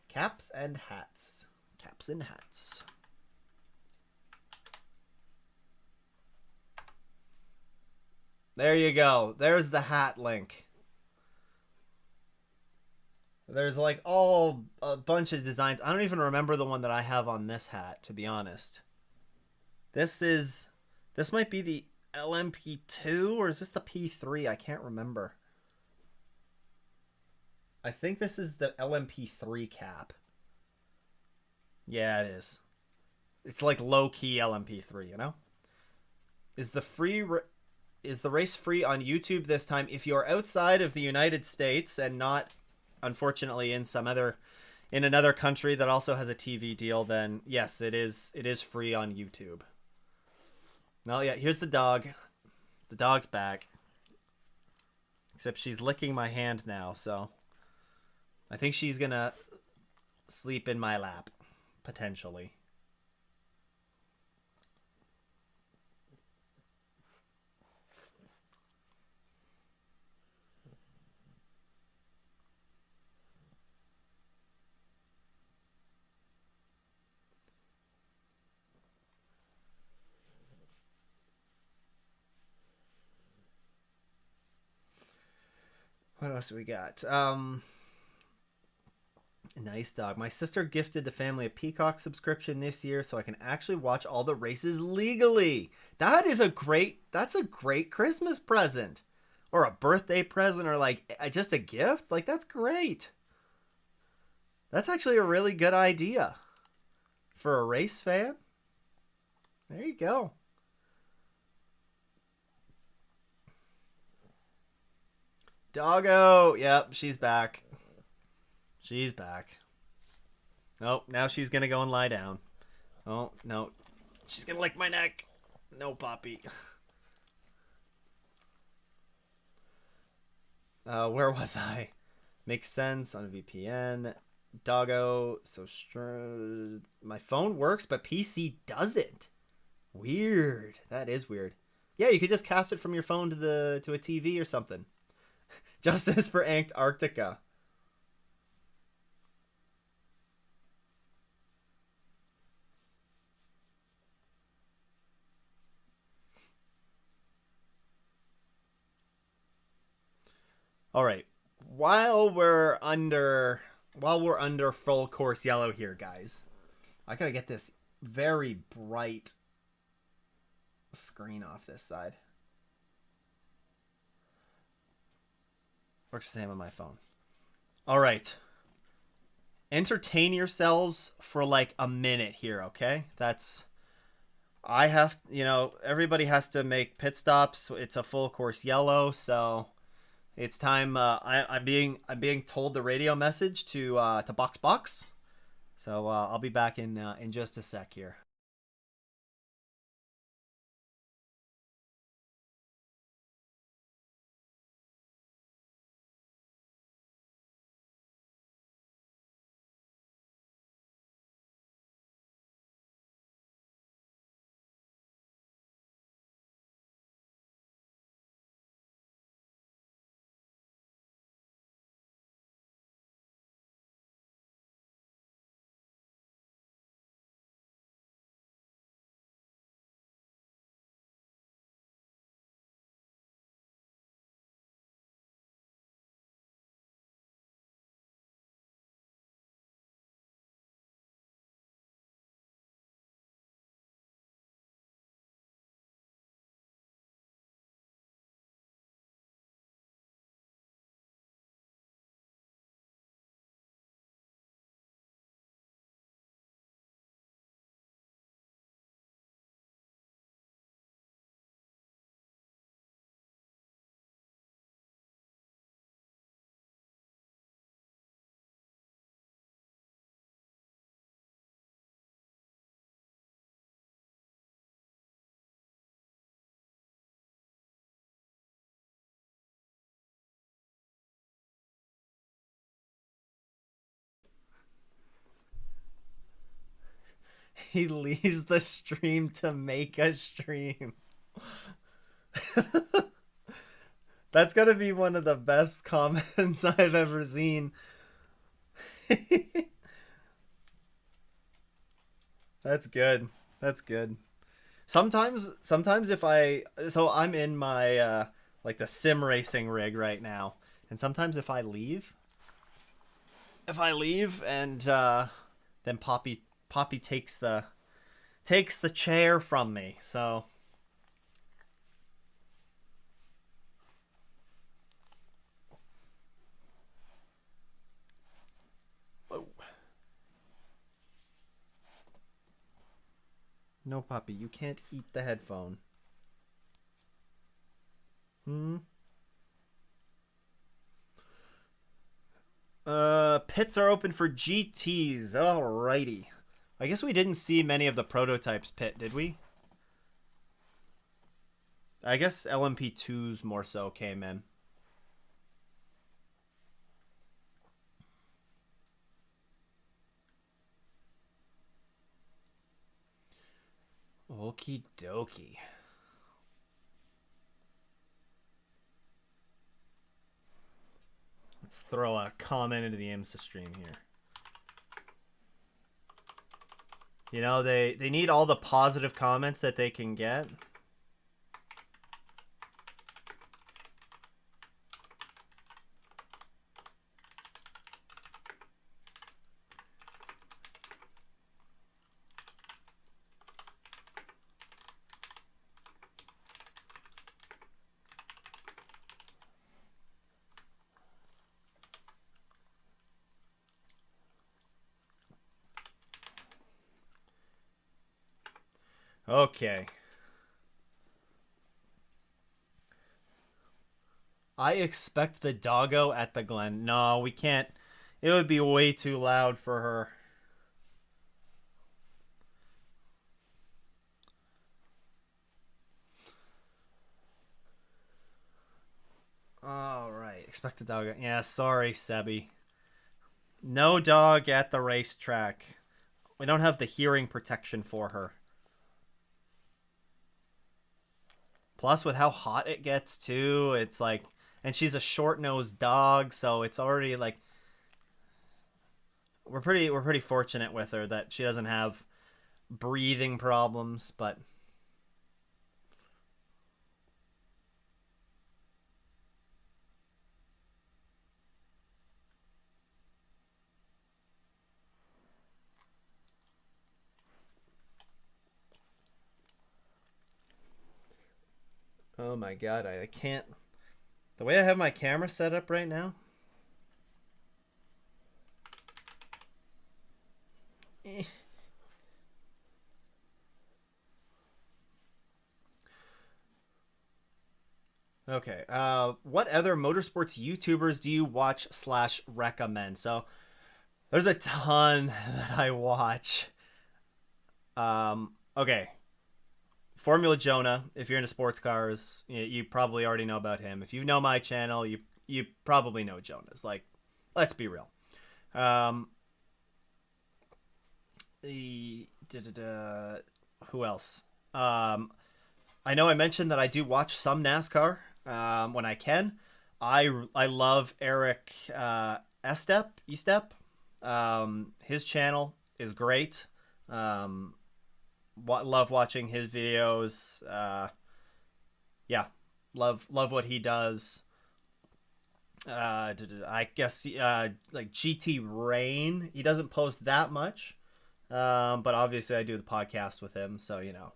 Caps and hats. Caps and hats. There you go. There's the hat link. There's like a bunch of designs. I don't even remember the one that I have on this hat, to be honest. This might be the LMP2, or is this the P3? I can't remember. I think this is the LMP3 cap. Yeah, it is. It's like low-key LMP3, you know? Is the race free on YouTube this time? If you're outside of the United States and not, unfortunately, in another country that also has a TV deal, then yes, it is free on YouTube. No, yeah, here's the dog. The dog's back. Except she's licking my hand now, so I think she's gonna sleep in my lap, potentially. What else do we got? Nice dog. My sister gifted the family a Peacock subscription this year so I can actually watch all the races legally. That's a great Christmas present. Or a birthday present, or like just a gift. Like, that's great. That's actually a really good idea for a race fan. There you go. Doggo. Yep, she's back. She's back. Oh, now she's going to go and lie down. Oh, no. She's going to lick my neck. No, Poppy. Where was I? Makes sense on a VPN. Doggo. So my phone works, but PC doesn't. Weird. That is weird. Yeah, you could just cast it from your phone to a TV or something. Justice for Antarctica. All right. While we're under full course yellow here, guys, I gotta get this very bright screen off this side. Works the same on my phone. All right. Entertain yourselves for like a minute here, okay? Everybody has to make pit stops. It's a full course yellow, so it's time. I'm being told the radio message to box. So I'll be back in just a sec here. He leaves the stream to make a stream. That's gotta be one of the best comments I've ever seen. That's good. That's good. Sometimes I'm in my like the sim racing rig right now, and sometimes if I leave and then Poppy takes the chair from me. So whoa. No, Poppy, you can't eat the headphone. Hmm. Pits are open for GTs. Alrighty. I guess we didn't see many of the prototypes pit, did we? I guess LMP2s more so came in. Okie dokie. Let's throw a comment into the IMSA stream here. You know, they need all the positive comments that they can get. Okay. I expect the doggo at the Glen. No, we can't. It would be way too loud for her. All right. Expect the doggo. Yeah, sorry, Sebi. No dog at the racetrack. We don't have the hearing protection for her. Plus, with how hot it gets too, it's like, and she's a short-nosed dog, so it's already like we're pretty fortunate with her that she doesn't have breathing problems. But oh my god, I can't. The way I have my camera set up right now. Eh. Okay. What other motorsports YouTubers do you watch slash recommend? So there's a ton that I watch. Okay. Formula Jonah. If you're into sports cars, you probably already know about him. If you know my channel, you probably know Jonah's. Like, let's be real. Um, the who else? I know I mentioned that I do watch some NASCAR when I can. I love Eric Estep. His channel is great. Love watching his videos. Yeah, love what he does. I guess like GT Rain. He doesn't post that much, but obviously I do the podcast with him, so you know,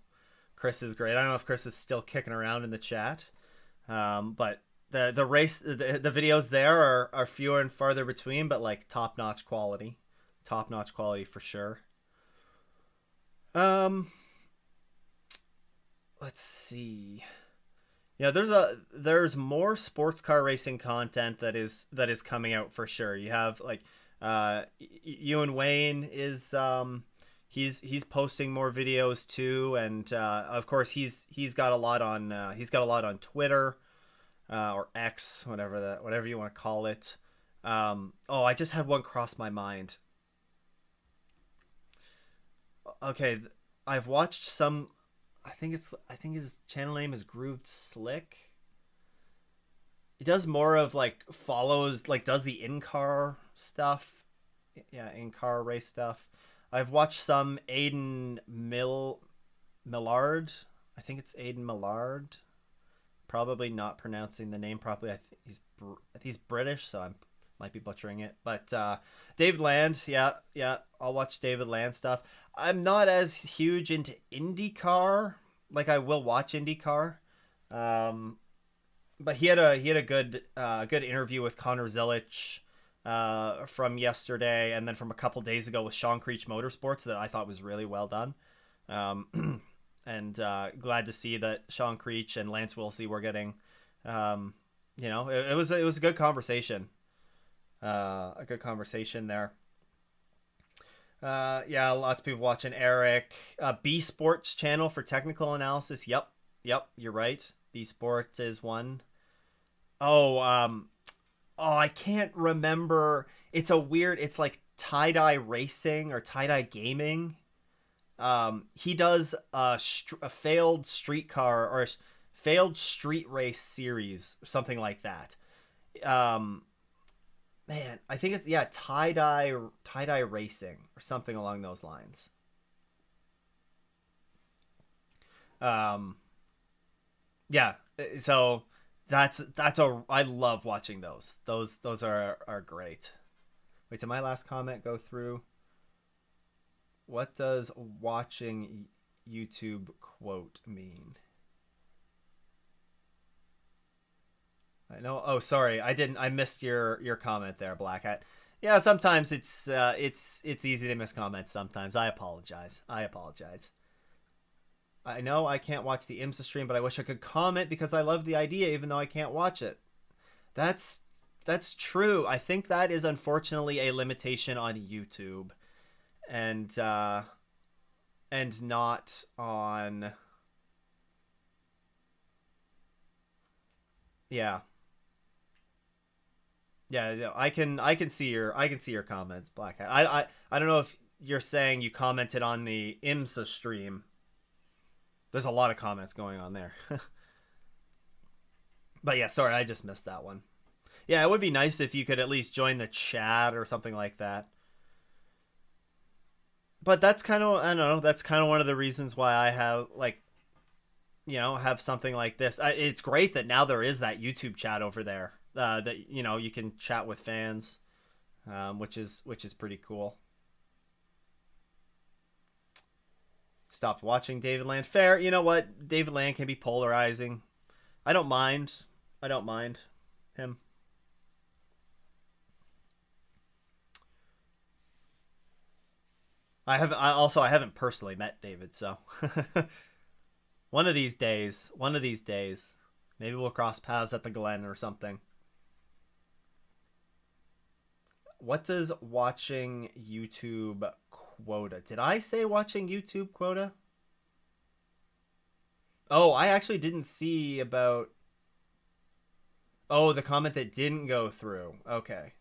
Chris is great. I don't know if Chris is still kicking around in the chat, but the videos there are fewer and farther between, but like top notch quality for sure. Um, let's see. Yeah, there's more sports car racing content that is coming out for sure. You have like Ewan Wayne is he's posting more videos too, and of course he's got a lot on Twitter or X, whatever you want to call it. Oh, I just had one cross my mind. Okay, I've watched some. I think his channel name is Grooved Slick. He does more of like follows like does the in car stuff. Yeah, in car race stuff. I've watched some Aiden Millard. I think it's Aiden Millard. Probably not pronouncing the name properly. I think he's British, so I might be butchering it. But David Land, yeah, I'll watch David Land stuff. I'm not as huge into IndyCar. Like I will watch IndyCar, um, but he had a good interview with Connor Zilic from yesterday, and then from a couple days ago with Sean Creech Motorsports that I thought was really well done. And glad to see that Sean Creech and Lance Wilsey were getting, it was a good conversation, there. Yeah, lots of people watching Eric B Sports channel for technical analysis. Yep, you're right. B Sport is one. Oh, oh, I can't remember. It's a weird. It's like tie dye racing or tie dye gaming. He does a failed streetcar or failed street race series, something like that. Um, man, I think it's yeah tie dye racing or something along those lines. Um, yeah, so that's a I love watching those. Those are great. Wait, did my last comment go through? What does watching YouTube quote mean? I know. Oh, sorry. I didn't. I missed your comment there, Black Hat. Yeah, sometimes it's easy to miss comments. Sometimes I apologize. I apologize. I know I can't watch the IMSA stream, but I wish I could comment because I love the idea, even though I can't watch it. That's that's true. I think that is unfortunately a limitation on YouTube, and not on. Yeah, yeah. Yeah, I can see your comments, Black Hat. I don't know if you're saying you commented on the IMSA stream. There's a lot of comments going on there. But yeah, sorry, I just missed that one. Yeah, it would be nice if you could at least join the chat or something like that. But that's kind of I don't know. That's kind of one of the reasons why I have like have something like this. It's great that now there is that YouTube chat over there. That you can chat with fans, which is pretty cool. Stopped watching David Land. Fair. You know what? David Land can be polarizing. I don't mind. I don't mind him. I haven't personally met David, so one of these days, maybe we'll cross paths at the Glen or something. What does watching YouTube quota? Did I say watching YouTube quota? Oh, I actually didn't see about. Oh, the comment that didn't go through. Okay.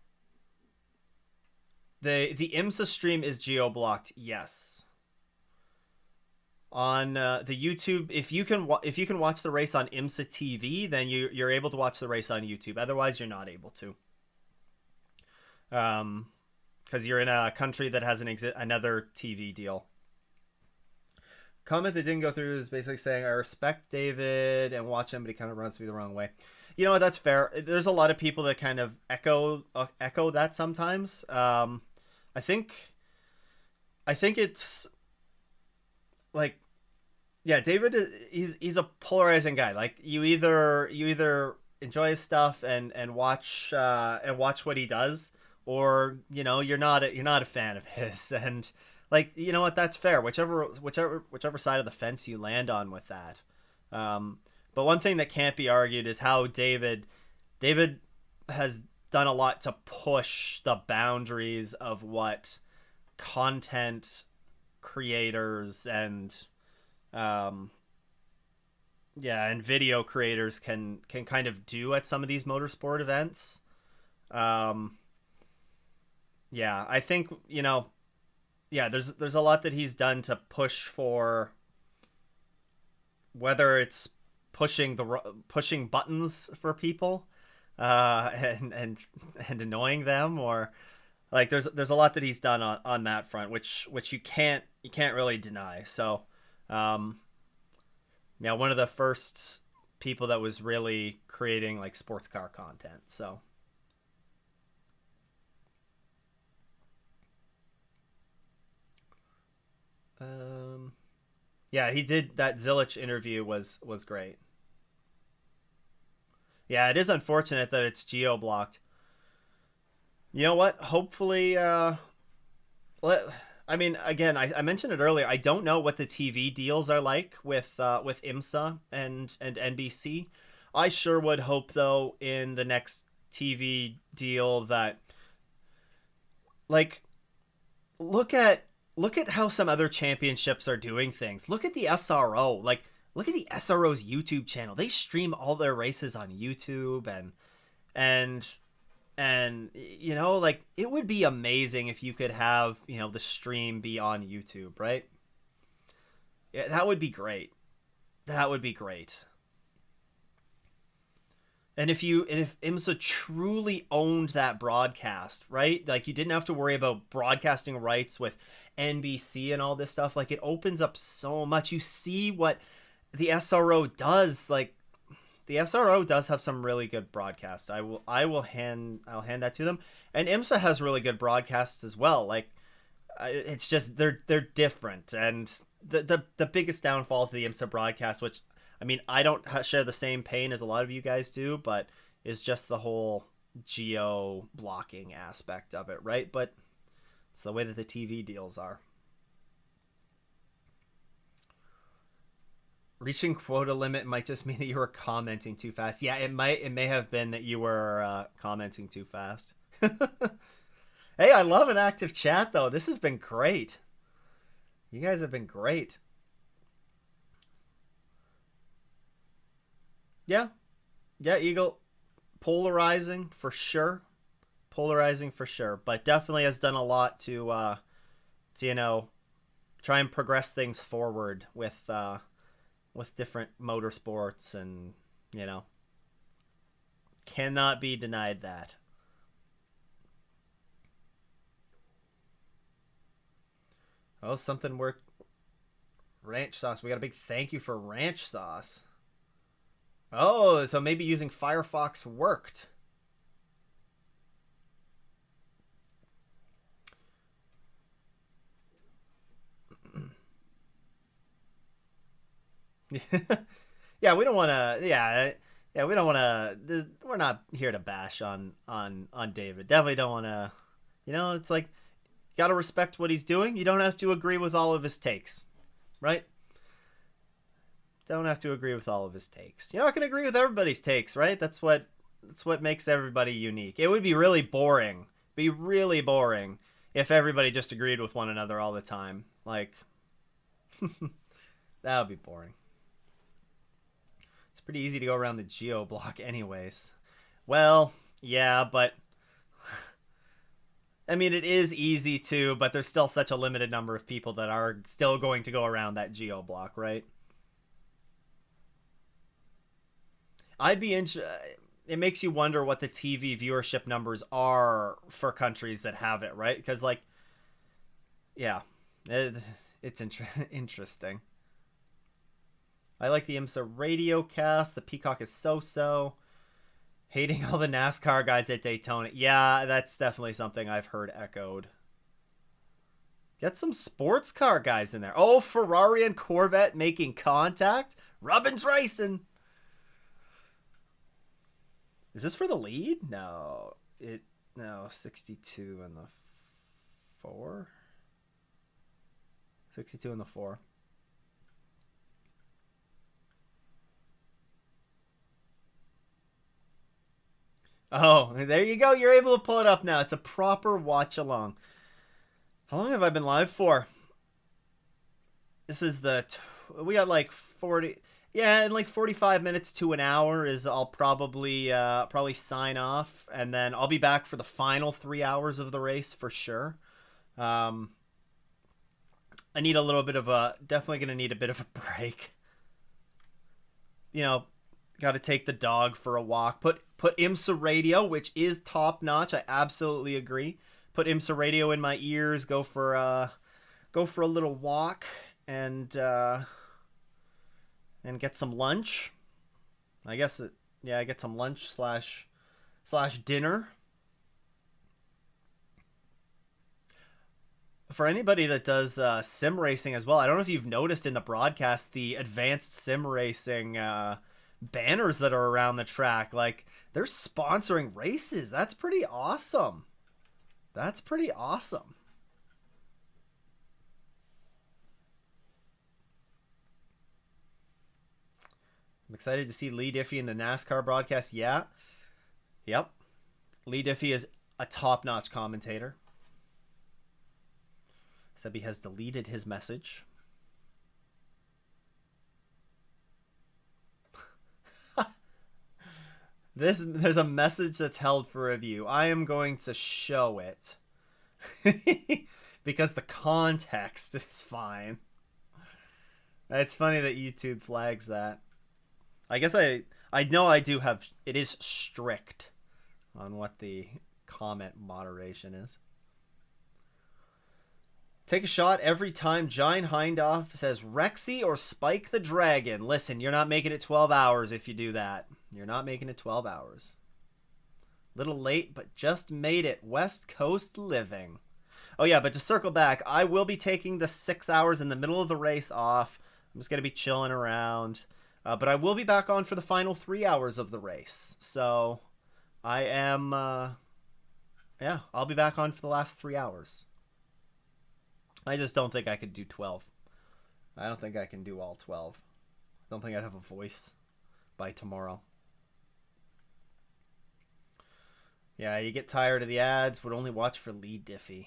The IMSA stream is geo blocked. Yes. On the YouTube, if you can watch the race on IMSA TV, then you're able to watch the race on YouTube. Otherwise, you're not able to. Because you're in a country that has another TV deal. Comment that didn't go through is basically saying I respect David and watch him, but he kind of runs me the wrong way. You know what? That's fair. There's a lot of people that kind of echo that sometimes. I think it's like yeah, David he's a polarizing guy. Like you either enjoy his stuff and watch what he does, or you're not a fan of his. And like you know what, that's fair. Whichever side of the fence you land on with that. But one thing that can't be argued is how David has done a lot to push the boundaries of what content creators and and video creators can kind of do at some of these motorsport events. Um, yeah, I think there's a lot that he's done to push for whether it's pushing buttons for people and annoying them, or like there's a lot that he's done on that front, which you can't really deny. So one of the first people that was really creating like sports car content. So yeah, he did that Zilich interview was great. Yeah, it is unfortunate that it's geo blocked. You know what? Hopefully, let. I mean, again, I mentioned it earlier. I don't know what the TV deals are like with IMSA and NBC. I sure would hope though in the next TV deal that like look at how some other championships are doing things. Look at the SRO. Like look at the SRO's YouTube channel. They stream all their races on YouTube, and you know, like, it would be amazing if you could have, you know, the stream be on YouTube, right? Yeah, that would be great. That would be great. And if IMSA truly owned that broadcast, right? Like, you didn't have to worry about broadcasting rights with NBC and all this stuff. Like, it opens up so much. You see what the SRO does. Like, the SRO does have some really good broadcasts. I'll hand that to them. And IMSA has really good broadcasts as well. Like, it's just they're different. And the biggest downfall to the IMSA broadcast, which, I mean, I don't share the same pain as a lot of you guys do, but is just the whole geo blocking aspect of it, right? But it's the way that the TV deals are. Reaching quota limit might just mean that you were commenting too fast. Yeah, it may have been that you were commenting too fast. Hey, I love an active chat, though. This has been great. You guys have been great. Yeah. Yeah, Eagle. Polarizing for sure. Polarizing for sure. But definitely has done a lot to you know, try and progress things forward with different motorsports, and, you know, cannot be denied that. Oh, something worked. Ranch sauce. We got a big thank you for ranch sauce. Oh, so maybe using Firefox worked. Yeah, we don't want to. Yeah, we don't want to. We're not here to bash on David. Definitely don't want to. You know, it's like, got to respect what he's doing. You don't have to agree with all of his takes, right? Don't have to agree with all of his takes. You're not going to agree with everybody's takes, right? That's what makes everybody unique. It would be really boring. Be really boring if everybody just agreed with one another all the time. Like, that would be boring. It's pretty easy to go around the geo block anyways. Well, yeah, but I mean, it is easy to, but there's still such a limited number of people that are still going to go around that geo block, right? It makes you wonder what the TV viewership numbers are for countries that have it, right? Because, like, yeah, it's interesting. I like the IMSA radio cast. The Peacock is so-so. Hating all the NASCAR guys at Daytona. Yeah, that's definitely something I've heard echoed. Get some sports car guys in there. Oh, Ferrari and Corvette making contact. Robin's racing. Is this for the lead? No. No, 62 in the 4. 62 in the 4. Oh, there you go. You're able to pull it up now. It's a proper watch along. How long have I been live for? This is we got like 40. Yeah, in like 45 minutes to an hour is I'll probably sign off, and then I'll be back for the final 3 hours of the race for sure. I need a little bit of definitely going to need a bit of a break. You know, got to take the dog for a walk. Put IMSA radio, which is top notch. I absolutely agree. Put IMSA radio in my ears. Go for a little walk, and get some lunch. I guess get some lunch slash dinner. For anybody that does sim racing as well, I don't know if you've noticed in the broadcast the advanced sim racing banners that are around the track. Like, they're sponsoring races. That's pretty awesome. That's pretty awesome. I'm excited to see Lee Diffie in the NASCAR broadcast. Yeah. Yep. Lee Diffie is a top-notch commentator. Sebi has deleted his message. There's a message that's held for review. I am going to show it. Because the context is fine. It's funny that YouTube flags that. I guess I know I do have, it is strict on what the comment moderation is. Take a shot every time Giant Hindoff says Rexy or Spike the Dragon. Listen, you're not making it 12 hours if you do that. You're not making it 12 hours. Little late, but just made it. West Coast living. Oh yeah, but to circle back, I will be taking the 6 hours in the middle of the race off. I'm just going to be chilling around. But I will be back on for the final 3 hours of the race. So I am, yeah, I'll be back on for the last 3 hours. I just don't think I could do 12. I don't think I can do all 12. I don't think I'd have a voice by tomorrow. Yeah, you get tired of the ads, would only watch for Lee Diffie.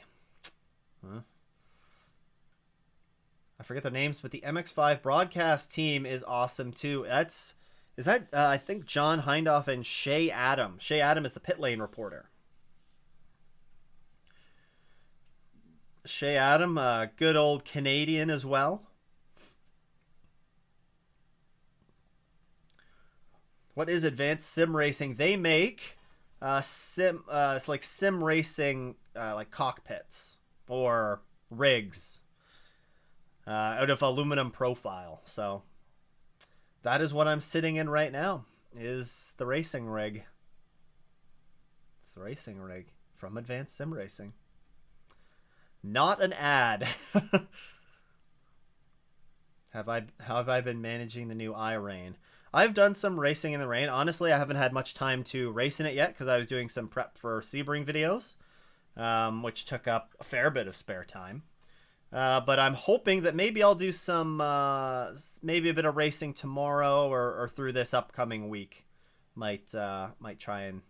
Huh? I forget their names, but the MX5 broadcast team is awesome too. Is that I think John Hindoff and Shay Adam. Shay Adam is the pit lane reporter. Shay Adam, good old Canadian as well. What is advanced sim racing? They make it's like sim racing, like cockpits or rigs out of aluminum profile. So that is what I'm sitting in right now, is the racing rig. It's the racing rig from Advanced Sim Racing. Not an ad. How have I been managing the new iRain? I've done some racing in the rain. Honestly, I haven't had much time to race in it yet because I was doing some prep for Sebring videos, which took up a fair bit of spare time. But I'm hoping that maybe I'll do some, maybe a bit of racing tomorrow or through this upcoming week. Might try and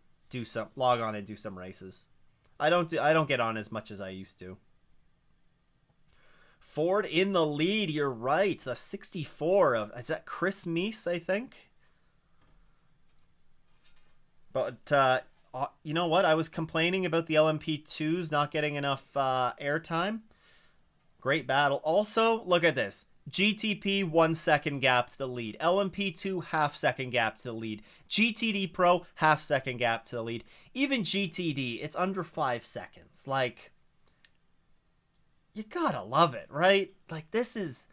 log on and do some races. I don't get on as much as I used to. Ford in the lead, you're right. The 64 of, is that Chris Meese, I think? But, you know what? I was complaining about the LMP2s not getting enough airtime. Great battle. Also, look at this. GTP 1 second gap to the lead. LMP2 half second gap to the lead. GTD Pro half second gap to the lead. Even GTD, it's under 5 seconds. Like, you gotta love it, right? Like, this is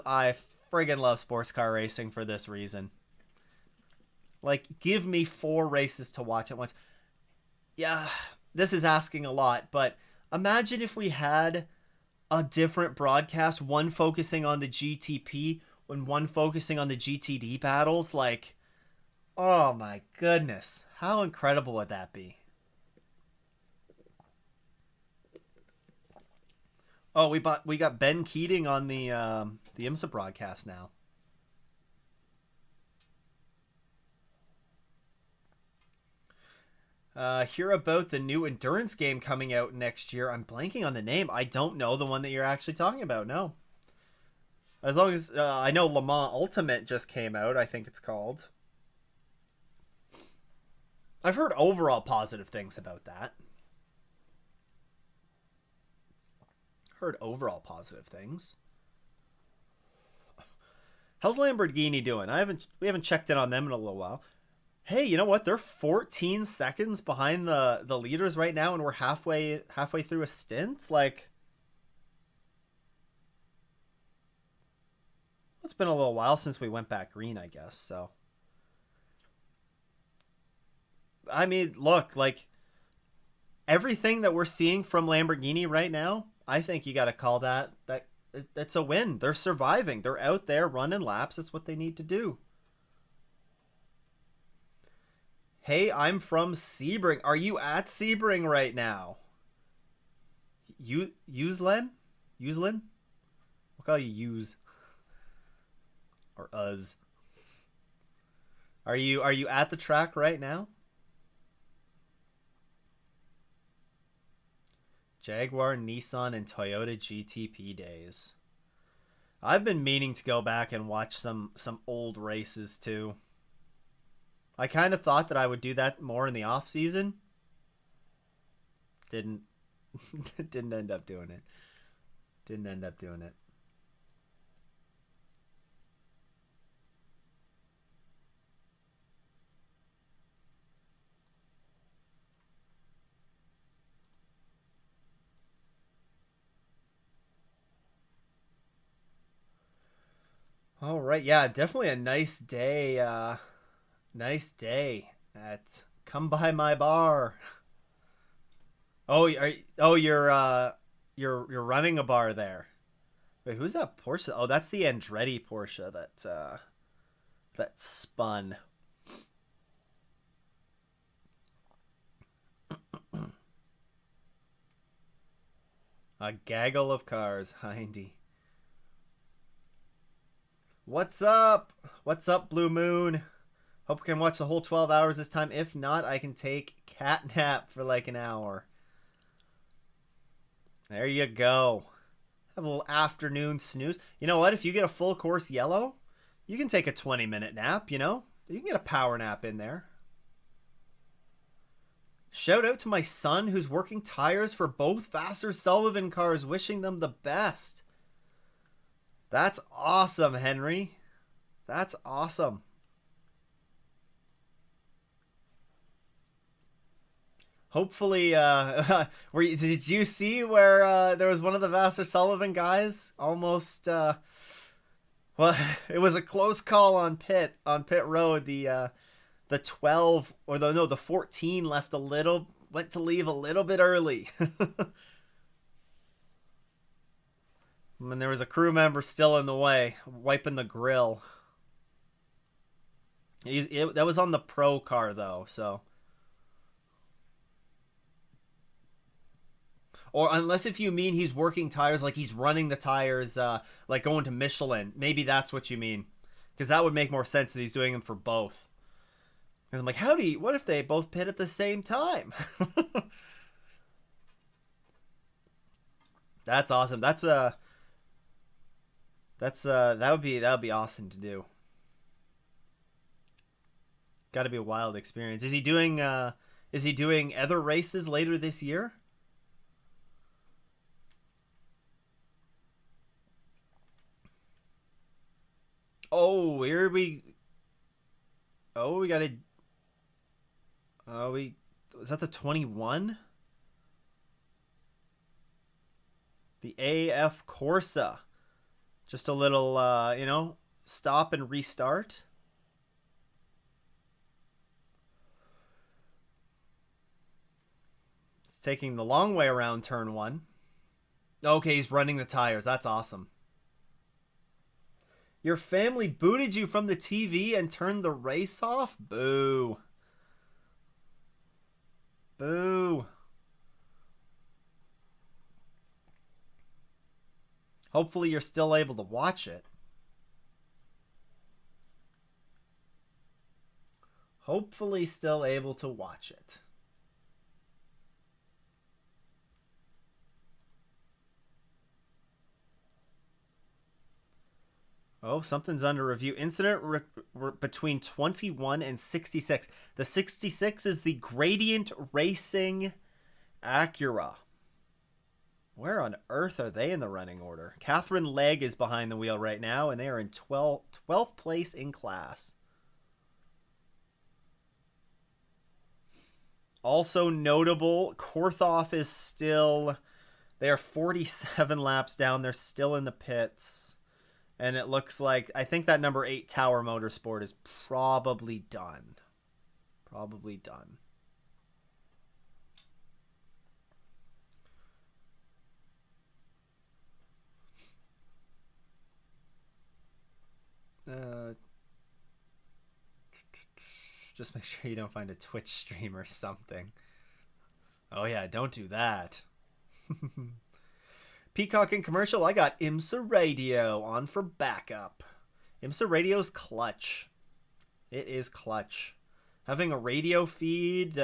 I friggin' love sports car racing for this reason. Like, give me 4 races to watch at once. Yeah, this is asking a lot, but imagine if we had a different broadcast, one focusing on the GTP and one focusing on the GTD battles. Like, oh my goodness, how incredible would that be? Oh, we got Ben Keating on the IMSA broadcast now. Hear about the new endurance game coming out next year. I'm blanking on the name. I don't know the one that you're actually talking about. No. As long as I know Le Mans Ultimate just came out, I think it's called. I've heard overall positive things about that. Heard overall positive things. How's Lamborghini doing? We haven't checked in on them in a little while. Hey, you know what? They're 14 seconds behind the leaders right now, and we're halfway through a stint. Like, it's been a little while since we went back green, I guess. So, I mean, look, like, everything that we're seeing from Lamborghini right now, I think you got to call that it's a win. They're surviving. They're out there running laps. That's what they need to do. Hey, I'm from Sebring. Are you at Sebring right now? Useland? We'll call you Use. Or Uz. Are you at the track right now? Jaguar, Nissan, and Toyota GTP days. I've been meaning to go back and watch some old races too. I kind of thought that I would do that more in the off season. Didn't didn't end up doing it. Didn't end up doing it. All right, yeah, definitely a nice day. Nice day at Come By My Bar. Oh, you're running a bar there. Wait, who's that Porsche? Oh, that's the Andretti Porsche that spun. A gaggle of cars, Hindy. What's up? What's up, Blue Moon? Hope we can watch the whole 12 hours this time. If not, I can take cat nap for like an hour. There you go. Have a little afternoon snooze. You know what? If you get a full course yellow, you can take a 20-minute nap, you know? You can get a power nap in there. Shout out to my son who's working tires for both Vassar Sullivan cars. Wishing them the best. That's awesome, Henry. That's awesome. Hopefully, did you see where there was one of the Vassar Sullivan guys almost? Well, it was a close call on pit road. The 12 or the 14 went to leave a little bit early. And there was a crew member still in the way, wiping the grill. That was on the pro car though, so. Or unless if you mean he's working tires, like he's running the tires, like going to Michelin. Maybe that's what you mean. Because that would make more sense that he's doing them for both. Because I'm like, what if they both pit at the same time? That's awesome. That would be awesome to do. Got to be a wild experience. Is he doing other races later this year? Oh, here we. Oh, we got a. Oh, was that the 21? The AF Corsa. Just a little, stop and restart. It's taking the long way around turn 1. Okay, he's running the tires. That's awesome. Your family booted you from the TV and turned the race off? Boo. Boo. Hopefully you're still able to watch it. Hopefully still able to watch it. Oh, something's under review. Incident between 21 and 66. The 66 is the Gradient Racing Acura. Where on earth are they in the running order? Catherine Legg is behind the wheel right now, and they are in 12th place in class. Also notable, Korthoff is still... They are 47 laps down. They're still in the pits. And it looks like, I think that number 8 Tower Motorsport is probably done. Probably done. Just make sure you don't find a Twitch stream or something. Oh yeah, don't do that. Peacock in commercial, I got IMSA Radio on for backup. IMSA Radio's clutch. It is clutch. Having a radio feed,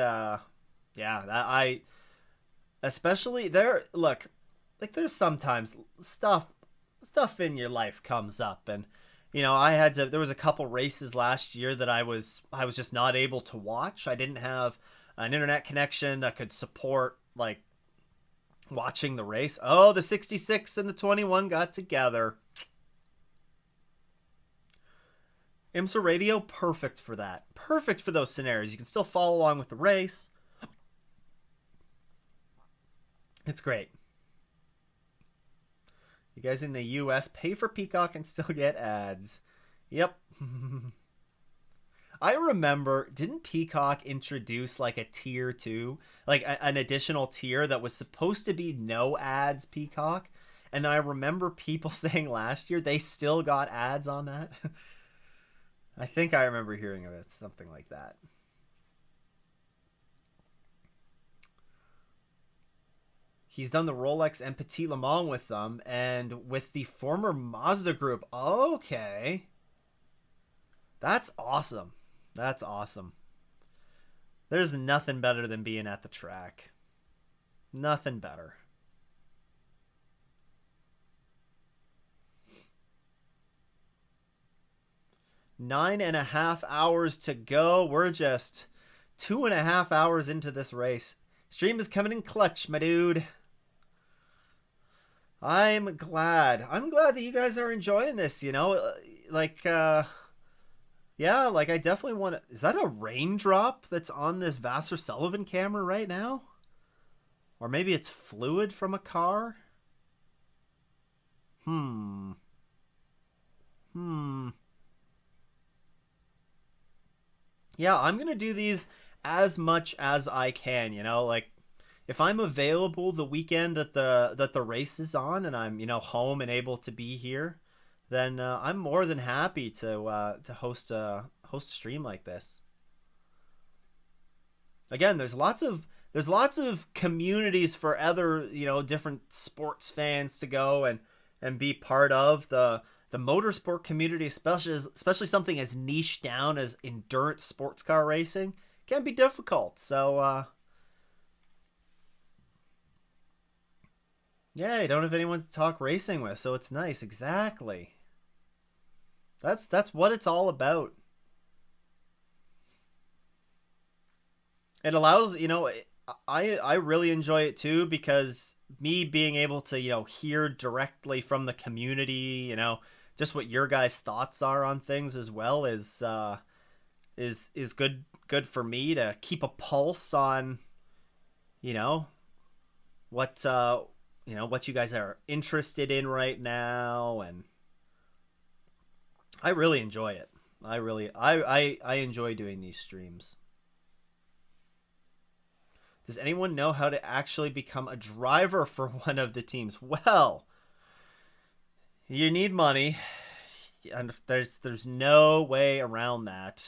especially there, look, like there's sometimes stuff stuff in your life comes up, and I had to. There was a couple races last year that I was just not able to watch. I didn't have an internet connection that could support like watching the race. Oh, the 66 and the 21 got together. IMSA radio, perfect for that. Perfect for those scenarios. You can still follow along with the race. It's great. You guys in the US pay for Peacock and still get ads. Yep. I remember, didn't Peacock introduce like a tier 2? Like an additional tier that was supposed to be no ads Peacock? And then I remember people saying last year they still got ads on that. I think I remember hearing of it. Something like that. He's done the Rolex and Petit Le Mans with them and with the former Mazda group. Okay. That's awesome. That's awesome. There's nothing better than being at the track. Nothing better. Nine and a half hours to go. We're just 2.5 hours into this race. Stream is coming in clutch, my dude. I'm glad that you guys are enjoying this, like, yeah, like I definitely want to, is that a raindrop that's on this Vassar Sullivan camera right now? Or maybe it's fluid from a car? Yeah, I'm going to do these as much as I can, like, if I'm available the weekend that the race is on and I'm home and able to be here, then I'm more than happy to host a stream like this. Again, there's lots of communities for other different sports fans to go and be part of. The motorsport community, especially something as niche down as endurance sports car racing, can be difficult. So yeah, you don't have anyone to talk racing with, so it's nice. Exactly. That's what it's all about. It allows, I really enjoy it too, because me being able to, hear directly from the community, just what your guys' thoughts are on things as well is good for me to keep a pulse on, what what you guys are interested in right now, and I really enjoy it. I enjoy doing these streams. Does anyone know how to actually become a driver for one of the teams? Well, you need money, and there's no way around that.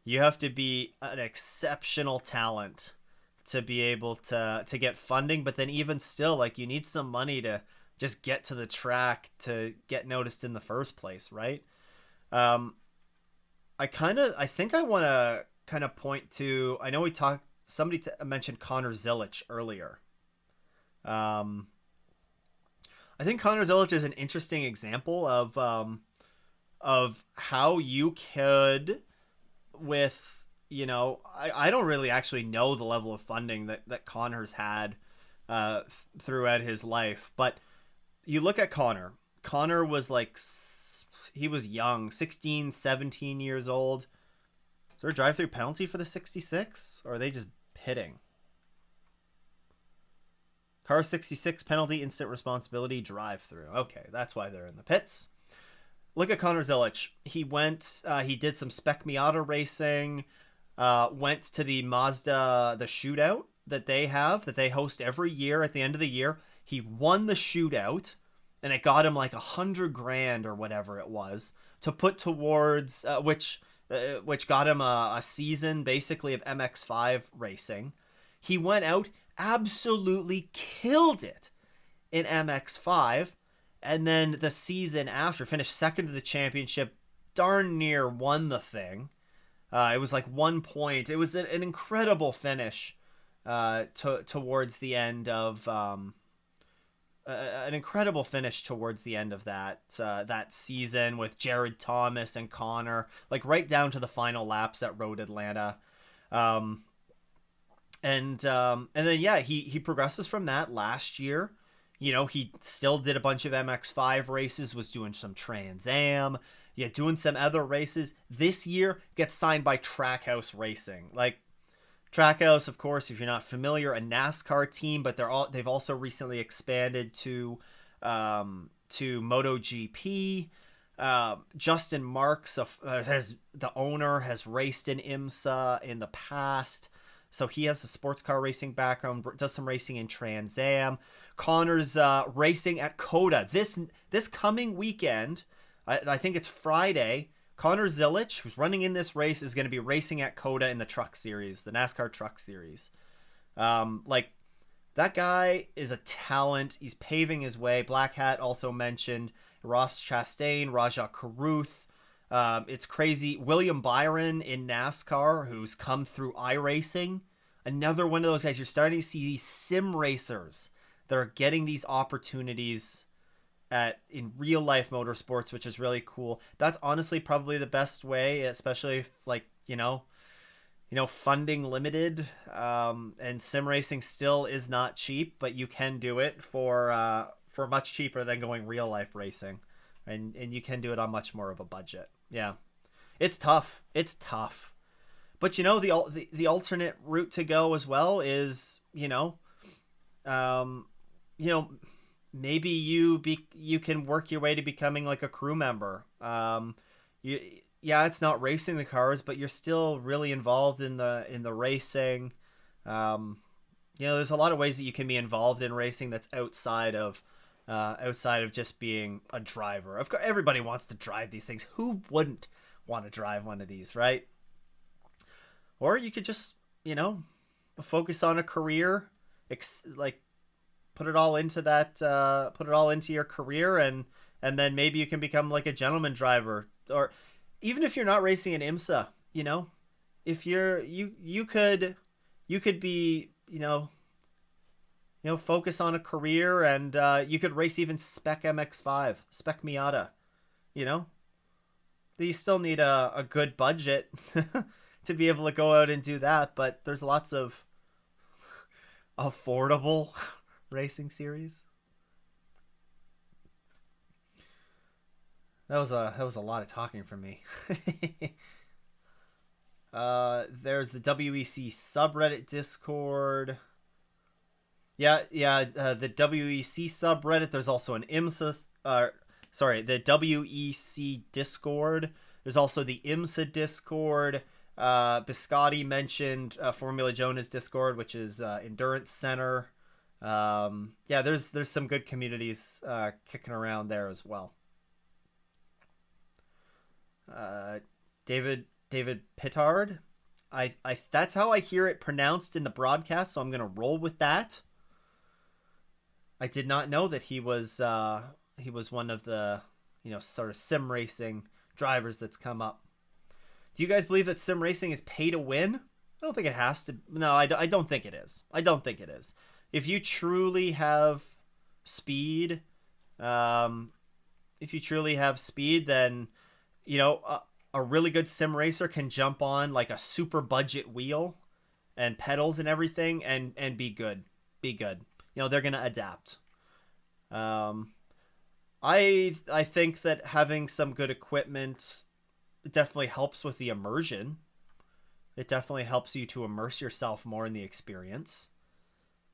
You have to be an exceptional talent to be able to get funding, but then even still, like, you need some money to just get to the track to get noticed in the first place, right? I think I want to kind of point to, I know somebody mentioned Connor Zilic earlier. I think Connor Zilic is an interesting example of how you could, with, I don't really actually know the level of funding that Connor's had throughout his life, but you look at Connor. Connor was like, he was young, 16, 17 years old. Is there a drive-through penalty for the 66? Or are they just pitting? Car 66 penalty, instant responsibility, drive-through. Okay, that's why they're in the pits. Look at Connor Zilic. He did some Spec Miata racing, went to the Mazda, the shootout that they host every year at the end of the year. He won the shootout, and it got him like $100,000 or whatever it was to put towards, which got him a season basically of MX5 racing. He went out, absolutely killed it in MX5, and then the season after finished second to the championship, darn near won the thing. It was like 1 point. It was an incredible finish towards the end of an incredible finish towards the end of that season with Jared Thomas and Connor, like right down to the final laps at Road Atlanta. Um, and then yeah, he progresses from that last year. You know, he still did a bunch of MX5 races, was doing some Trans Am, yeah, doing some other races. This year gets signed by Trackhouse Racing. Like Trackhouse, of course, if you're not familiar, a NASCAR team, but they've also recently expanded to MotoGP. Justin Marks has the owner has raced in IMSA in the past, so he has a sports car racing background. Does some racing in Trans Am. Connor's racing at Coda this coming weekend. I think it's Friday. Connor Zilic, who's running in this race, is going to be racing at Coda in the Truck Series, the NASCAR Truck Series. Like that guy is a talent. He's paving his way. Black Hat also mentioned Ross Chastain, Raja Karuth. It's crazy. William Byron in NASCAR, who's come through iRacing. Another one of those guys. You're starting to see these sim racers that are getting these opportunities in real life motorsports, which is really cool. That's honestly probably the best way, especially if, like, funding limited, and sim racing still is not cheap, but you can do it for much cheaper than going real life racing, and you can do it on much more of a budget. Yeah, it's tough. It's tough, but the alternate route to go as well is maybe you can work your way to becoming like a crew member. It's not racing the cars, but you're still really involved in the racing. There's a lot of ways that you can be involved in racing that's outside of just being a driver. Of course, everybody wants to drive these things. Who wouldn't want to drive one of these, right? Or you could just, focus on a career, like put it all into your career, and then maybe you can become like a gentleman driver. Or even if you're not racing in IMSA, if you could be, focus on a career, and you could race even Spec MX5, Spec Miata. You still need a good budget to be able to go out and do that, but there's lots of affordable racing series. That was a lot of talking from me. There's the WEC subreddit Discord. The WEC subreddit. There's also an IMSA. The WEC Discord. There's also the IMSA Discord. Biscotti mentioned Formula Jonas Discord, which is Endurance Center. There's some good communities kicking around there as well. David Pittard, I that's how I hear it pronounced in the broadcast, so I'm gonna roll with that. I did not know that he was one of the sort of sim racing drivers that's come up. Do you guys believe that sim racing is pay to win? I don't think it has to. No, I don't think it is. I don't think it is. If you truly have speed, then a really good sim racer can jump on like a super budget wheel and pedals and everything and be good. They're going to adapt. I think that having some good equipment definitely helps with the immersion. It definitely helps you to immerse yourself more in the experience.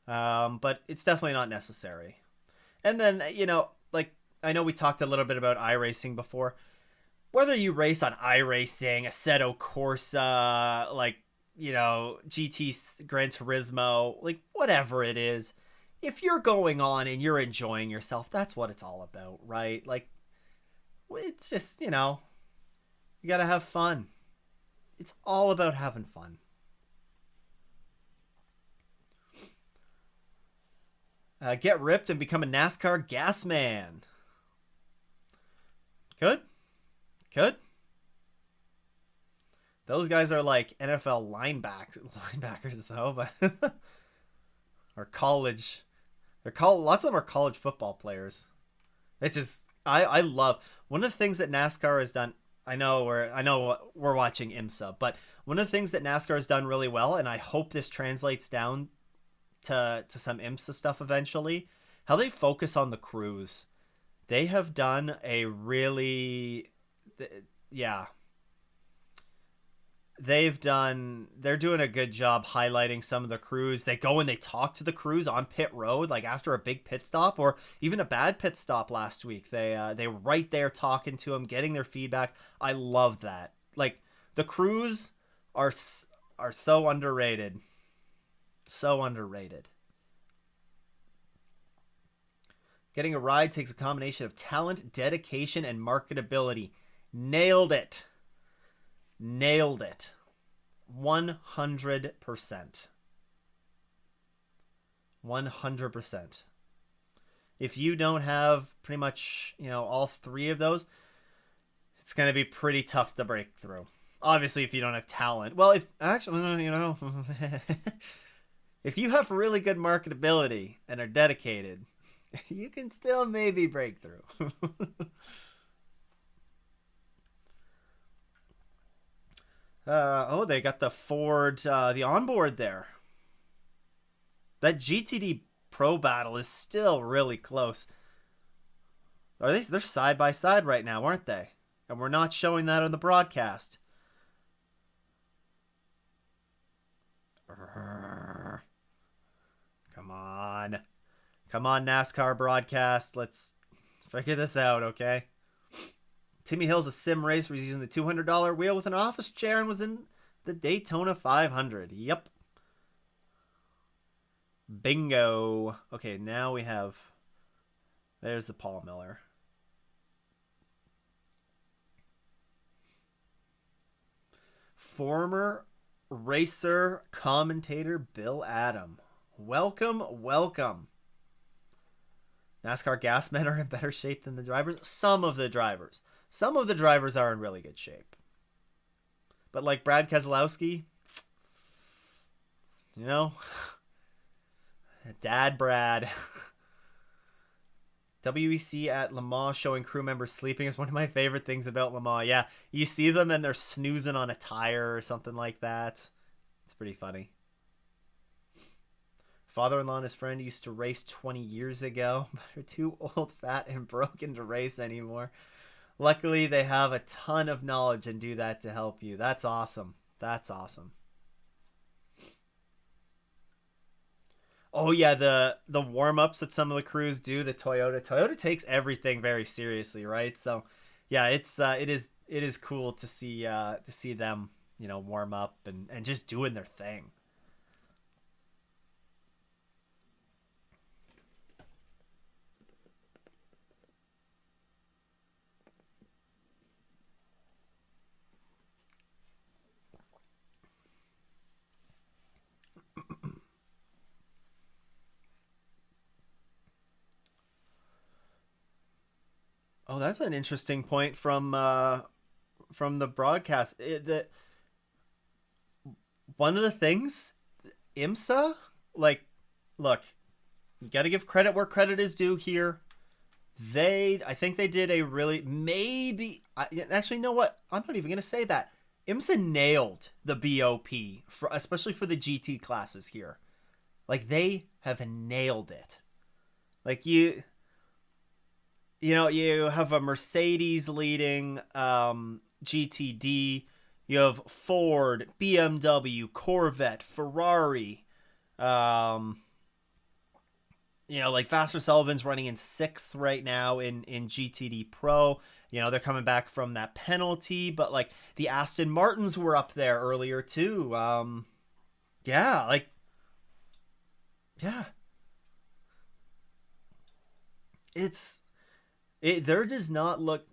But it's definitely not necessary. And then, I know we talked a little bit about iRacing before. Whether you race on iRacing, Assetto Corsa, GT Gran Turismo, whatever it is, if you're going on and you're enjoying yourself, that's what it's all about, right? It's just, you gotta have fun. It's all about having fun. Get ripped and become a NASCAR gas man. Good. Those guys are like NFL linebackers though, but or college Lots of them are college football players. It's just I love one of the things that NASCAR has done. I know we're watching IMSA, but one of the things that NASCAR has done really well, and I hope this translates down to some IMSA stuff eventually. How they focus on the crews. They have done a really, yeah, they're doing a good job highlighting some of the crews. They go and they talk to the crews on pit road, like after a big pit stop or even a bad pit stop last week. They were right there talking to them, getting their feedback. I love that. Like the crews are so underrated. So underrated. Getting a ride takes a combination of talent, dedication, and marketability. Nailed it. Nailed it. 100%. 100%. If you don't have pretty much, all three of those, it's going to be pretty tough to break through. Obviously, if you don't have talent. Well, if actually, if you have really good marketability and are dedicated, you can still maybe break through. They got the Ford, the onboard there. That GTD Pro battle is still really close. They're side by side right now, aren't they? And we're not showing that on the broadcast. Come on. Come on, NASCAR broadcast. Let's figure this out, okay? Timmy Hill's a sim race where he's using the $200 wheel with an office chair and was in the Daytona 500. Yep. Bingo. Okay, now we have... There's the Paul Miller. Former racer commentator Bill Adam. Welcome, welcome. NASCAR gas men are in better shape than the drivers. Some of the drivers are in really good shape. But like Brad Keselowski, Dad Brad. WEC at Le Mans showing crew members sleeping is one of my favorite things about Le Mans. Yeah, you see them and they're snoozing on a tire or something like that. It's pretty funny. Father-in-law and his friend used to race 20 years ago, but are too old, fat, and broken to race anymore. Luckily, they have a ton of knowledge and do that to help you. That's awesome. That's awesome. Oh yeah, the warm-ups that some of the crews do, the Toyota takes everything very seriously, right? So yeah, it is cool to see them, warm up and just doing their thing. Oh, that's an interesting point from the broadcast. One of the things IMSA, like, look, you got to give credit where credit is due here. I think they did a really actually, you know what? I'm not even gonna say that. IMSA nailed the BOP especially for the GT classes here. Like they have nailed it. Like you have a Mercedes leading GTD. You have Ford, BMW, Corvette, Ferrari. Like Vassar Sullivan's running in 6th right now in GTD Pro. They're coming back from that penalty, but like the Aston Martins were up there earlier too. Yeah. There does not look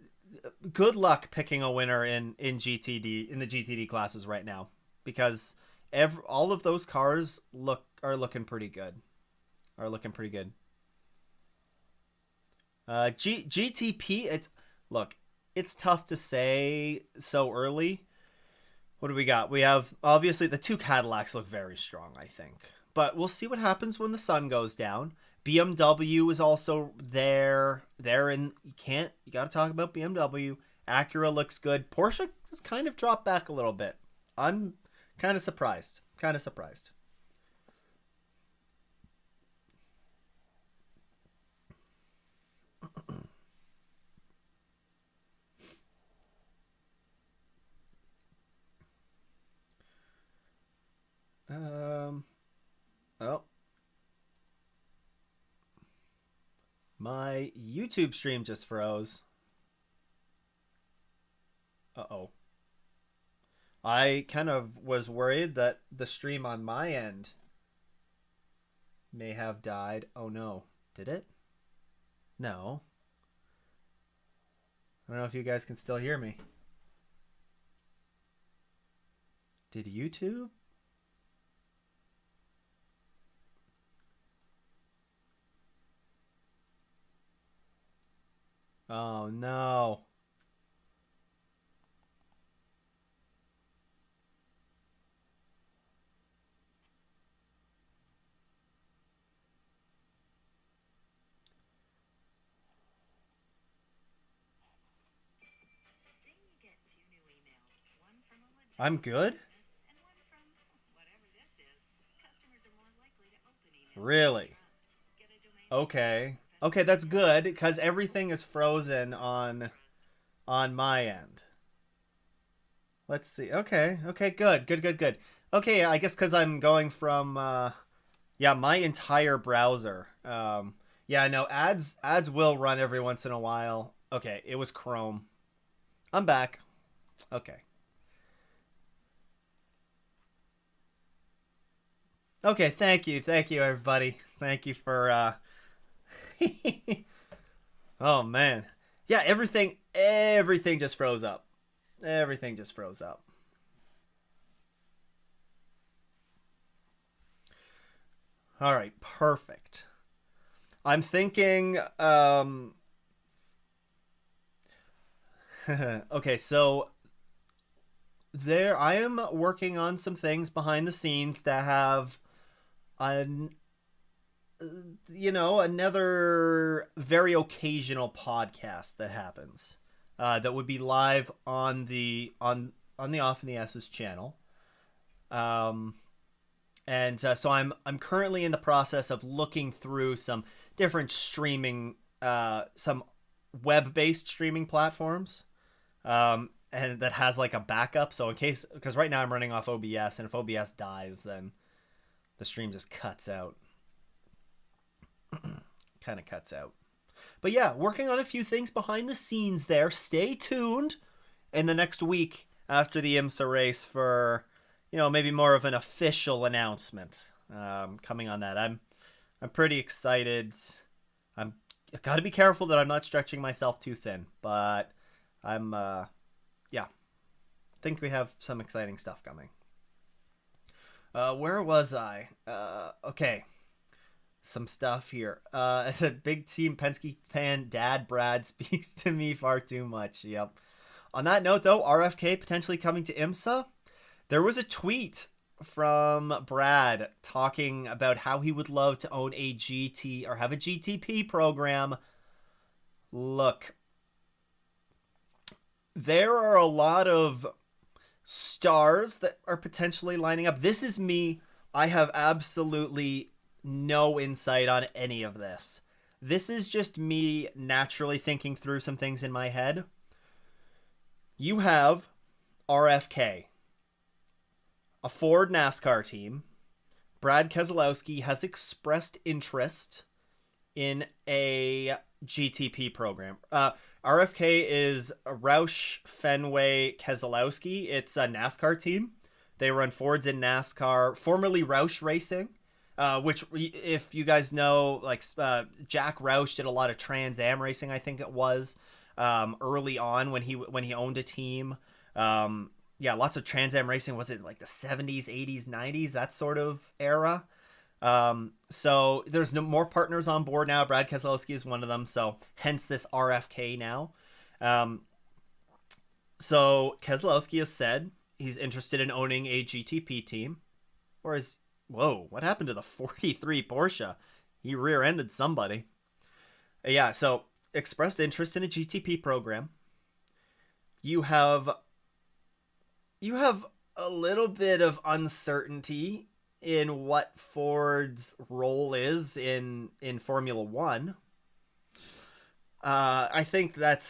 good luck picking a winner in GTD in the GTD classes right now because all of those cars are looking pretty good. GTP, it's tough to say so early. What do we got? We have obviously the two Cadillacs look very strong, I think. But we'll see what happens when the sun goes down. BMW is also there. You got to talk about BMW. Acura looks good. Porsche has kind of dropped back a little bit. I'm kind of surprised. Kind of surprised. Oh, my YouTube stream just froze. Uh-oh. I kind of was worried that the stream on my end may have died. Oh no. Did it? No. I don't know if you guys can still hear me. Did YouTube? Oh no. I'm good? Really? Okay. Okay, that's good because everything is frozen on my end. Let's see. Okay. Okay, good. Good, good, good. Okay, I guess cuz I'm going from yeah, my entire browser. Yeah, no, ads will run every once in a while. Okay, it was Chrome. I'm back. Okay. Okay, thank you. Thank you everybody. Thank you for oh man. Yeah, everything just froze up. Everything just froze up. All right, perfect. I'm thinking okay, so there I am working on some things behind the scenes to have an another very occasional podcast that happens that would be live on the Off in the S's channel. Um, and so I'm currently in the process of looking through some different streaming, some web-based streaming platforms, and that has like a backup. So in case, because right now I'm running off OBS, and if OBS dies, then the stream just cuts out. Kind of cuts out. But yeah, working on a few things behind the scenes there. Stay tuned in the next week after the IMSA race for, maybe more of an official announcement coming on that. I'm pretty excited. I've got to be careful that I'm not stretching myself too thin, but I'm yeah, think we have some exciting stuff coming. Where was I? Okay. Some stuff here. As a big Team Penske fan, Dad Brad speaks to me far too much. Yep. On that note, though, RFK potentially coming to IMSA. There was a tweet from Brad talking about how he would love to own a GT or have a GTP program. Look, there are a lot of stars that are potentially lining up. This is me. I have absolutely no insight on any of this. This is just me naturally thinking through some things in my head. You have RFK, a Ford NASCAR team. Brad Keselowski has expressed interest in a GTP program. RFK is Roush Fenway Keselowski. It's a NASCAR team. They run Fords in NASCAR, formerly Roush Racing. Which, if you guys know, like Jack Roush did a lot of Trans Am racing, I think it was, early on when he owned a team. Yeah, lots of Trans Am racing. Was it like the 70s, 80s, 90s, that sort of era? So there's no more partners on board now. Brad Keselowski is one of them. So hence this RFK now. So Keselowski has said he's interested in owning a GTP team, or is whoa, what happened to the 43 Porsche? He rear-ended somebody. Yeah, so expressed interest in a GTP program. You have you have a little bit of uncertainty in what Ford's role is in Formula One. I think that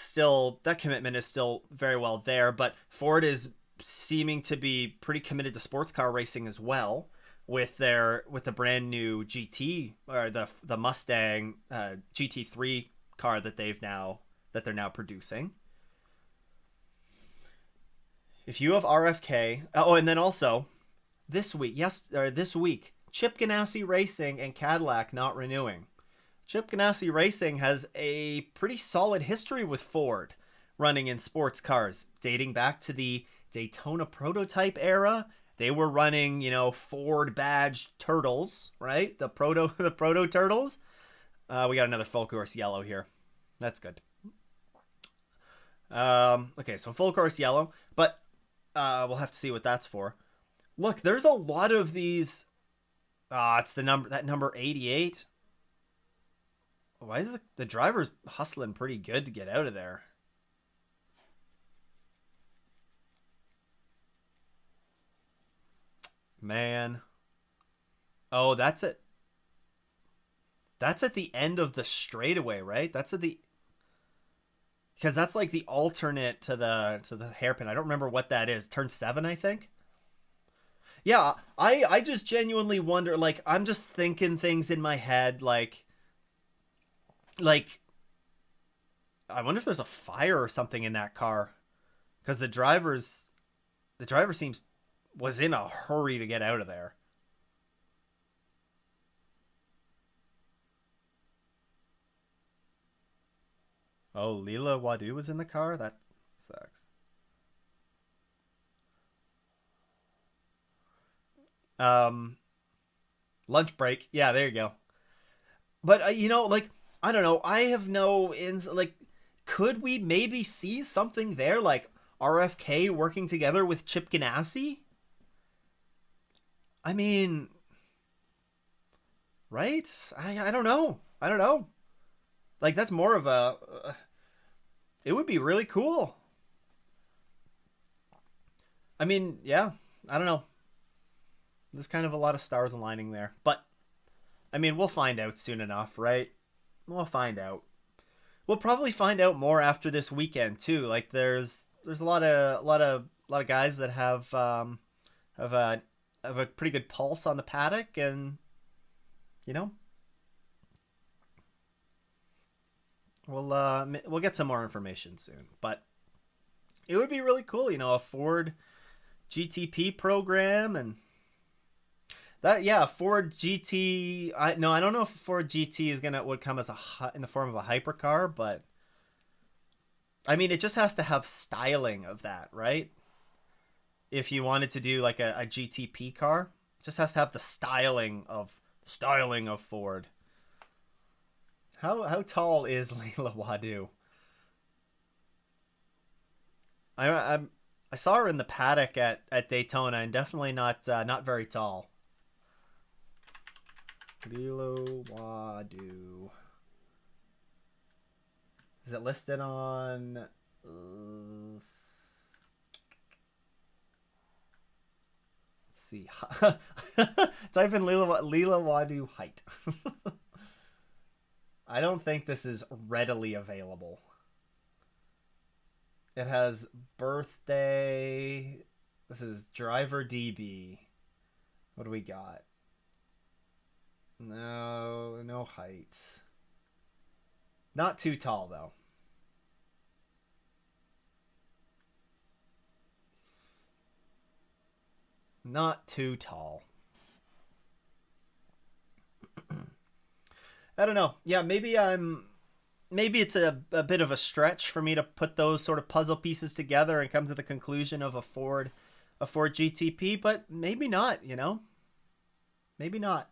commitment is still very well there, but Ford is seeming to be pretty committed to sports car racing as well with the brand new GT or the Mustang GT3 car that they're now producing. If you have RFK, oh, and then also this week, Chip Ganassi Racing and Cadillac not renewing. Chip Ganassi Racing has a pretty solid history with Ford running in sports cars, dating back to the Daytona prototype era. They were running, Ford badged turtles, right? The proto turtles. We got another full course yellow here. That's good. Okay, so full course yellow, but we'll have to see what that's for. Look, there's a lot of these. It's that number 88. Why is the driver's hustling pretty good to get out of there? Man. Oh, that's it. That's at the end of the straightaway, right? That's at the because that's like the alternate to the hairpin. I don't remember what that is. Turn 7, I think. Yeah, I just genuinely wonder. Like, I'm just thinking things in my head. Like I wonder if there's a fire or something in that car because the driver seems was in a hurry to get out of there. Oh, Leela Wadu was in the car? That sucks. Um, Lunch break. Yeah, there you go. But like I don't know. I have no ins. Like, could we maybe see something there, like RFK working together with Chip Ganassi? I mean, right? I don't know. I don't know. Like, that's more of a. It would be really cool. I mean, yeah. I don't know. There's kind of a lot of stars aligning there, but I mean, we'll find out soon enough, right? We'll find out. We'll probably find out more after this weekend too. Like there's a lot of guys that have a have a pretty good pulse on the paddock, and you know we'll get some more information soon. But it would be really cool, a Ford GTP program and that yeah, Ford GT. I don't know if Ford GT would come as in the form of a hypercar, but I mean, it just has to have styling of that, right? If you wanted to do like a GTP car, it just has to have the styling of Ford. How tall is Leila Wadu? I I saw her in the paddock at Daytona, and definitely not very tall. Leila Wadu. Is it listed on? Let's see. Type in Leela Wadu height. I don't think this is readily available. It has birthday. This is driver DB. What do we got? No height. Not too tall though. Not too tall. I don't know. Yeah, maybe it's a bit of a stretch for me to put those sort of puzzle pieces together and come to the conclusion of a Ford GTP, but maybe not. Maybe not.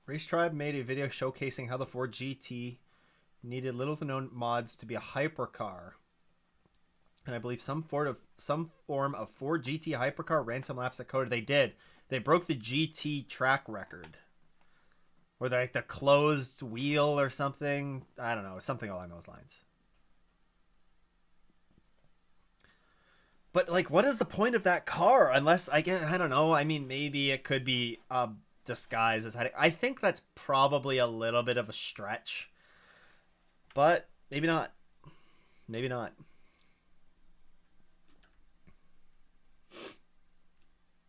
Race Tribe made a video showcasing how the Ford GT needed little to no mods to be a hypercar. And I believe some form of Ford GT hypercar ran some laps at Coda. They did. They broke the GT track record. Or like the closed wheel or something. I don't know. Something along those lines. But like, what is the point of that car? Unless I don't know. I mean, maybe it could be disguised as hiding. I think that's probably a little bit of a stretch, but maybe not. Maybe not.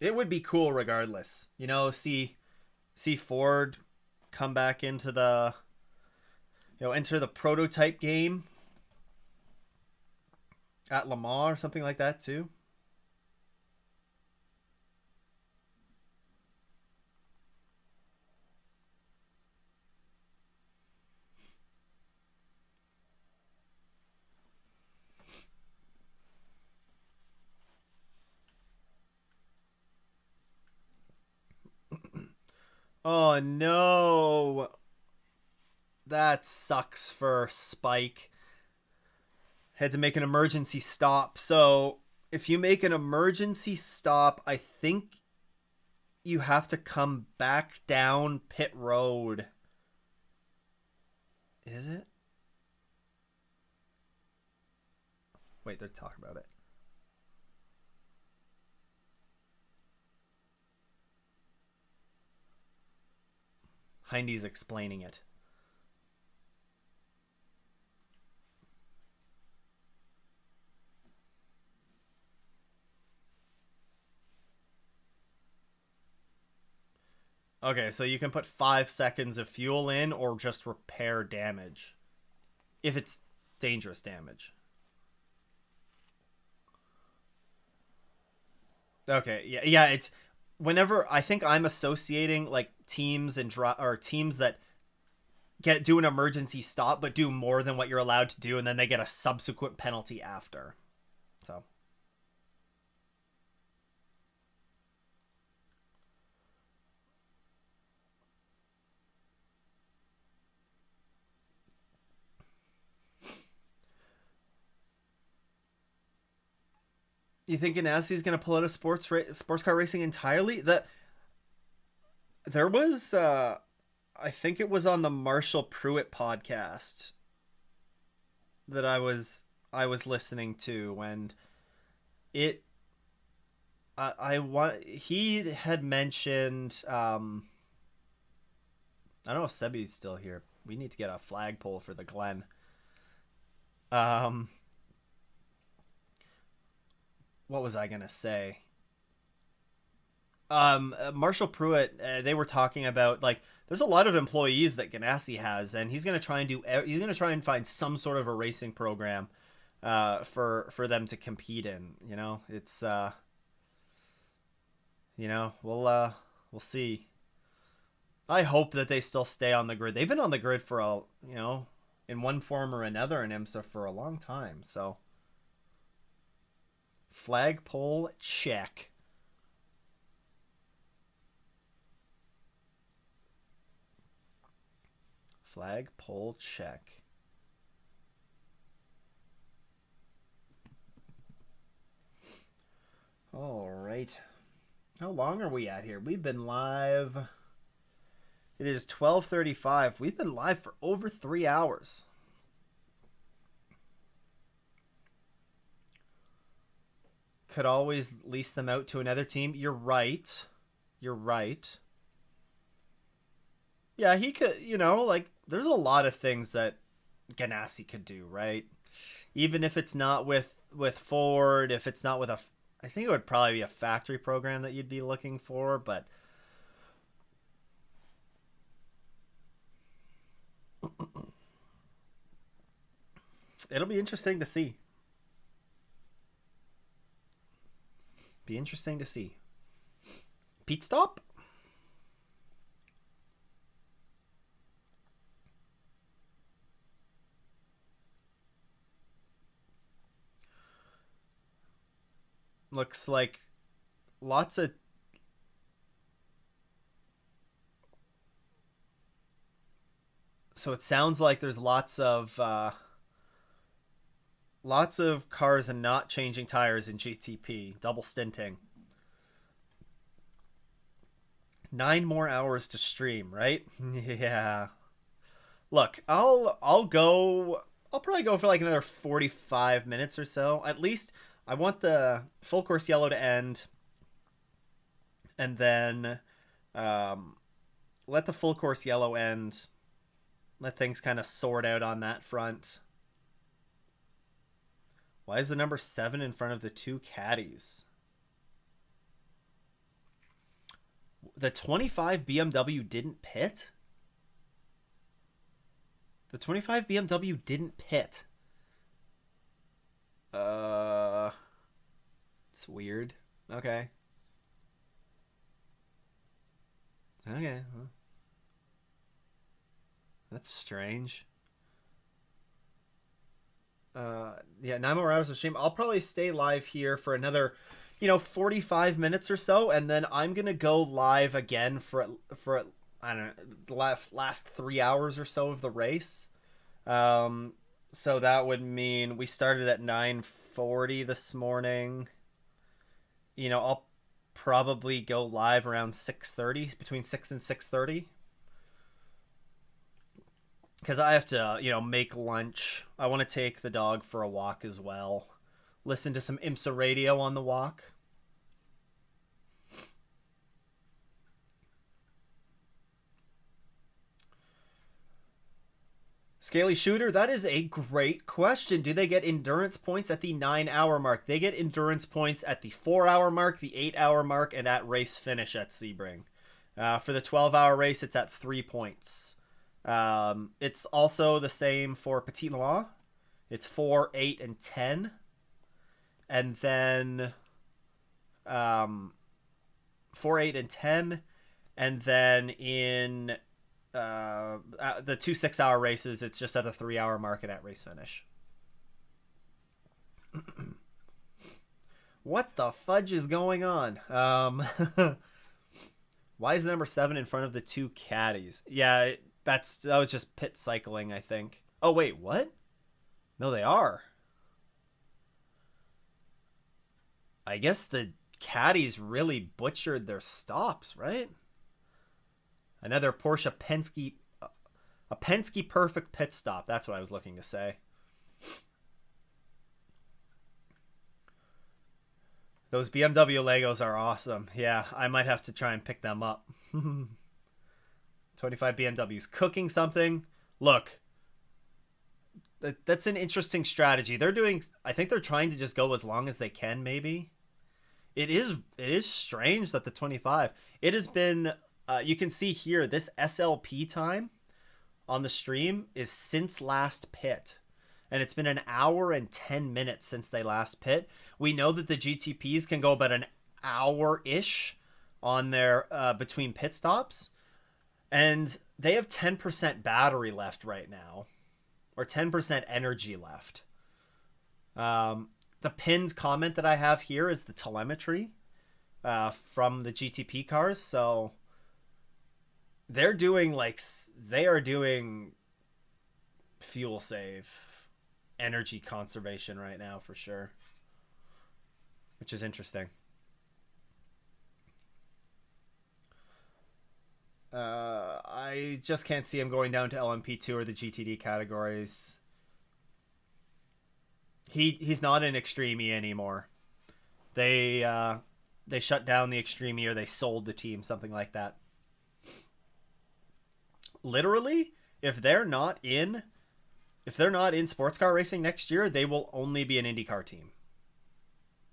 It would be cool regardless. You know, see Ford come back into the enter the prototype game at Le Mans or something like that too. Oh no. That sucks for Spike. Had to make an emergency stop. So, if you make an emergency stop, I think you have to come back down pit road. Is it? Wait, they're talking about it. Hindy's explaining it. Okay, so you can put 5 seconds of fuel in or just repair damage. If it's dangerous damage. Okay, yeah, it's whenever I think I'm associating like teams or teams that do an emergency stop but do more than what you're allowed to do and then they get a subsequent penalty after. So you think Ganassi's going to pull out of sports car racing entirely? There was I think it was on the Marshall Pruitt podcast that I was listening to, and it I want he had mentioned I don't know if Sebi's still here. We need to get a flagpole for the Glen. Um what was I going to say? Marshall Pruitt, they were talking about like there's a lot of employees that Ganassi has, and he's gonna try and find some sort of a racing program, for them to compete in. You know, it's we'll see. I hope that they still stay on the grid. They've been on the grid for in one form or another in IMSA for a long time. So flagpole check. Flagpole check. All right. How long are we at here? We've been live. It is 12:35. We've been live for over 3 hours. Could always lease them out to another team. You're right. You're right. Yeah, he could, like, there's a lot of things that Ganassi could do, right? Even if it's not with Ford, if it's not with I think it would probably be a factory program that you'd be looking for, but it'll be interesting to see. Be interesting to see. Pete stop? Looks like lots of So it sounds like there's lots of cars and not changing tires in GTP, double stinting. 9 more hours to stream, right? Yeah. Look, I'll probably go for like another 45 minutes or so. At least I want the full course yellow to end, and then let the full course yellow end. Let things kind of sort out on that front. Why is the number 7 in front of the 2 caddies? The 25 BMW didn't pit? The 25 BMW didn't pit. It's weird. Okay. Okay. That's strange. Yeah, 9 more hours of stream. I'll probably stay live here for another, 45 minutes or so, and then I'm gonna go live again for I don't know, the last 3 hours or so of the race. So that would mean we started at 9:40 this morning. I'll probably go live around 6:30, between 6 and 6:30. Because I have to, make lunch. I want to take the dog for a walk as well. Listen to some IMSA radio on the walk. Scaly Shooter, that is a great question. Do they get endurance points at the 9-hour mark? They get endurance points at the 4-hour mark, the 8-hour mark, and at race finish at Sebring. For the 12-hour race, it's at 3 points. It's also the same for Petit Le Mans. It's 4, 8, and 10. And then 4, 8, and 10. And then in the 2 6-hour races, it's just at the 3-hour mark and at race finish. What the fudge is going on? Why is the number 7 in front of the 2 caddies? Yeah, that was just pit cycling, I think. Oh, wait, what? No, they are. I guess the caddies really butchered their stops, right? Another Porsche Penske, a Penske perfect pit stop. That's what I was looking to say. Those BMW Legos are awesome. Yeah, I might have to try and pick them up. 25 BMWs cooking something. Look, that's an interesting strategy. I think they're trying to just go as long as they can, maybe. It is strange that the 25, it has been, you can see here, this SLP time on the stream is since last pit. And it's been an hour and 10 minutes since they last pit. We know that the GTPs can go about an hour-ish on their between pit stops. And they have 10% battery left right now. Or 10% energy left. The pinned comment that I have here is the telemetry from the GTP cars. So they are doing fuel save, energy conservation right now for sure, which is interesting. I just can't see him going down to LMP2 or the GTD categories. He's not in Extreme E anymore. They shut down the Extreme E, or they sold the team, something like that. Literally, if they're not in sports car racing next year, they will only be an IndyCar team.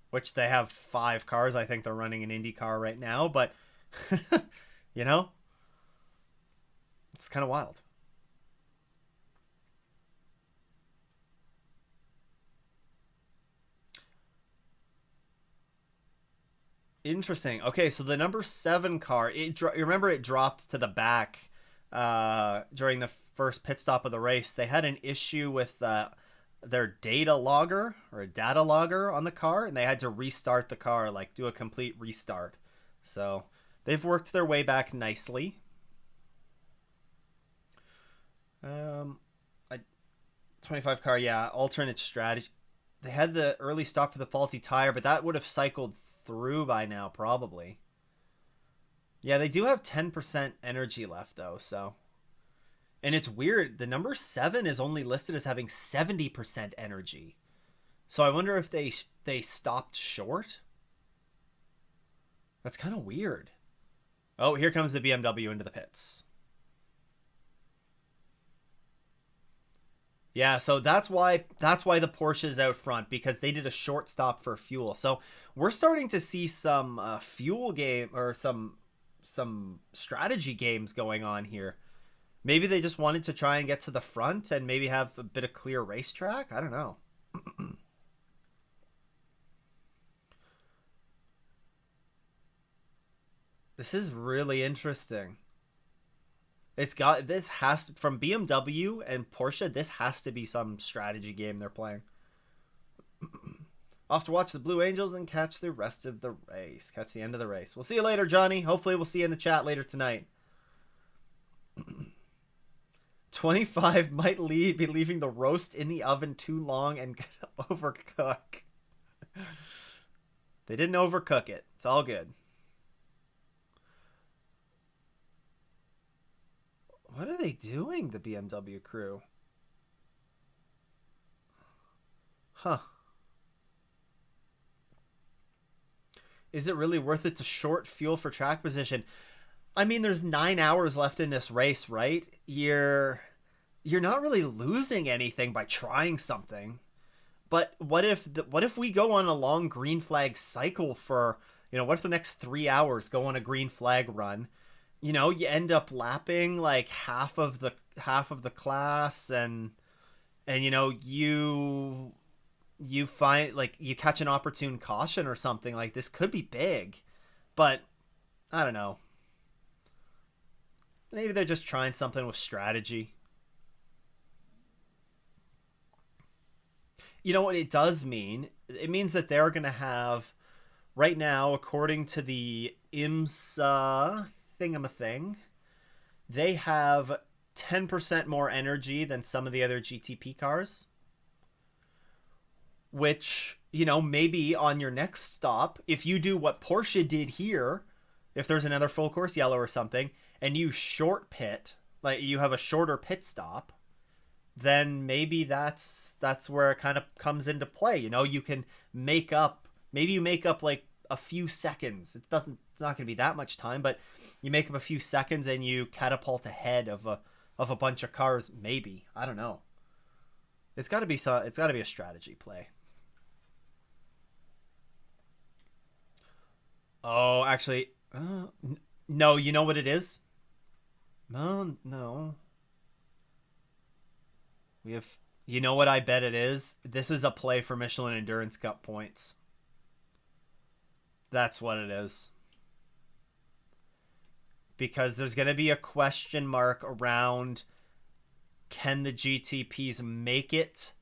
Which they have 5 cars. I think they're running an IndyCar right now, but it's kind of wild. Interesting. Okay, so the number 7 car, remember it dropped to the back during the first pit stop of the race. They had an issue with their data logger on the car, and they had to restart the car, do a complete restart. So they've worked their way back nicely. I 25 car, yeah, alternate strategy. They had the early stop for the faulty tire, but that would have cycled through by now, probably. Yeah, they do have 10% energy left, though, so. And it's weird. The number 7 is only listed as having 70% energy. So I wonder if they stopped short. That's kind of weird. Oh, here comes the BMW into the pits. Yeah, so that's why the Porsche is out front, because they did a short stop for fuel. So we're starting to see some fuel game, or some strategy games going on here. Maybe they just wanted to try and get to the front and maybe have a bit of clear racetrack. I don't know. This is really interesting. It's got this has from BMW and Porsche. This has to be some strategy game they're playing. Off to watch the Blue Angels and catch the rest of the race. Catch the end of the race. We'll see you later, Johnny. Hopefully, we'll see you in the chat later tonight. 25 might be leaving the roast in the oven too long and overcook. They didn't overcook it. It's all good. What are they doing, the BMW crew? Huh. Is it really worth it to short fuel for track position? I mean, there's 9 hours left in this race, right? You're not really losing anything by trying something. But what if we go on a long green flag cycle for, what if the next 3 hours go on a green flag run? You end up lapping like half of the class, and you find, like, you catch an opportune caution or something. Like, this could be big, but I don't know. Maybe they're just trying something with strategy. You know what it does mean? It means that they're going to have, right now, according to the IMSA thingamathing, they have 10% more energy than some of the other GTP cars. Which, maybe on your next stop, if you do what Porsche did here, if there's another full course yellow or something, and you short pit, like you have a shorter pit stop, then maybe that's where it kind of comes into play. You can make up, maybe you make up like a few seconds. It's not going to be that much time, but you make up a few seconds and you catapult ahead of a bunch of cars. Maybe, I don't know. It's got to be a strategy play. Oh, actually, no. You know what it is? No. We have. You know what I bet it is? This is a play for Michelin Endurance Cup points. That's what it is. Because there's going to be a question mark around, can the GTPs make it,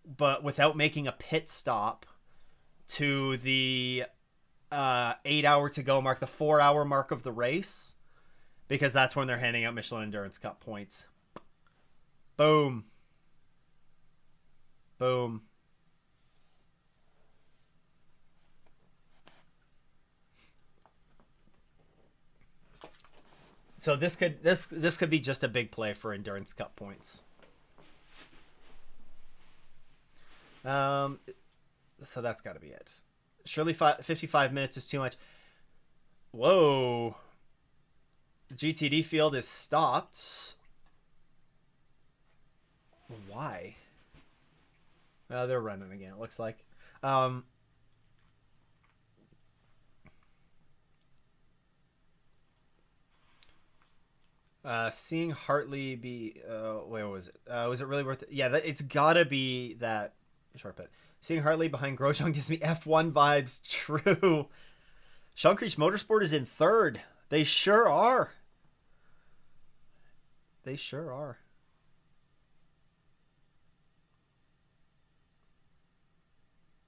but without making a pit stop, to the 8 hour to go mark, the 4 hour mark of the race, because that's when they're handing out Michelin Endurance Cup points. Boom. Boom. So this could be just a big play for Endurance Cup points. So that's got to be it. Surely 55 minutes is too much. Whoa. The GTD field is stopped. Why? They're running again, it looks like. Seeing Hartley be... wait, what was it? Was it really worth it? Yeah, it's gotta be that short pit. Seeing Hartley behind Grosjean gives me F1 vibes. True. Shonkrich Motorsport is in third. They sure are. They sure are.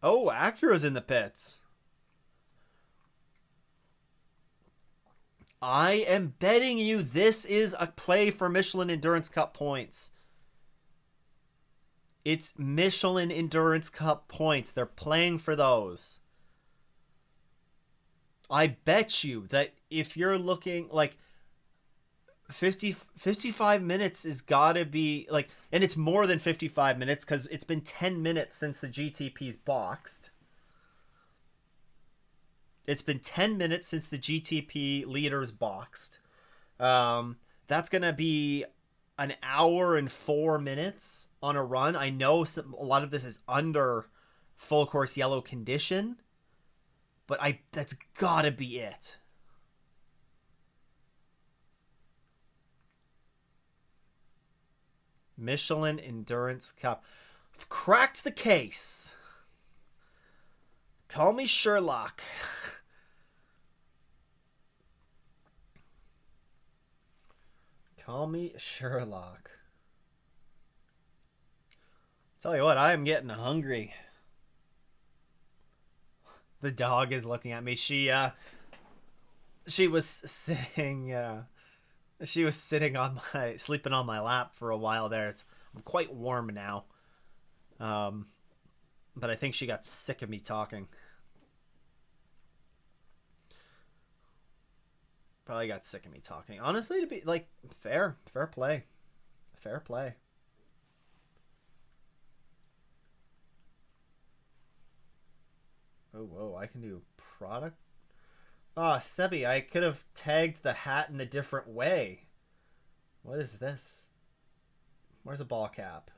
Oh, Acura's in the pits. I am betting you this is a play for Michelin Endurance Cup points. It's Michelin Endurance Cup points. They're playing for those. I bet you that if you're looking like 55 minutes is gotta be like, and it's more than 55 minutes because it's been 10 minutes since the GTP's boxed. It's been 10 minutes since the GTP leaders boxed. That's going to be an hour and 4 minutes on a run. I know a lot of this is under full course yellow condition, but that's got to be it. Michelin Endurance Cup. I've cracked the case. Call me Sherlock. Call me Sherlock. Tell you what, I am getting hungry. The dog is looking at me. She was sitting she was sleeping on my lap for a while there. I'm quite warm now. But I think she got sick of me talking. Probably got sick of me talking. Honestly, to be like fair play. Fair play. Oh, whoa, I can do product. Ah, Sebi, I could have tagged the hat in a different way. What is this? Where's a ball cap?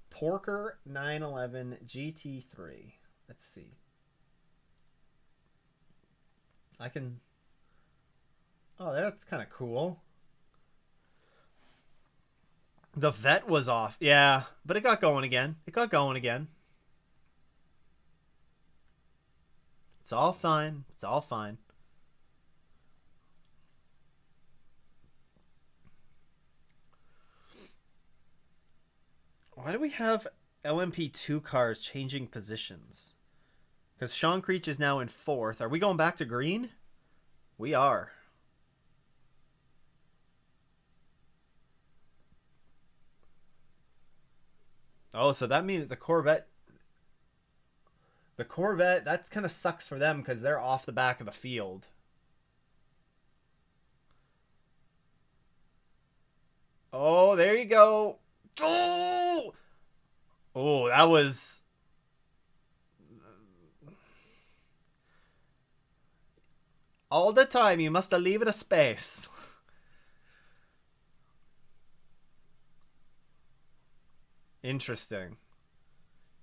Porker 911 GT3. Let's see. I can... Oh, that's kind of cool. The vet was off. Yeah, but it got going again. It's all fine. It's all fine. Why do we have LMP2 cars changing positions? Because Sean Creech is now in 4th. Are we going back to green? We are. Oh, so that means the Corvette, that kind of sucks for them because they're off the back of the field. Oh, there you go. Oh, that was... All the time, you must leave it a space. Interesting.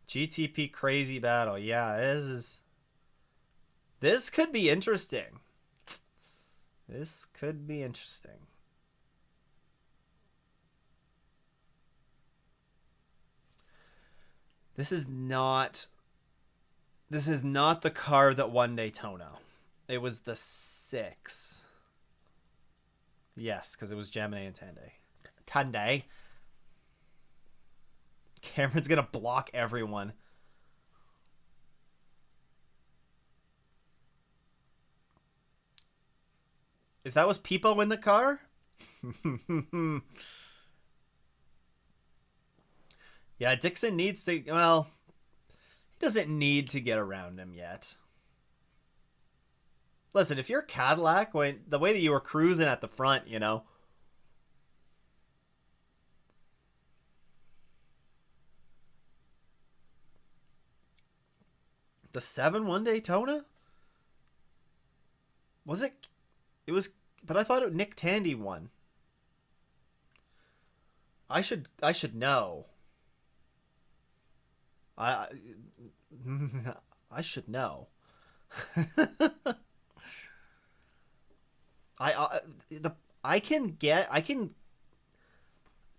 GTP crazy battle. Yeah, this could be interesting. This could be interesting. This is not the car that won Daytona. It was the 6. Yes, because it was Jamey and Tunde. Cameron's going to block everyone. If that was Peepo in the car? Yeah, Dixon needs to... Well, he doesn't need to get around him yet. Listen, if you're Cadillac, the way that you were cruising at the front, you know... The 7-1 Daytona? Was it? It was, but I thought Nick Tandy won. I should know. I should know.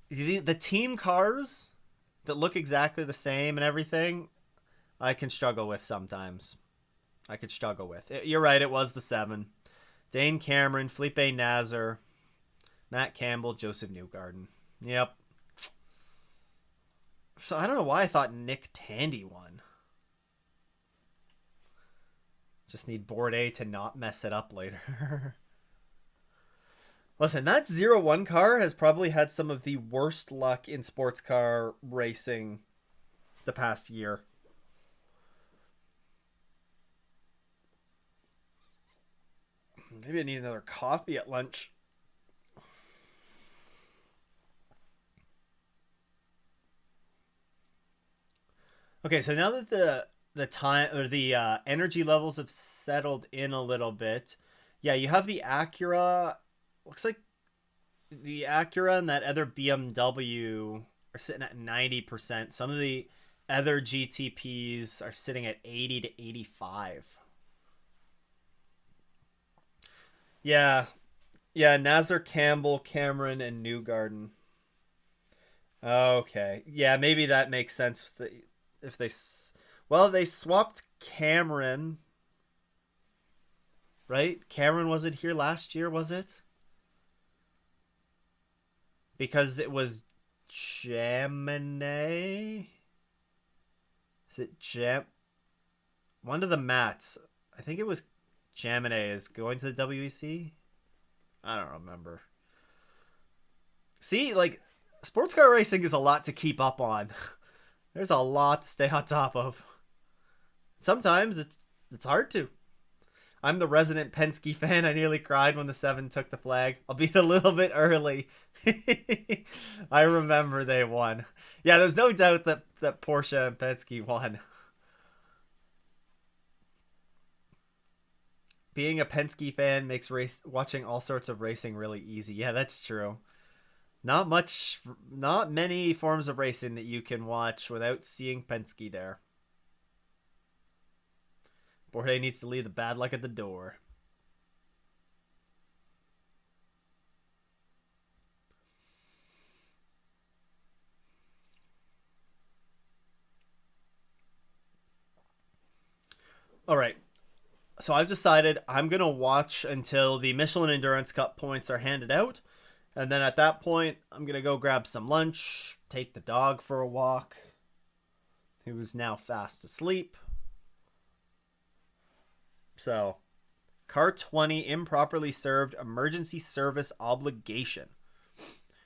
The team cars that look exactly the same and everything, I can struggle with sometimes. You're right, it was the 7. Dane Cameron, Felipe Nasr, Matt Campbell, Joseph Newgarden. Yep. So I don't know why I thought Nick Tandy won. Just need Bourdais to not mess it up later. Listen, that 0-1 car has probably had some of the worst luck in sports car racing the past year. Maybe I need another coffee at lunch. Okay, so now that the time or the energy levels have settled in a little bit, yeah, you have the Acura. Looks like the Acura and that other BMW are sitting at 90%. Some of the other GTPs are sitting at 80 to 85. Yeah. Yeah, Nazar, Campbell, Cameron, and Newgarden. Okay. Yeah, maybe that makes sense if they well, they swapped Cameron, right? Cameron wasn't here last year, was it? Because it was Jamey. Is it one of the mats? I think it was Jamey is going to the WEC. I don't remember. See, like, sports car racing is a lot to keep up on. There's a lot to stay on top of. Sometimes it's hard to. I'm the resident Penske fan. I nearly cried when the 7 took the flag, albeit a little bit early. I remember they won. Yeah, there's no doubt that Porsche and Penske won. Being a Penske fan makes watching all sorts of racing really easy. Yeah, that's true. Not many forms of racing that you can watch without seeing Penske there. Bourdais needs to leave the bad luck at the door. All right. So I've decided I'm going to watch until the Michelin Endurance Cup points are handed out. And then at that point, I'm going to go grab some lunch, take the dog for a walk, who's now fast asleep. So, car 20, improperly served, emergency service obligation.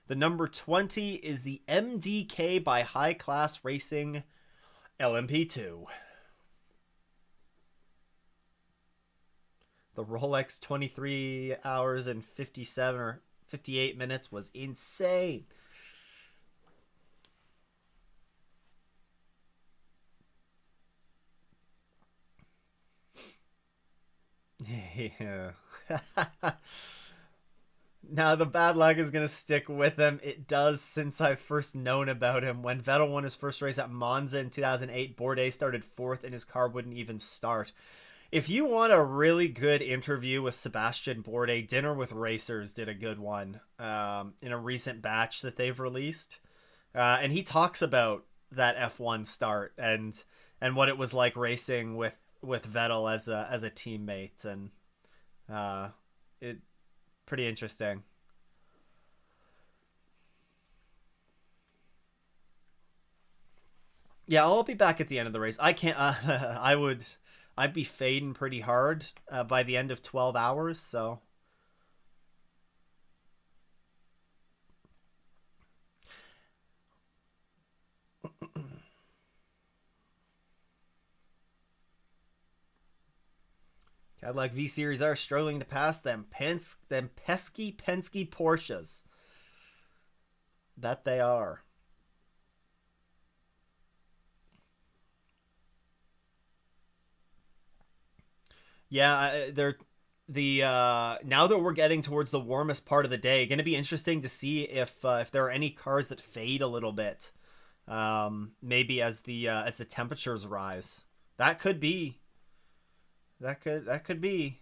The number 20 is the MDK by High Class Racing LMP2. The Rolex 23 hours and 57 or 58 minutes was insane. Yeah. Now the bad luck is going to stick with him. It does since I've first known about him. When Vettel won his first race at Monza in 2008, Bourdais started 4th and his car wouldn't even start. If you want a really good interview with Sebastian Bourdais, Dinner with Racers did a good one in a recent batch that they've released. And he talks about that F1 start and what it was like racing with Vettel as a teammate, and it pretty interesting. Yeah, I'll be back at the end of the race. I can't. I'd be fading pretty hard by the end of 12 hours. So. Cadillac V Series are struggling to pass them pesky Penske Porsches. That they are. Yeah, they're now that we're getting towards the warmest part of the day, going to be interesting to see if there are any cars that fade a little bit. Maybe as the temperatures rise. That could be. That could be.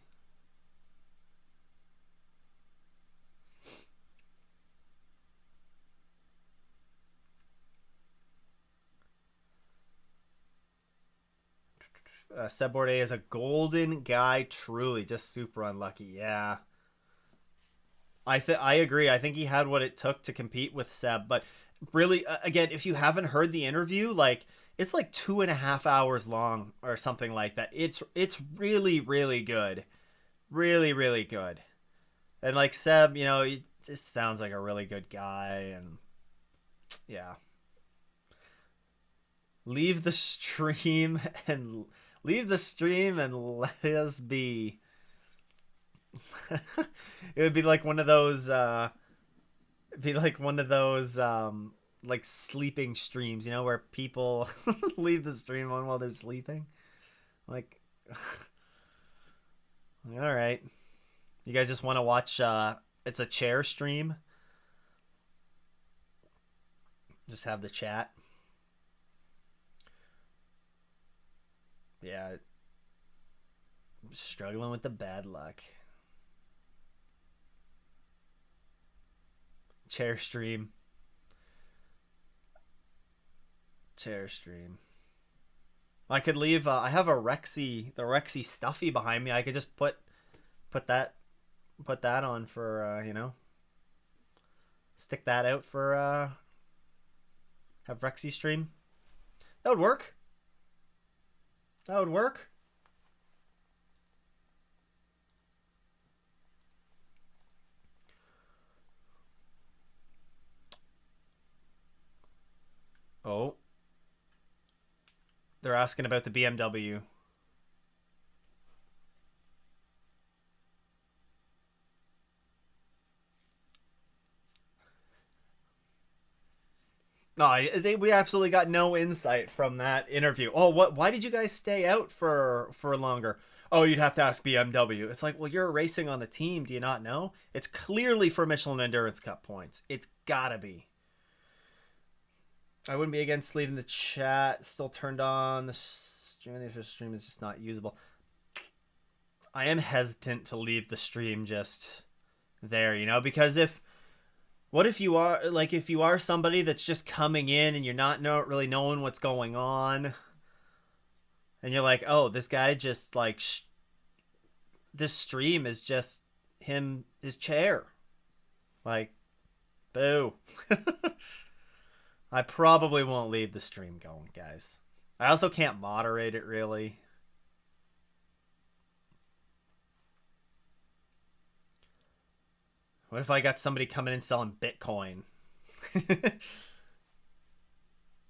Seb Bourdais is a golden guy, truly, just super unlucky. Yeah, I agree. I think he had what it took to compete with Seb, but really, again, if you haven't heard the interview, like It's like 2.5 hours long or something like that. It's really really good, really really good. And like Seb, he just sounds like a really good guy, and yeah. Leave the stream and leave the stream and let us be. It would be like one of those be like one of those like sleeping streams, where people leave the stream on while they're sleeping. Like all right. You guys just want to watch it's a chair stream? Just have the chat. Yeah. I'm struggling with the bad luck. Chair stream. Chair stream. I could leave. I have the Rexy stuffy behind me. I could just put that on for stick that out for have Rexy stream. That would work. That would work. Oh. They're asking about the BMW. No, we absolutely got no insight from that interview. Oh, what? Why did you guys stay out for longer? Oh, you'd have to ask BMW. It's like, well, you're racing on the team. Do you not know? It's clearly for Michelin Endurance Cup points. It's gotta be. I wouldn't be against leaving the chat still turned on. The official stream is just not usable. I am hesitant to leave the stream just there, because what if you are somebody that's just coming in and you're not really knowing what's going on, and you're like, oh, this guy just like this stream is just his chair, like, boo. I probably won't leave the stream going, guys. I also can't moderate it really. What if I got somebody coming in selling Bitcoin?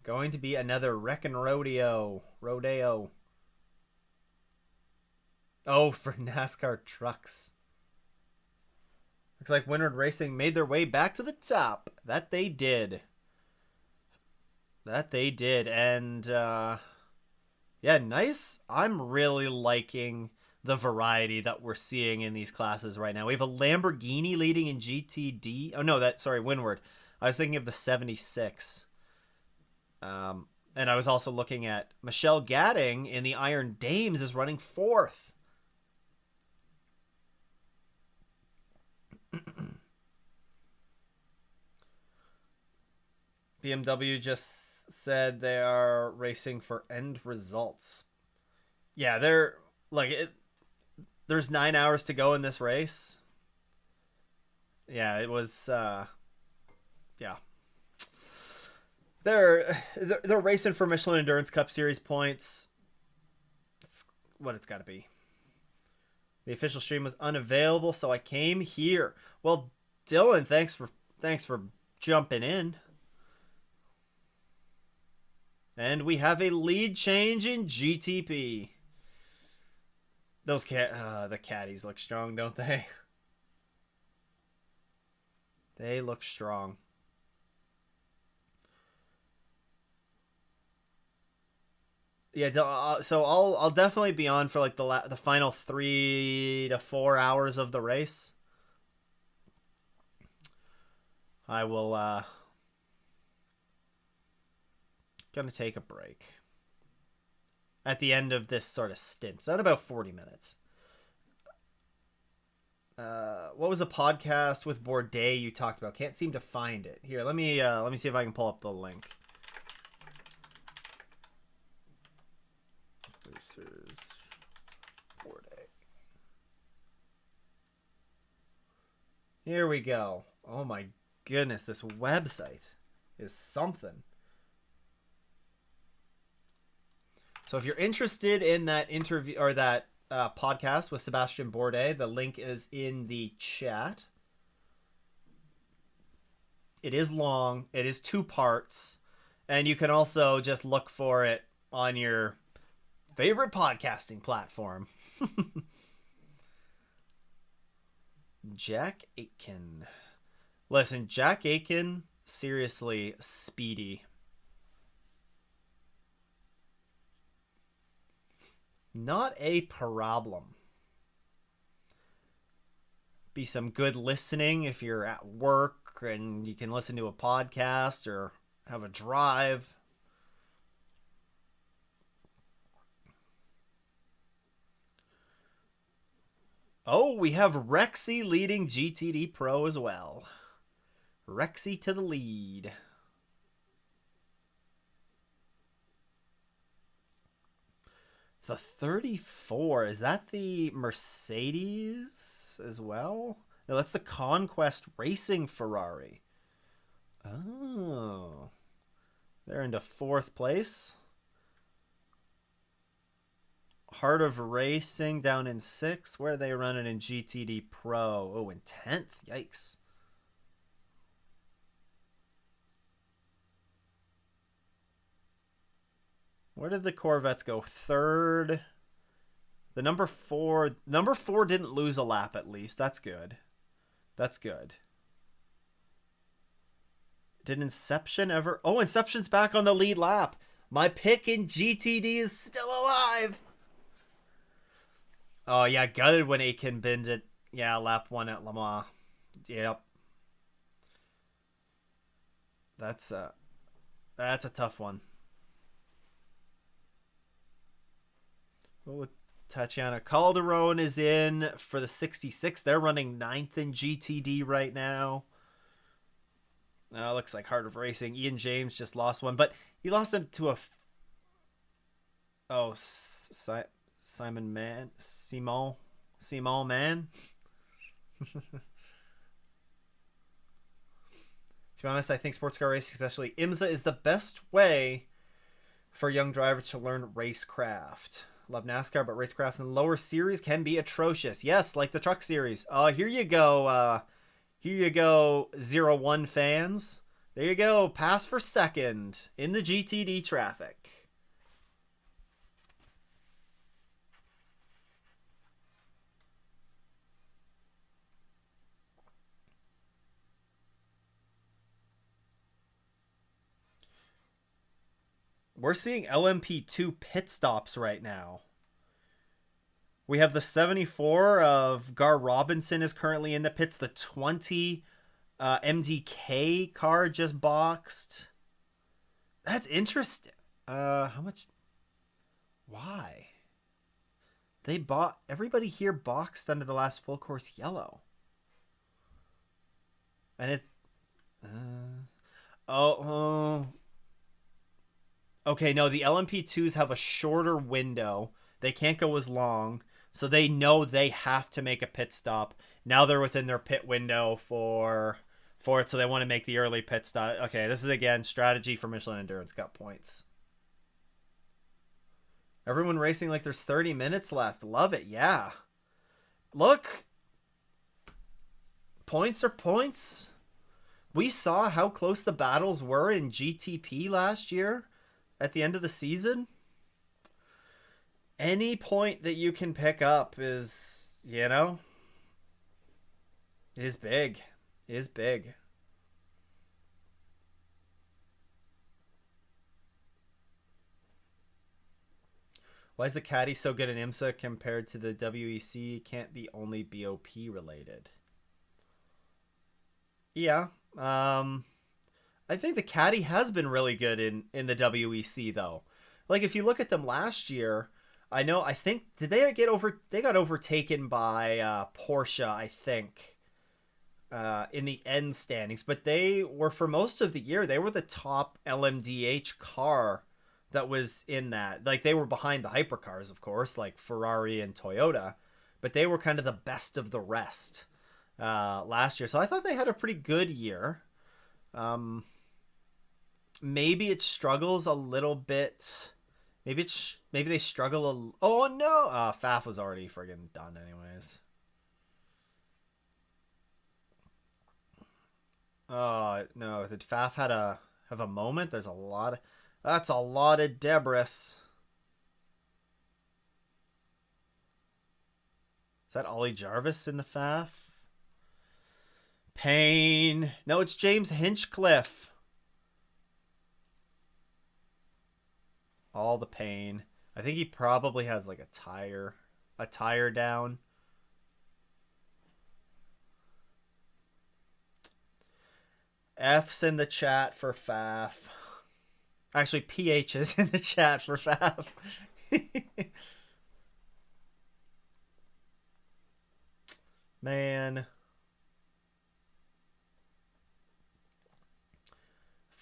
Going to be another wreckin' rodeo. Oh, for NASCAR trucks. Looks like Windward Racing made their way back to the top. That they did. And yeah, nice. I'm really liking the variety that we're seeing in these classes right now. We have a Lamborghini leading in GTD. Oh no, Windward. I was thinking of the 76. And I was also looking at Michelle Gadding in the Iron Dames is running 4th. BMW just said they are racing for end results. Yeah, they're like there's 9 hours to go in this race. Yeah, it was yeah. They're racing for Michelin Endurance Cup Series points. It's what it's got to be. The official stream was unavailable, so I came here. Well, Dylan, thanks for jumping in. And we have a lead change in GTP. Those the caddies look strong, don't they? They look strong. Yeah, so I'll definitely be on for like the final 3 to 4 hours of the race. I will gonna take a break at the end of this sort of stint. So in about 40 minutes. What was a podcast with Bourdais you talked about? Can't seem to find it. Here, let me see if I can pull up the link. Bourdais. Here we go. Oh my goodness, this website is something. So if you're interested in that interview or that podcast with Sebastian Bourdais, the link is in the chat. It is long. It is 2 parts. And you can also just look for it on your favorite podcasting platform. Jack Aitken. Listen, Jack Aitken, seriously speedy. Not a problem. Be some good listening if you're at work and you can listen to a podcast or have a drive. Oh, we have Rexy leading GTD Pro as well. Rexy to the lead. The 34, is that the Mercedes as well? No, that's the Conquest Racing Ferrari. Oh. They're into 4th place. Heart of Racing down in 6th. Where are they running in GTD Pro? Oh, in 10th. Yikes. Where did the Corvettes go? 3rd. The number 4 didn't lose a lap at least. That's good. That's good. Did Inception ever... Oh, Inception's back on the lead lap. My pick in GTD is still alive. Oh, yeah, gutted when Aitken binned it. Yeah, lap 1 at Le Mans. Yep. That's a tough one. Oh, Tatiana Calderon is in for the 66. They're running 9th in GTD right now. Looks like Heart of Racing. Ian James just lost one, but he lost him to a... Simon Man? Simon Man? To be honest, I think sports car racing, especially IMSA, is the best way for young drivers to learn racecraft. Love NASCAR, but racecraft in the lower series can be atrocious. Yes, like the truck series. Here you go. Here you go, 01 fans. There you go. Pass for second in the GTD traffic. We're seeing LMP2 pit stops right now. We have the 74 of Gar Robinson is currently in the pits. The 20 MDK car just boxed. That's interesting. How much? Why? They bought... Everybody here boxed under the last full course yellow. And it... Okay, no, the LMP2s have a shorter window. They can't go as long, so they know they have to make a pit stop. Now they're within their pit window for it, so they want to make the early pit stop. Okay, this is, again, strategy for Michelin Endurance Cup points. Everyone racing like there's 30 minutes left. Love it, yeah. Look. Points are points. We saw how close the battles were in GTP last year. At the end of the season, any point that you can pick up is, is big. Is big. Why is the caddy so good in IMSA compared to the WEC? Can't be only BOP related. Yeah. I think the caddy has been really good in the WEC though. Like if you look at them last year, I think they got overtaken by Porsche, I think, in the end standings, but they were, for most of the year, they were the top LMDH car that was in that. Like they were behind the hypercars, of course, like Ferrari and Toyota, but they were kind of the best of the rest last year. So I thought they had a pretty good year. Maybe it struggles a little bit maybe they struggle oh no! Faf was already friggin' done anyways. Oh no, did Faf have a moment? There's a lot of that's a lot of debris. Is that Ollie Jarvis in the Faf? Pain. No, it's James Hinchcliffe. All the pain. I think he probably has like a tire down. F's in the chat for Faf. Actually, PH is in the chat for Faf. Man.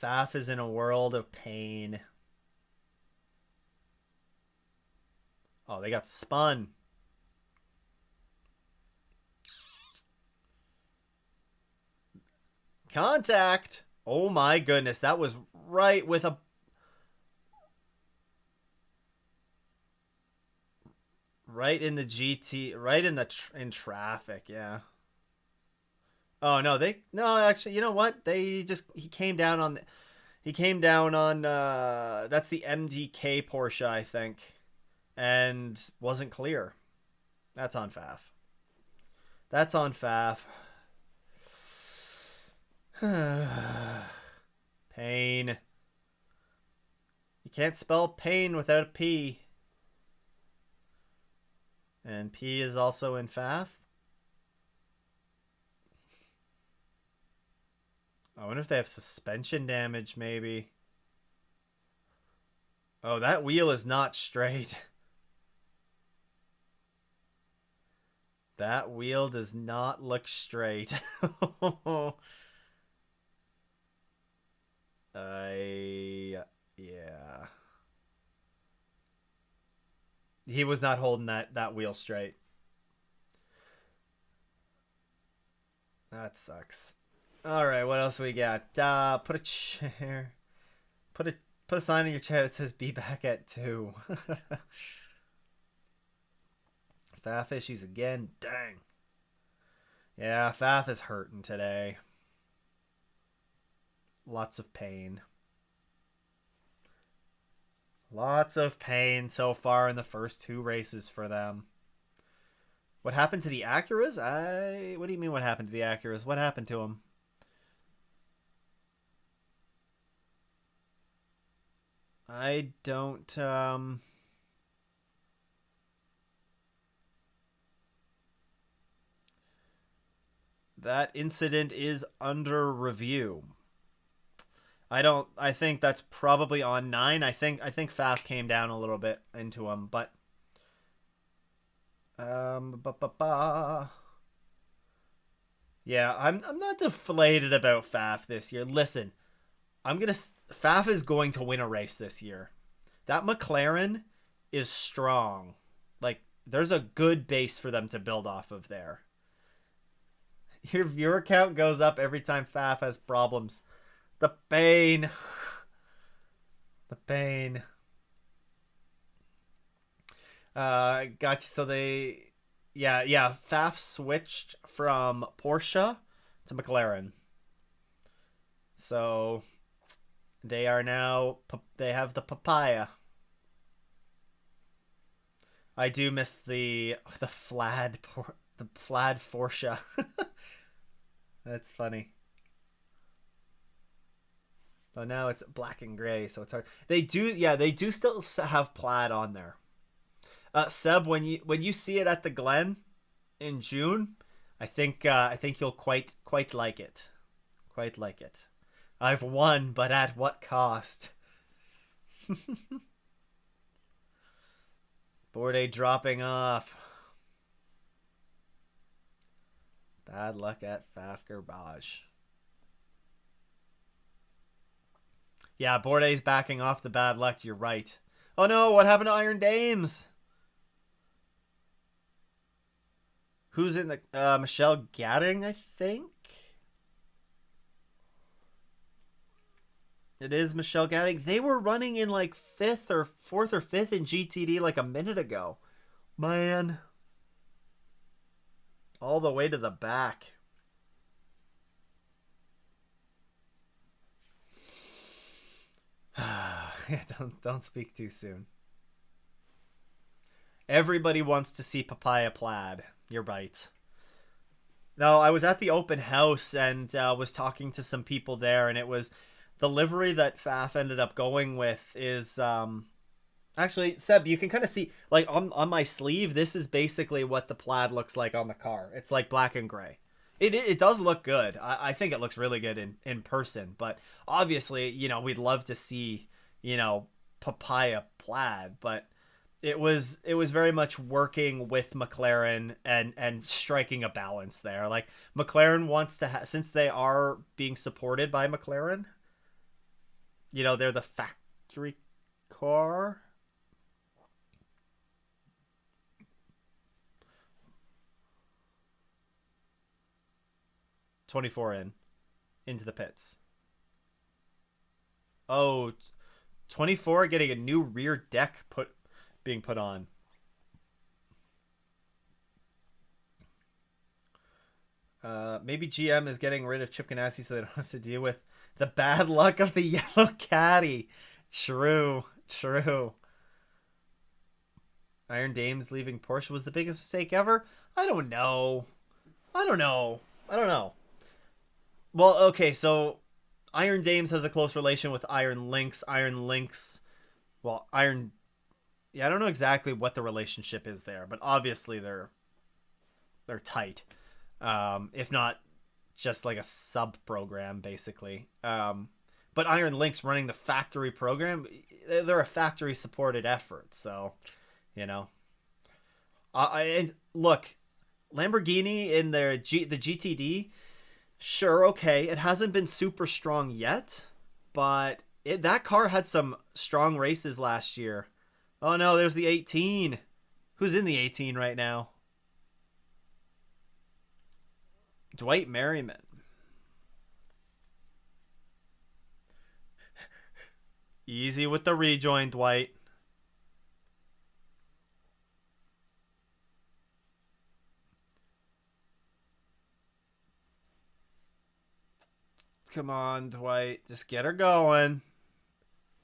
Faf is in a world of pain. Oh, they got spun. Contact. Oh my goodness, that was right with a right in the GT, right in the in traffic, yeah. Oh no, no, actually, you know what? He came down on that's the MDK Porsche, I think, and wasn't clear. That's on Faf. That's on Faf. Pain. You can't spell pain without a P. And P is also in Faf. I wonder if they have suspension damage, maybe. Oh, that wheel is not straight. That wheel does not look straight. Yeah. He was not holding that wheel straight. That sucks. All right, what else we got? Put a chair. Put a sign in your chair that says "Be back at 2." Faf issues again. Dang. Yeah, Faf is hurting today. Lots of pain. Lots of pain so far in the first 2 races for them. What happened to the Acuras? What do you mean what happened to the Acuras? What happened to them? I don't that incident is under review. I think that's probably on 9. I think Faf came down a little bit into him, but yeah, I'm not deflated about Faf this year. Listen, Faf is going to win a race this year. That McLaren is strong. Like, there's a good base for them to build off of there. Your viewer count goes up every time Faf has problems. The pain. The pain. Gotcha. So yeah, Faf switched from Porsche to McLaren. So they have the papaya. I do miss the flat Porsche. That's funny. So now it's black and gray, so it's hard. They do still have plaid on there. Seb, when you see it at the Glen in June, I think you'll quite like it. Quite like it. I've won, but at what cost? Bourdais dropping off. Bad luck at Faf Garbage. Yeah, Bourdais backing off the bad luck. You're right. Oh no, what happened to Iron Dames? Who's in the Michelle Gadding, I think? It is Michelle Gatting. They were running in like fifth or fourth or fifth in GTD like a minute ago. Man. All the way to the back. Yeah, don't speak too soon. Everybody wants to see Papaya Plaid. You're right. No, I was at the open house and was talking to some people there, and it was the livery that Faf ended up going with is actually, Seb, you can kind of see like on my sleeve. This is basically what the plaid looks like on the car. It's like black and gray. It does look good. I think it looks really good in person. But obviously, we'd love to see papaya plaid. But it was very much working with McLaren and striking a balance there. Like McLaren wants to since they are being supported by McLaren. They're the factory car. 24 into the pits. Oh, 24 getting a new rear deck being put on. Maybe GM is getting rid of Chip Ganassi so they don't have to deal with the bad luck of the yellow caddy. True. Iron Dames leaving Porsche was the biggest mistake ever. I don't know. Well, okay, so Iron Dames has a close relation with Iron Lynx. Iron Lynx, well, Iron, yeah, I don't know exactly what the relationship is there, but obviously they're tight. If not just like a sub program, basically. But Iron Lynx running the factory program, they're a factory supported effort, so you know. And look, Lamborghini in the GTD. Sure, okay. It hasn't been super strong yet, but that car had some strong races last year. Oh no, there's the 18. Who's in the 18 right now? Dwight Merriman. Easy with the rejoin, Dwight. Come on, Dwight. Just get her going.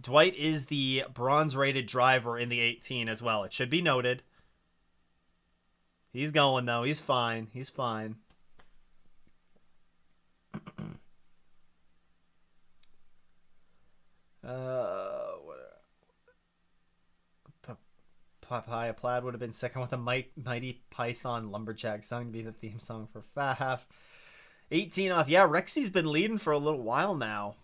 Dwight is the bronze rated driver in the 18 as well. It should be noted. He's going, though. He's fine. He's fine. Papaya Plaid would have been second with a Mighty Python Lumberjack song to be the theme song for FAF. 18 off. Yeah, Rexy's been leading for a little while now.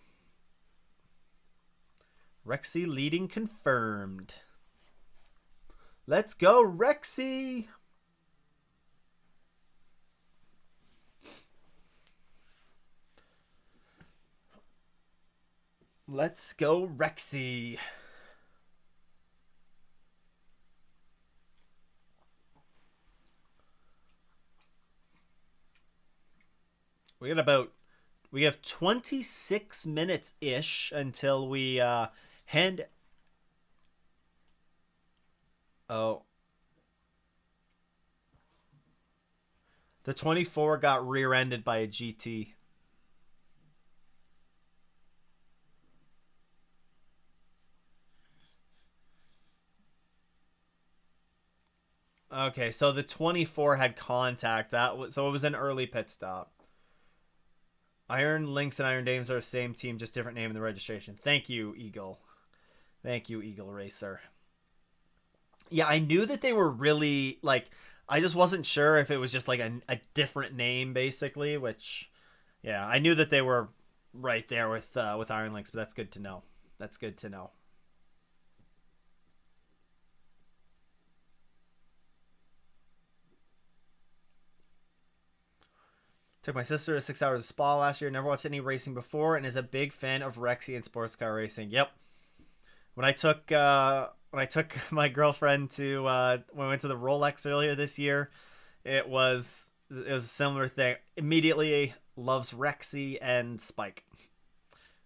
Rexy leading confirmed. Let's go, Rexy! Let's go, Rexy. We have 26 minutes ish until we hand. Oh, the 24 got rear-ended by a GT. Okay, so the 24 had contact. So it was an early pit stop. Iron Lynx and Iron Dames are the same team, just different name in the registration. Thank you, Eagle. Thank you, Eagle Racer. Yeah, I knew that they were really, like, I just wasn't sure if it was just like a different name, basically, which, yeah, I knew that they were right there with Iron Lynx, but that's good to know. That's good to know. Took my sister to 6 hours of spa last year. Never watched any racing before, and is a big fan of Rexy and sports car racing. Yep. When I took my girlfriend to when we went to the Rolex earlier this year, it was a similar thing. Immediately loves Rexy and Spike.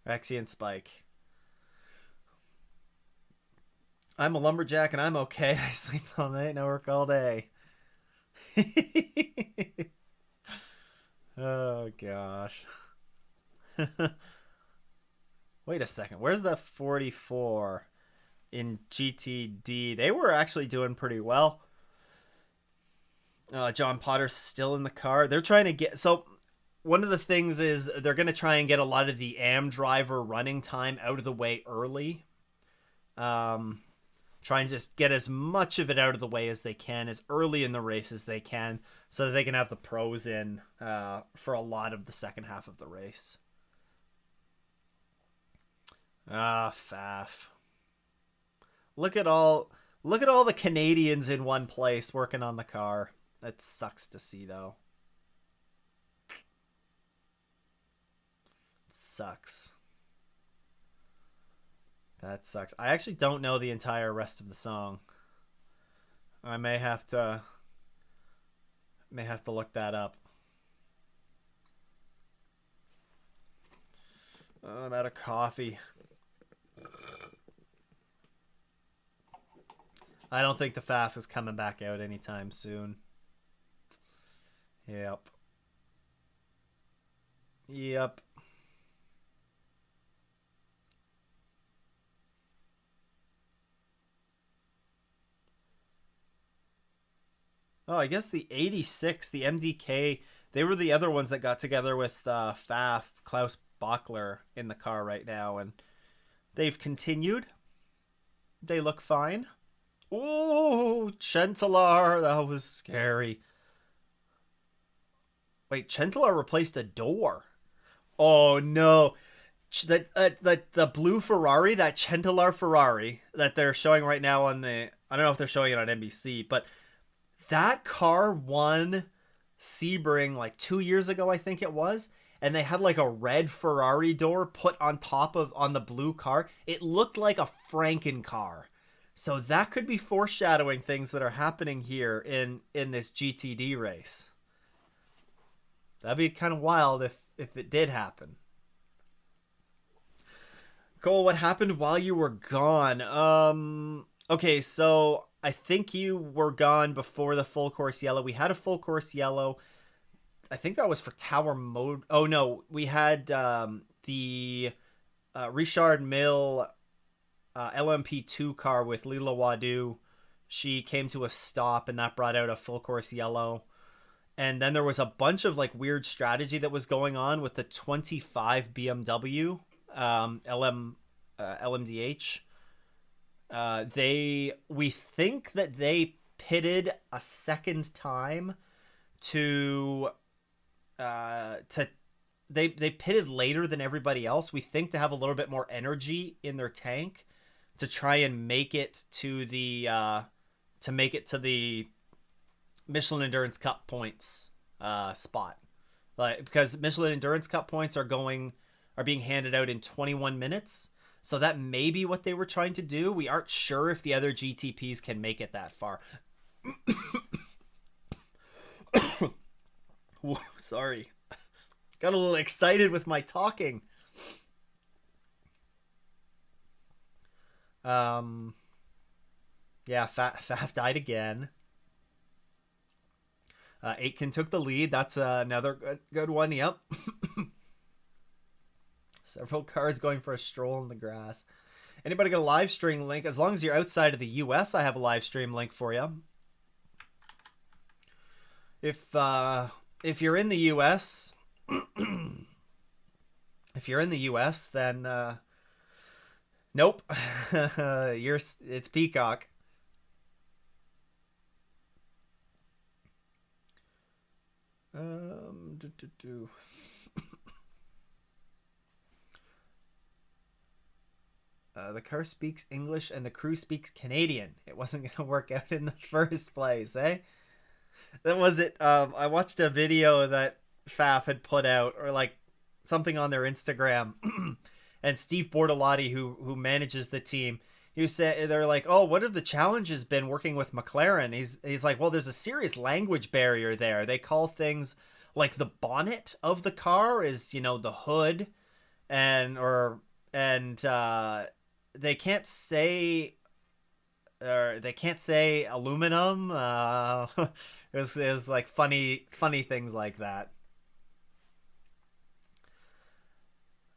Rexy and Spike. I'm a lumberjack and I'm okay. I sleep all night and I work all day. Oh gosh. Wait a second. Where's the 44 in GTD? They were actually doing pretty well. John Potter's still in the car. They're trying to get so. One of the things is they're going to try and get a lot of the AM driver running time out of the way early. Try and just get as much of it out of the way as they can, as early in the race as they can, so that they can have the pros in for a lot of the second half of the race. Faff. Look at all the Canadians in one place working on the car. That sucks to see, though. Sucks. That sucks. I actually don't know the entire rest of the song. I may have to look that up. Oh, I'm out of coffee. I don't think the FAF is coming back out anytime soon. Yep. Oh, I guess the 86, the MDK, they were the other ones that got together with FAF, Klaus Bachler, in the car right now, and they've continued. They look fine. Oh, Chentalar, that was scary. Wait, Chentalar replaced a door. Oh no. The blue Ferrari, that Chentalar Ferrari that they're showing right now on the, I don't know if they're showing it on NBC, but that car won Sebring like 2 years ago, I think it was, and they had like a red Ferrari door put on top of on the blue car. It looked like a Franken car. So that could be foreshadowing things that are happening here in this GTD race. That'd be kind of wild if it did happen. Cole, what happened while you were gone? Okay, so I think you were gone before the full course yellow. We had a full course yellow. I think that was for tower mode. Oh no, we had the Richard Mill LMP2 car with Lila Wadu. She came to a stop and that brought out a full course yellow. And then there was a bunch of like weird strategy that was going on with the 25 BMW LMDH. We think that they pitted a second time they pitted later than everybody else. We think to have a little bit more energy in their tank to try and make it to the Michelin Endurance Cup points spot. Like, because Michelin Endurance Cup points are being handed out in 21 minutes. So that may be what they were trying to do. We aren't sure if the other GTPs can make it that far. Whoa, sorry. Got a little excited with my talking. Yeah, Faf died again. Aitken took the lead. That's another good one. Yep. Several cars going for a stroll in the grass. Anybody got a live stream link? As long as you're outside of the US, I have a live stream link for you. If you're in the US, then nope. It's Peacock. The car speaks English and the crew speaks Canadian. It wasn't going to work out in the first place, eh? That was it. I watched a video that Faf had put out, or like something on their Instagram, and Steve Bortolotti, who manages the team, he said, they're like, "Oh, what have the challenges been working with McLaren?" He's like, "Well, there's a serious language barrier there. They call things like the bonnet of the car is, the hood, and they can't say or they can't say aluminum. It was like funny things like that.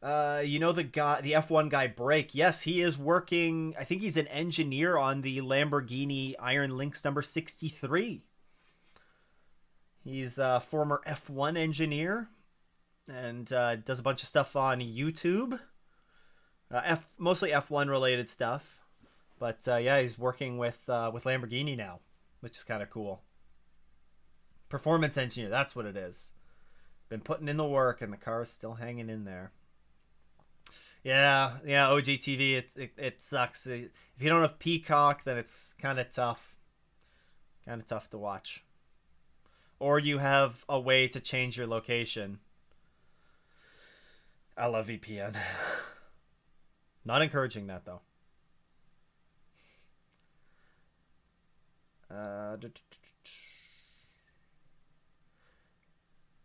The F1 guy Break. Yes, he is working. I think he's an engineer on the Lamborghini Iron Lynx number 63. He's a former F1 engineer and does a bunch of stuff on YouTube. Mostly F1 related stuff. But yeah, he's working with Lamborghini now, which is kind of cool. Performance engineer, that's what it is. Been putting in the work, and the car is still hanging in there. Yeah, OGTV, it sucks. If you don't have Peacock, then it's kind of tough. Kind of tough to watch. Or you have a way to change your location. I love VPN. Not encouraging that, though.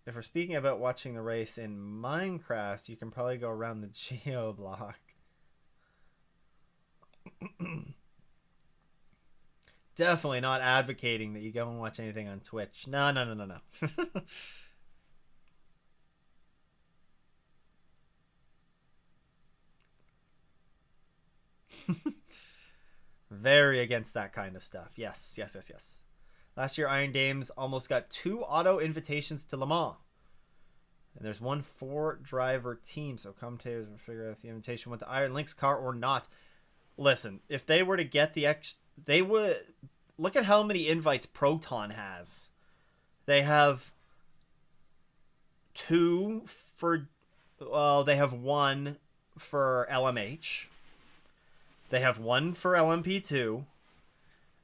If we're speaking about watching the race in Minecraft, you can probably go around the geo block. Definitely not advocating that you go and watch anything on Twitch. No. Very against that kind of stuff. Yes. Last year, Iron Dames almost got 2 auto invitations to Le Mans. And there's 1 4-driver team, so commentators will figure out if the invitation went to Iron Lynx car or not. Listen, if they were to get they would... Look at how many invites Proton has. They have 2 for... Well, they have 1 for LMH. They have 1 for LMP2.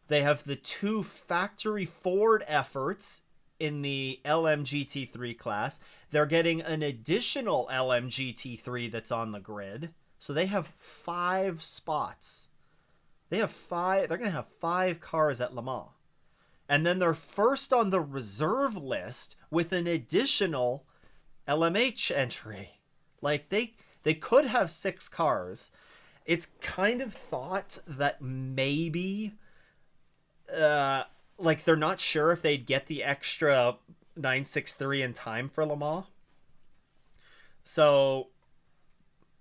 They have the 2 factory Ford efforts in the LMGT3 class. They're getting an additional LMGT3 that's on the grid. So they have 5 spots. They're going to have 5 cars at Le Mans. And then they're first on the reserve list with an additional LMH entry. Like, they could have 6 cars. It's kind of thought that maybe... like they're not sure if they'd get the extra 963 in time for Le Mans. So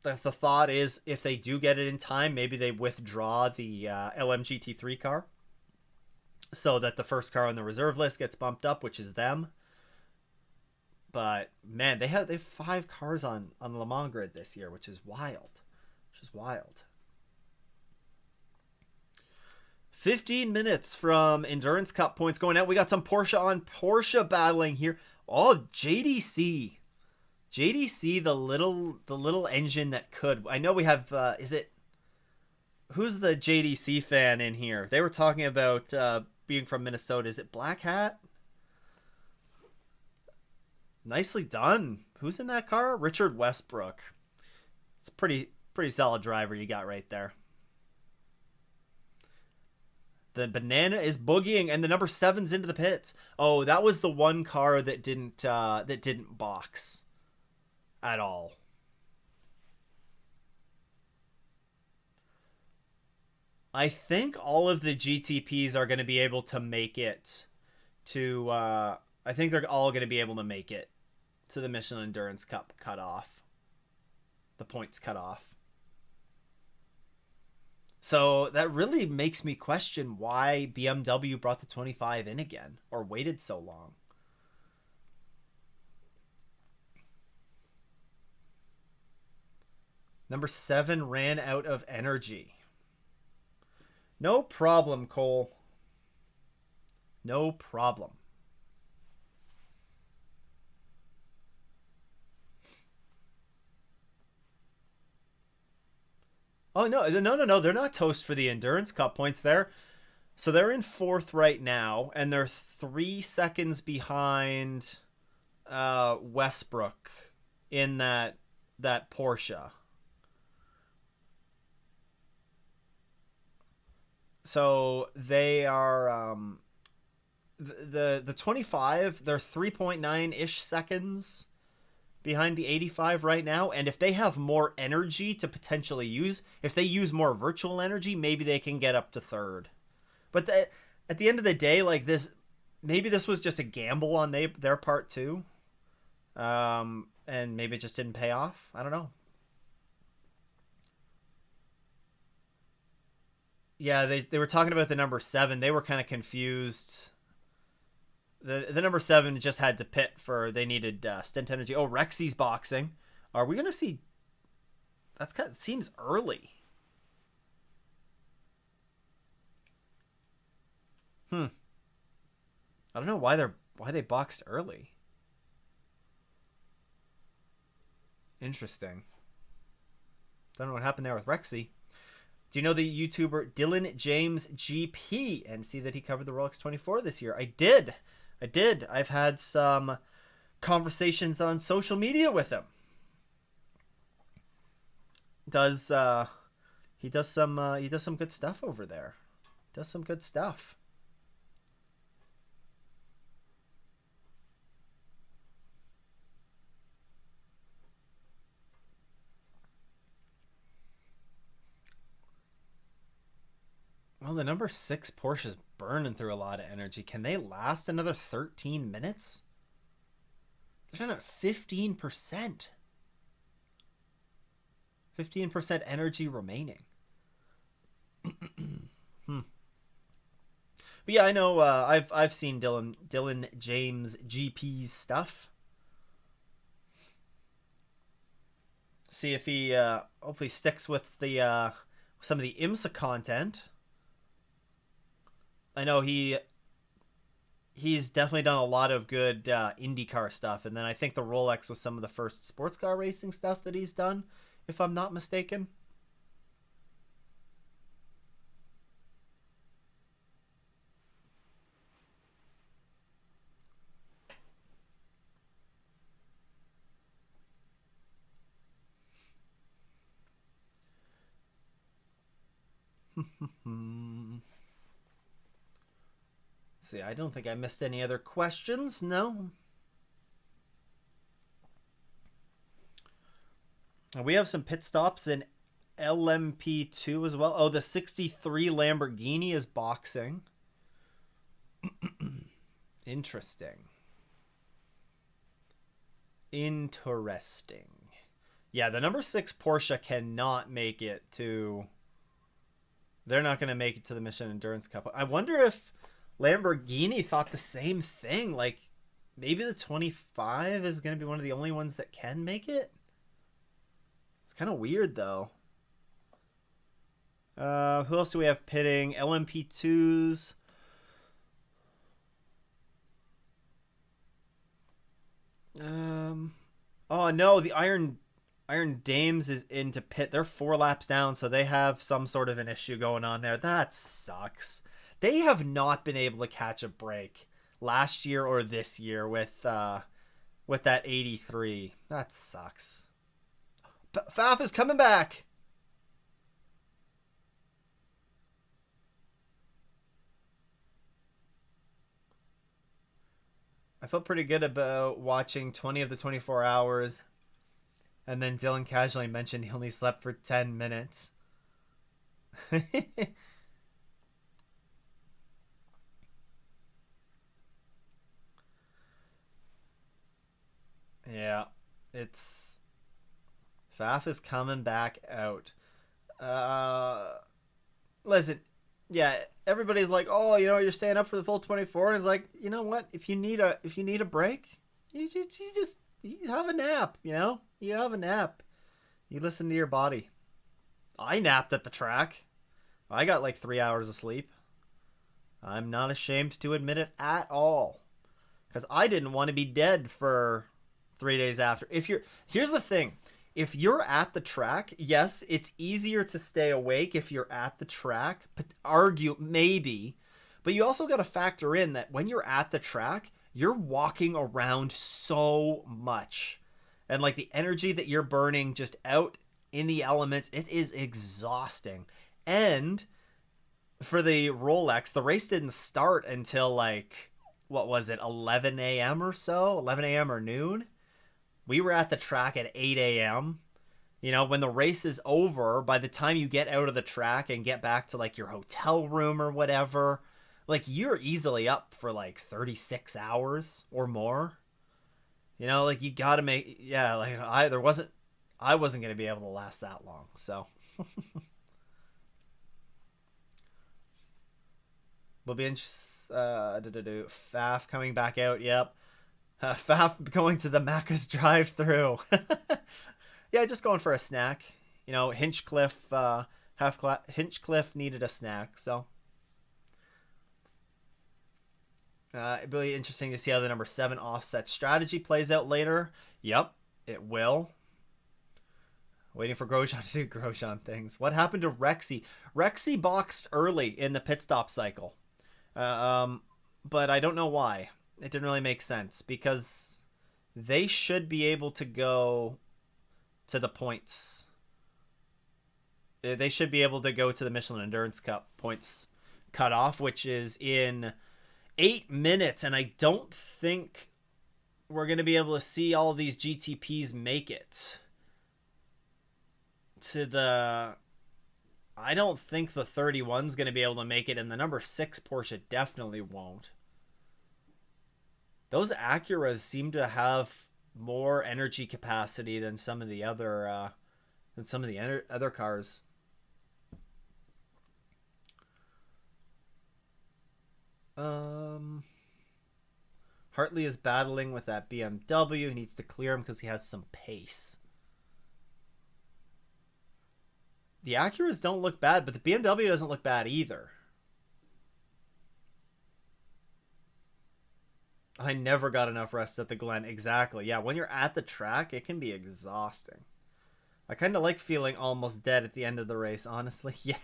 the thought is if they do get it in time, maybe they withdraw the LMGT3 car so that the first car on the reserve list gets bumped up, which is them. But man, they have 5 cars on the Le Mans grid this year, which is wild. 15 minutes from Endurance Cup points going out. We got some Porsche on Porsche battling here. Oh, JDC, the little engine that could. I know we have. Who's the JDC fan in here? They were talking about being from Minnesota. Is it Black Hat? Nicely done. Who's in that car? Richard Westbrook. It's a pretty solid driver you got right there. The banana is boogieing, and the number 7's into the pits. Oh, that was the one car that didn't box at all. I think all of the GTPs are going to be able to make it to. I think they're all going to be able to make it to the Michelin Endurance Cup cutoff. The points cutoff. So that really makes me question why BMW brought the 25 in again or waited so long. Number 7 ran out of energy. No problem, Cole. No problem. Oh, no. They're not toast for the Endurance Cup points there. So they're in 4th right now, and they're 3 seconds behind Westbrook in that Porsche. So they are the 25, they're 3.9-ish seconds behind the 85 right now, and if they have more energy to potentially use, if they use more virtual energy, maybe they can get up to 3rd. But at the end of the day, like this, maybe this was just a gamble on their part too, and maybe it just didn't pay off. I don't know. Yeah, they were talking about the number 7. They were kind of confused. The number 7 just had to pit for they needed stint energy. Oh, Rexy's boxing. Are we gonna see? That's kind of seems early. I don't know why they boxed early. Interesting. Don't know what happened there with Rexy. Do you know the YouTuber Dylan James GP and see that he covered the Rolex 24 this year? I did. I've had some conversations on social media with him. He does some good stuff over there. Does some good stuff. Well, the number 6 Porsche's burning through a lot of energy. Can they last another 13 minutes? They're done at 15%. 15% energy remaining. But yeah, I know. I've seen Dylan James GP's stuff. See if he hopefully sticks with the some of the IMSA content. I know he's definitely done a lot of good IndyCar stuff, and then I think the Rolex was some of the first sports car racing stuff that he's done, if I'm not mistaken. See, I don't think I missed any other questions. No. We have some pit stops in LMP2 as well. Oh, the 63 Lamborghini is boxing. Interesting. Yeah, the number 6 Porsche cannot make it to... They're not going to make it to the Mission Endurance Cup. I wonder if Lamborghini thought the same thing. Like, maybe the 25 is going to be one of the only ones that can make it? It's kind of weird, though. Who else do we have pitting? LMP2s. Oh, no, the Iron Dames is into pit. They're 4 laps down, so they have some sort of an issue going on there. That sucks. They have not been able to catch a break last year or this year with that 83. That sucks. Faf is coming back. I felt pretty good about watching 20 of the 24 hours. And then Dylan casually mentioned he only slept for 10 minutes. Yeah, it's... Faf is coming back out. Listen, yeah, everybody's like, oh, you know, you're staying up for the full 24, and it's like, you know what? If you need a break, you have a nap. You know, you have a nap. You listen to your body. I napped at the track. I got like 3 hours of sleep. I'm not ashamed to admit it at all, because I didn't want to be dead for 3 days after. Here's the thing. If you're at the track, yes, it's easier to stay awake if you're at the track. But maybe. But you also got to factor in that when you're at the track, you're walking around so much. And like the energy that you're burning just out in the elements, it is exhausting. And for the Rolex, the race didn't start until like, what was it, 11 a.m. or so? 11 a.m. or noon? We were at the track at 8 a.m. You know, when the race is over, by the time you get out of the track and get back to like your hotel room or whatever, like you're easily up for like 36 hours or more. You know, like you got to make, yeah, like I wasn't going to be able to last that long. So we'll be interested. Faf coming back out. Yep. Faf going to the Macca's drive through. Yeah, just going for a snack. You know, Hinchcliffe needed a snack, so it'd be interesting to see how the number 7 offset strategy plays out later. Yep, it will. Waiting for Grosjean to do Grosjean things. What happened to Rexy? Rexy boxed early in the pit stop cycle, but I don't know why. It didn't really make sense because they should be able to go to the points. They should be able to go to the Michelin Endurance Cup points cutoff, which is in 8 minutes, and I don't think we're going to be able to see all of these GTPs make it to the... I don't think the 31's going to be able to make it, and the number 6 Porsche definitely won't. Those Acuras seem to have more energy capacity than some of the other other cars. Hartley is battling with that BMW. He needs to clear him because he has some pace. The Acuras don't look bad, but the BMW doesn't look bad either. I never got enough rest at the Glen. Exactly. Yeah, when you're at the track, it can be exhausting. I kind of like feeling almost dead at the end of the race, honestly. Yeah.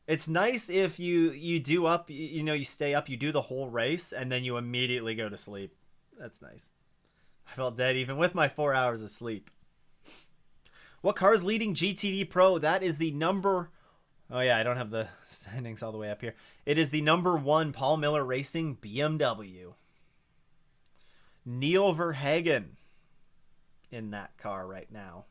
It's nice if you do up, you know, you stay up, you do the whole race, and then you immediately go to sleep. That's nice. I felt dead even with my 4 hours of sleep. What car is leading GTD Pro? That is the number... Oh, yeah, I don't have the standings all the way up here. It is the number 1 Paul Miller Racing BMW. Neil Verhagen in that car right now.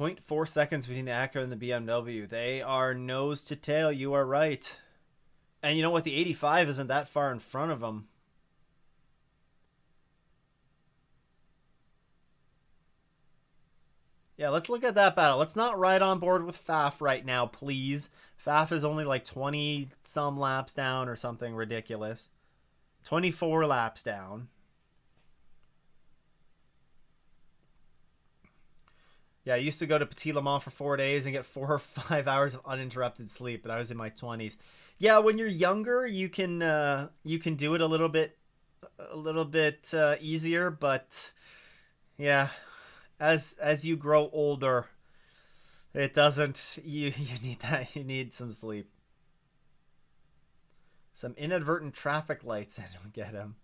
.4 seconds between the Acura and the BMW. They are nose to tail. You are right. And you know what? The 85 isn't that far in front of them. Yeah, let's look at that battle. Let's not ride on board with Faf right now, please. Faf is only like 20-some laps down or something ridiculous. 24 laps down. Yeah, I used to go to Petit Le Mans for 4 days and get 4 or 5 hours of uninterrupted sleep, but I was in my 20s. Yeah, when you're younger, you can do it a little bit easier, but yeah, as you grow older, it doesn't. You need that. You need some sleep. Some inadvertent traffic lights. I don't get them.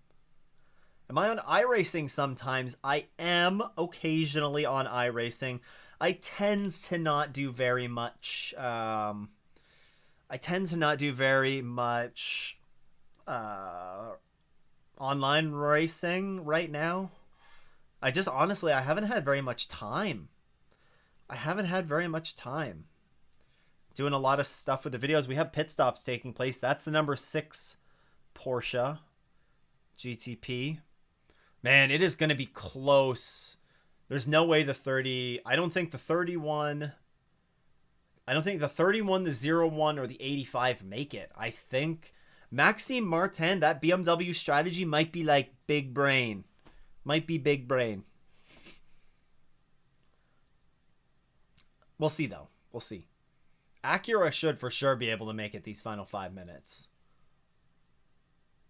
Am I on iRacing sometimes? I am occasionally on iRacing. I tend to not do very much. Online racing right now. I just honestly, I haven't had very much time. Doing a lot of stuff with the videos. We have pit stops taking place. That's the number 6 Porsche GTP. Man, it is going to be close. There's no way the 30... I don't think the 31... the 01, or the 85 make it. I think Maxime Martin, that BMW strategy might be like big brain. Might be big brain. We'll see, though. We'll see. Acura should for sure be able to make it these final 5 minutes.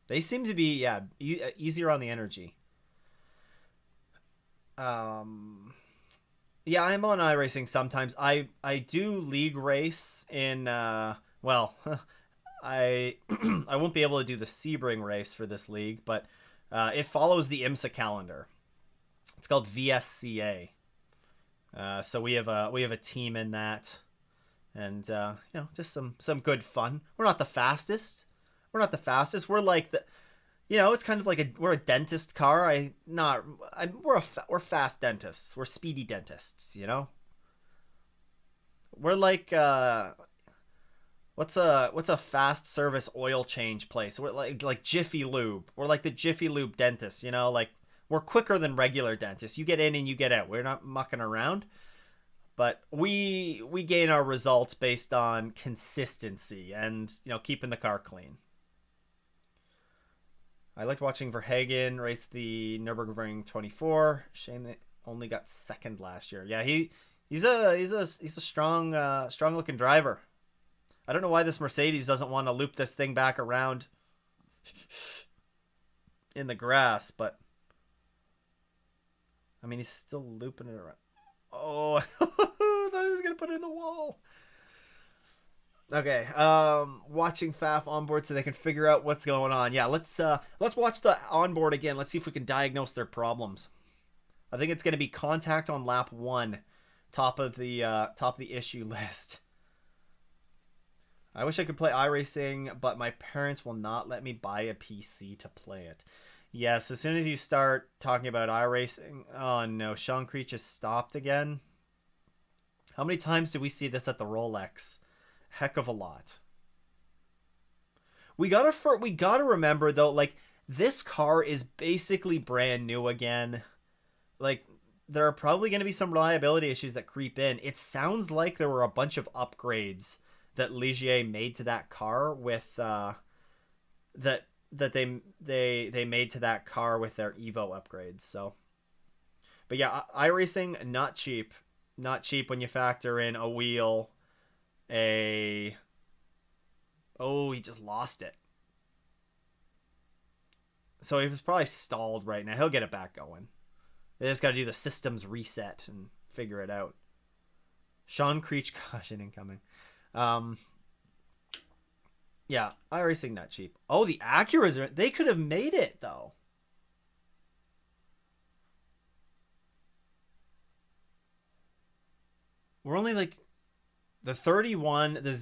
They seem to be, yeah, easier on the energy. Yeah, I'm on iRacing sometimes. I do league race in well, I I won't be able to do the Sebring race for this league, but it follows the IMSA calendar. It's called VSCA. So we have a team in that, and just some good fun. We're not the fastest. We're not the fastest. We're like the, it's kind of like we're a dentist car. We're fast dentists. We're speedy dentists. We're like what's a fast service oil change place? We're like Jiffy Lube. We're like the Jiffy Lube dentist. Like we're quicker than regular dentists. You get in and you get out. We're not mucking around. But we gain our results based on consistency and keeping the car clean. I liked watching Verhagen race the Nürburgring 24. Shame they only got second last year. Yeah, he's a strong looking driver. I don't know why this Mercedes doesn't want to loop this thing back around in the grass, but I mean he's still looping it around. Oh, I thought he was gonna put it in the wall. Okay, watching FAF onboard so they can figure out what's going on. Yeah, let's watch the onboard again. Let's see if we can diagnose their problems. I think it's gonna be contact on lap 1, top of the issue list. I wish I could play iRacing, but my parents will not let me buy a PC to play it. Yes, as soon as you start talking about iRacing, oh no, Sean Creech has stopped again. How many times did we see this at the Rolex? Heck of a lot. We gotta remember though, like this car is basically brand new again. Like there are probably going to be some reliability issues that creep in. It sounds like there were a bunch of upgrades that Ligier made to that car with that they made to that car with their Evo upgrades. So, but yeah, iRacing not cheap when you factor in a wheel, he just lost it. So he was probably stalled right now. He'll get it back going. They just got to do the systems reset and figure it out. Sean Creech caution incoming. Yeah, iRacing not cheap. Oh, the Acuras, they could have made it though. We're only like the 31, the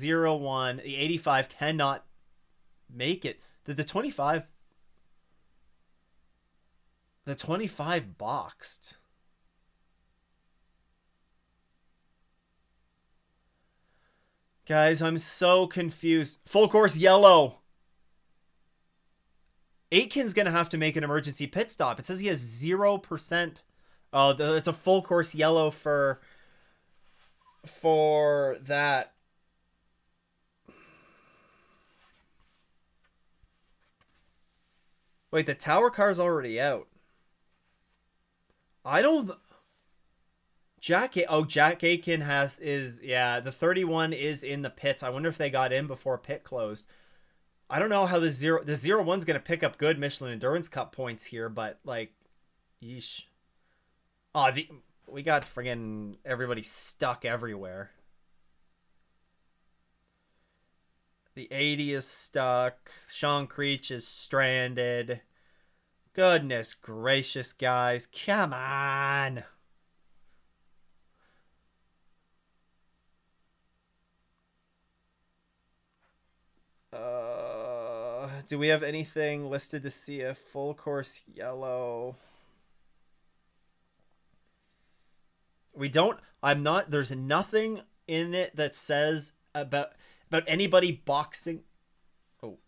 01, the 85 cannot make it. The 25 boxed. Guys, I'm so confused. Full course yellow. Aitken's going to have to make an emergency pit stop. It says he has 0%. Oh, it's a full course yellow for that. Wait, the tower car's already out. I don't... Jack Aitken the 31 is in the pits. I wonder if they got in before pit closed. I don't know how the 01's going to pick up good Michelin Endurance Cup points here, but like, yeesh. Oh, we got friggin' everybody stuck everywhere. The 80 is stuck. Sean Creech is stranded. Goodness gracious, guys. Come on. Do we have anything listed to see a full course yellow? We don't. There's nothing in it that says about anybody boxing. Oh.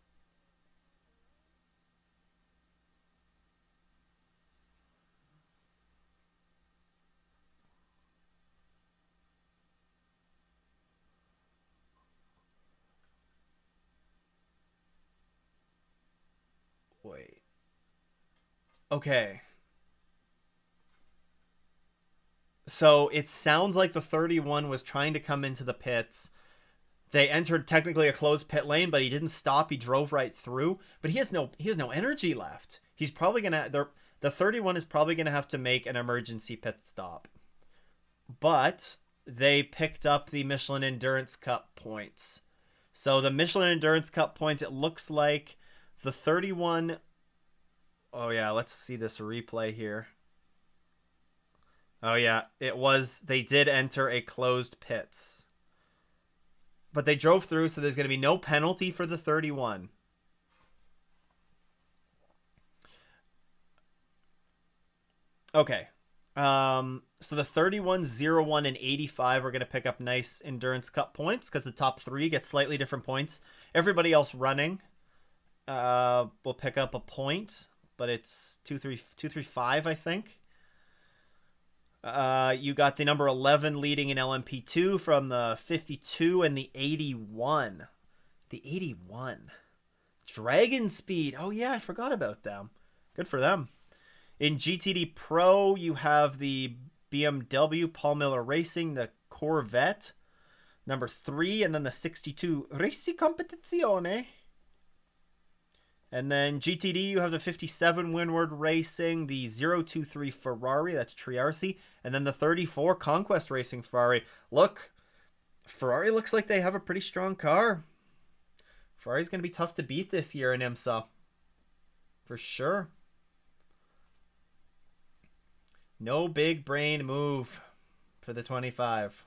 Wait. Okay. So it sounds like the 31 was trying to come into the pits. They entered technically a closed pit lane, but he didn't stop. He drove right through. But he has no energy left. He's probably gonna the 31 is probably gonna have to make an emergency pit stop. But they picked up the Michelin Endurance Cup points. So the Michelin Endurance Cup points, it looks like the 31. Oh yeah, let's see this replay here. Oh yeah, they did enter a closed pits. But they drove through, so there's going to be no penalty for the 31. Okay. So the 31, 01, and 85 are going to pick up nice Endurance Cup points because the top three get slightly different points. Everybody else running will pick up a point, but it's 235, I think. You got the number 11 leading in LMP2 from the 52 and the 81. The 81. Dragon Speed. Oh, yeah, I forgot about them. Good for them. In GTD Pro, you have the BMW Paul Miller Racing, the Corvette, number 3, and then the 62 Racing Competizione. And then GTD, you have the 57 Windward Racing, the 023 Ferrari, that's Triarci, and then the 34 Conquest Racing Ferrari. Look, Ferrari looks like they have a pretty strong car. Ferrari's going to be tough to beat this year in IMSA. For sure. No big brain move for the 25.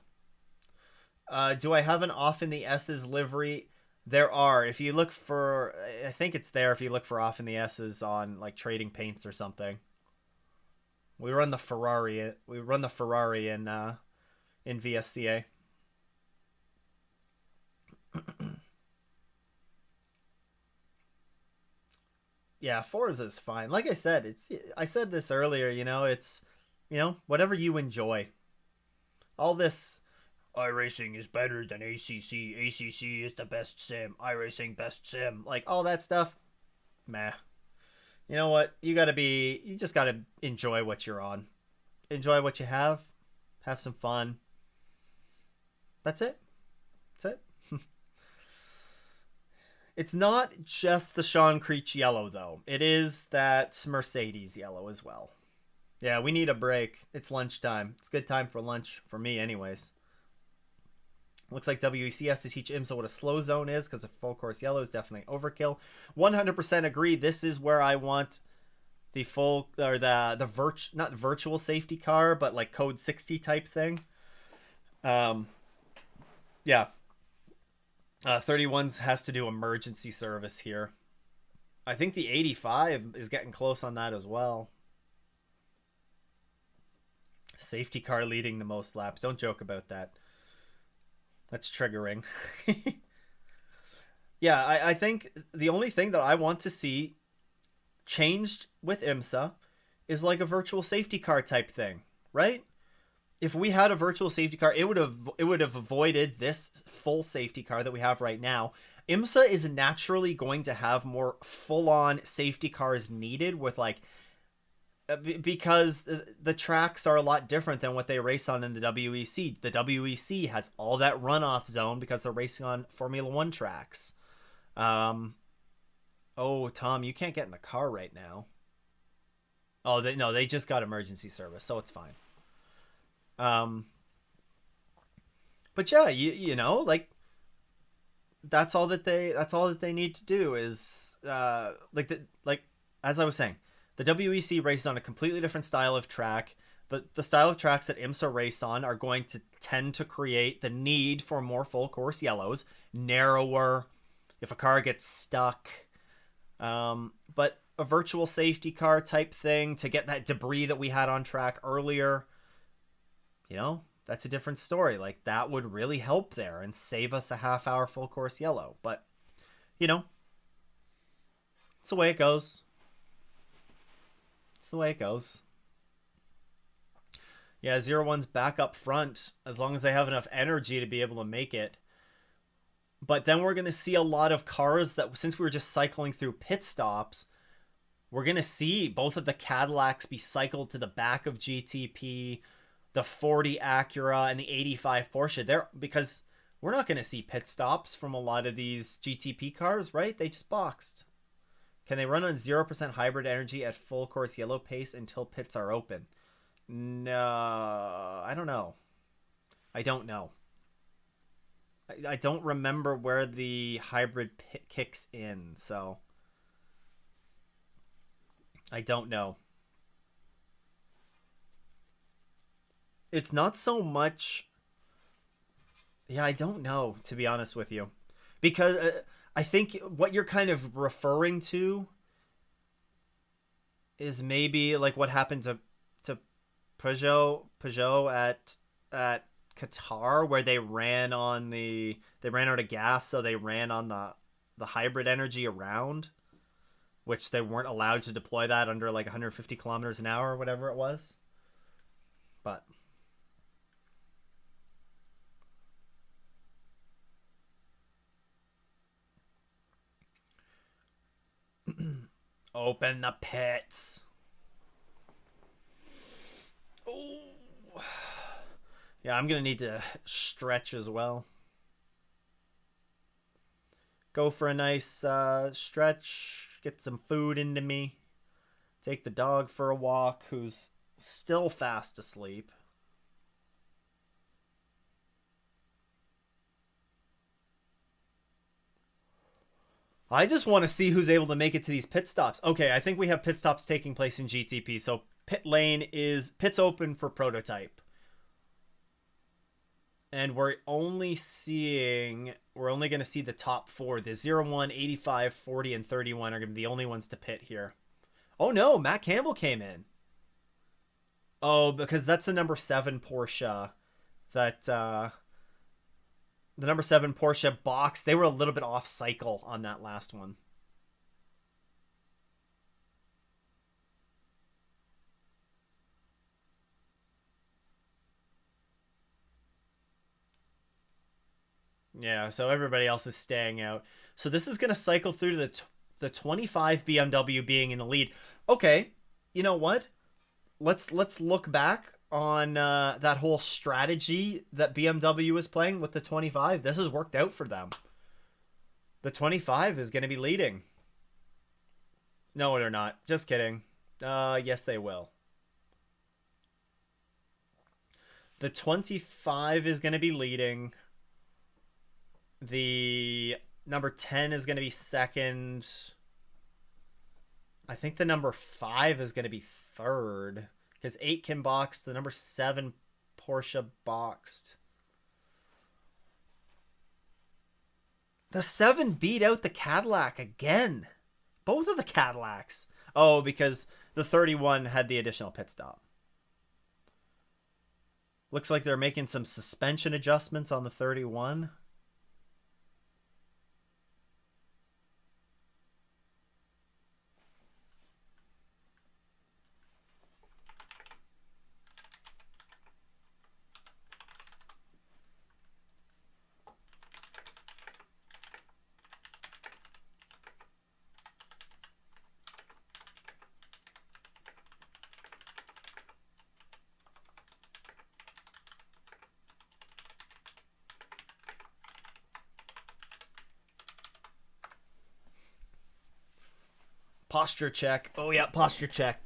Do I have an off in the S's livery? There are. If you look for, I think it's there if you look for off in the S's on like Trading Paints or something. We run the Ferrari. We run the Ferrari in VSCA. Yeah, Forza is fine. Like I said, I said this earlier, it's whatever you enjoy. All this iRacing is better than ACC. ACC is the best sim. iRacing best sim. Like all that stuff. Meh. You know what? You just gotta enjoy what you're on. Enjoy what you have. Have some fun. That's it. That's it. It's not just the Sean Creech yellow, though. It is that Mercedes yellow as well. Yeah, we need a break. It's lunchtime. It's good time for lunch, for me anyways. Looks like WEC has to teach IMSA what a slow zone is because a full course yellow is definitely overkill. 100% agree. This is where I want the full, or not virtual safety car, but like code 60 type thing. Yeah. 31s has to do emergency service here. I think the 85 is getting close on that as well. Safety car leading the most laps. Don't joke about that. That's triggering. Yeah, I think the only thing that I want to see changed with IMSA is like a virtual safety car type thing, right? If we had a virtual safety car, it would have avoided this full safety car that we have right now. IMSA is naturally going to have more full-on safety cars needed with like, because the tracks are a lot different than what they race on in the WEC. The WEC has all that runoff zone because they're racing on Formula One tracks. Oh, Tom, you can't get in the car right now. Oh, they just got emergency service, so it's fine. But yeah, you know, like that's all that they need to do is like as I was saying, the WEC races on a completely different style of track. The style of tracks that IMSA race on are going to tend to create the need for more full course yellows, narrower, if a car gets stuck. But a virtual safety car type thing to get that debris that we had on track earlier, that's a different story. Like that would really help there and save us a half-hour full course yellow. But, it's the way it goes. It's the way it goes. Yeah, 01's back up front as long as they have enough energy to be able to make it. But then we're going to see a lot of cars that, since we were just cycling through pit stops, we're going to see both of the Cadillacs be cycled to the back of GTP, the 40 Acura, and the 85 Porsche. There, because we're not going to see pit stops from a lot of these GTP cars, right? They just boxed. Can they run on 0% hybrid energy at full course yellow pace until pits are open? No, I don't know. I don't remember where the hybrid pit kicks in, so I don't know. It's not so much Yeah, I don't know, to be honest with you, because I think what you're kind of referring to is maybe like what happened to Peugeot at Qatar, where they ran out of gas, so they ran on the hybrid energy around, which they weren't allowed to deploy that under like 150 kilometers an hour or whatever it was. But open the pits. Oh, yeah, I'm gonna need to stretch as well. Go for a nice stretch, get some food into me, take the dog for a walk, who's still fast asleep. I just want to see who's able to make it to these pit stops. Okay, I think we have pit stops taking place in GTP. So pit's open for prototype. And we're only going to see the top four. The 01, 85, 40, and 31 are going to be the only ones to pit here. Oh no, Matt Campbell came in. Oh, because that's the number 7 Porsche that the number 7 Porsche box. They were a little bit off cycle on that last one. Yeah, so everybody else is staying out. So this is going to cycle through to the 25 BMW being in the lead. Okay, you know what? Let's look back on that whole strategy that BMW was playing with the 25. This has worked out for them. The 25 is going to be leading. No, they're not. Just kidding. Yes, they will. The 25 is going to be leading. The number 10 is going to be second. I think the number 5 is going to be third because 8 can box. The number 7 Porsche boxed. The 7 beat out the Cadillac again. Both of the Cadillacs. Oh, because the 31 had the additional pit stop. Looks like they're making some suspension adjustments on the 31. Posture check. Oh, yeah, posture check.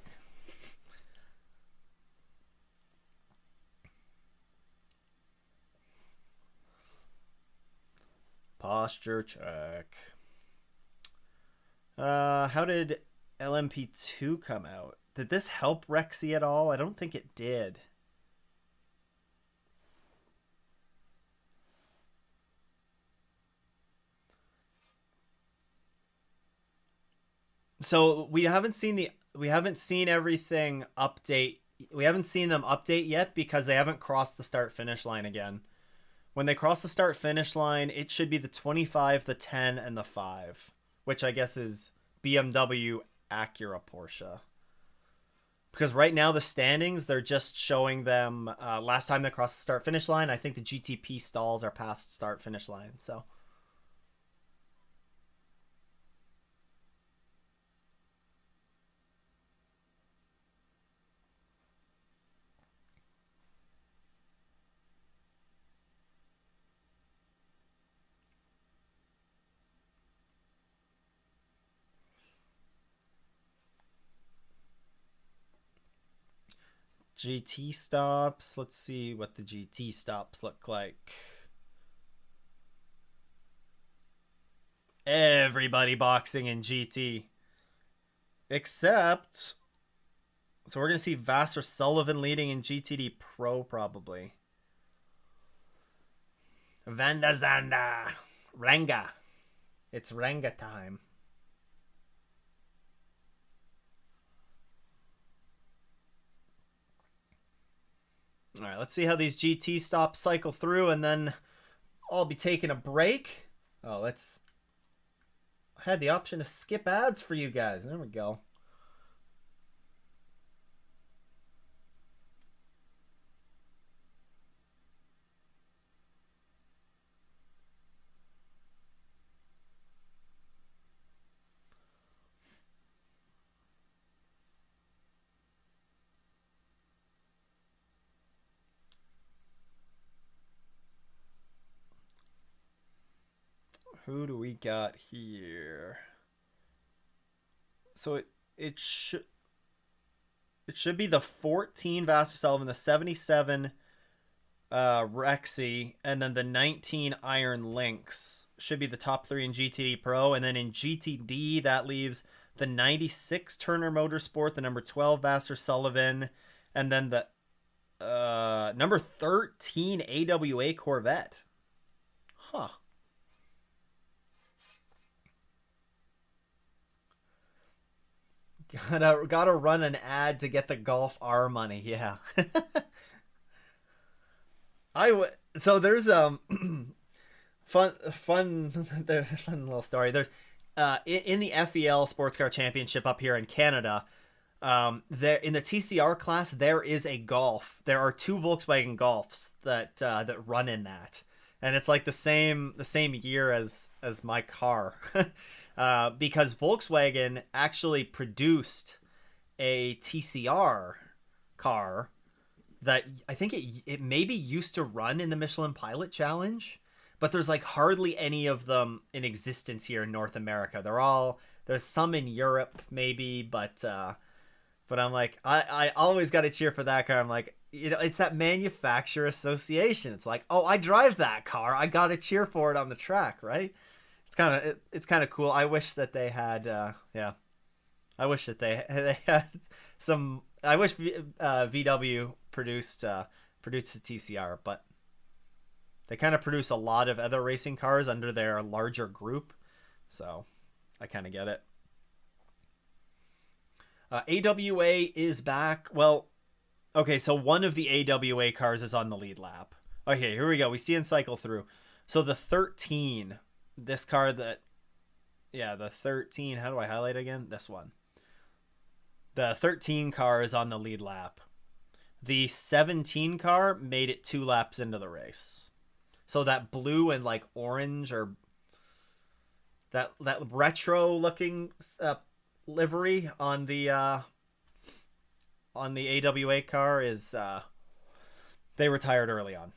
Posture check. How did LMP2 come out? Did this help Rexy at all? I don't think it did. So we haven't seen everything update. We haven't seen them update yet because they haven't crossed the start finish line again. When they cross the start finish line, it should be the 25, the 10, and the 5, which I guess is BMW, Acura, Porsche. Because right now the standings, they're just showing them last time they crossed the start finish line. I think the GTP stalls are past start finish line. So GT stops. Let's see what the GT stops look like. Everybody boxing in GT. Except, so we're going to see Vassar Sullivan leading in GTD Pro probably. Vanda Zanda. Ranga. It's Ranga time. All right, let's see how these GT stops cycle through, and then I'll be taking a break. Oh, let's... I had the option to skip ads for you guys. There we go. Who do we got here? So it should be the 14 Vassar Sullivan, the 77 Rexy, and then the 19 Iron Lynx should be the top three in GTD Pro. And then in GTD, that leaves the 96 Turner Motorsport, the number 12 Vassar Sullivan, and then the number 13 AWA Corvette. Huh. Gotta run an ad to get the Golf R money. Yeah. So there's fun little story. There's in the FEL Sports Car Championship up here in Canada, there in the TCR class there is a Golf. There are two Volkswagen Golfs that run in that, and it's like the same year as my car. Because Volkswagen actually produced a TCR car that I think it maybe used to run in the Michelin Pilot Challenge, but there's like hardly any of them in existence here in North America. There's some in Europe maybe, but I'm like, I always got to cheer for that car. I'm like, it's that manufacturer association. It's like, oh, I drive that car, I got to cheer for it on the track, right? It's kind of cool. I wish that they had I wish that they had some. I wish VW produced a TCR, but they kind of produce a lot of other racing cars under their larger group, so I kind of get it. AWA is back. Well, okay, so one of the AWA cars is on the lead lap. Okay, here we go. We see and cycle through. So the 13. This car the 13, how do I highlight again? This one. The 13 car is on the lead lap. The 17 car made it 2 laps into the race. So that blue and like orange or that retro looking livery on the AWA car is they retired early on.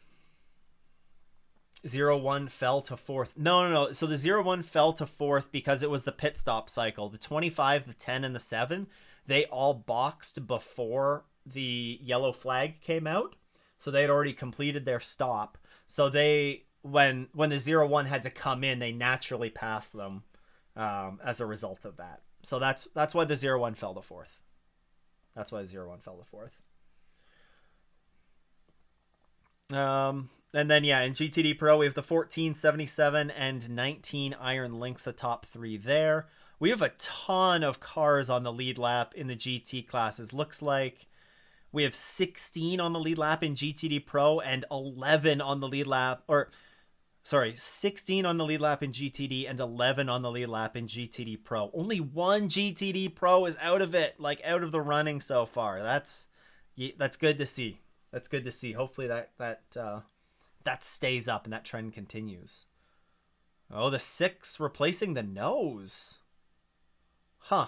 01 fell to 4th. No. So the 01 fell to 4th because it was the pit stop cycle. The 25, the 10, and the 7, they all boxed before the yellow flag came out. So they had already completed their stop. So they, when the 01 had to come in, they naturally passed them as a result of that. So that's why the 01 fell to 4th. That's why the 01 fell to 4th. And then, in GTD Pro, we have the 14, 77, and 19 Iron Lynx, the top 3 there. We have a ton of cars on the lead lap in the GT classes. Looks like we have 16 on the lead lap in GTD Pro and 11 on the lead lap, 16 on the lead lap in GTD and 11 on the lead lap in GTD Pro. Only one GTD Pro is out of it, like out of the running so far. That's good to see. That's good to see. Hopefully that stays up and that trend continues. Oh, the 6 replacing the nose. Huh.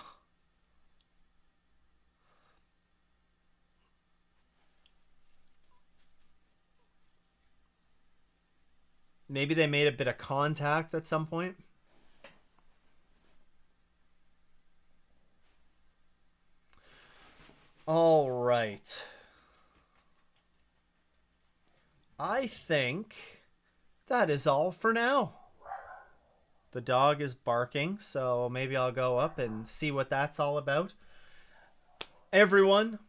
Maybe they made a bit of contact at some point. All right. I think that is all for now. The dog is barking, so maybe I'll go up and see what that's all about. Everyone,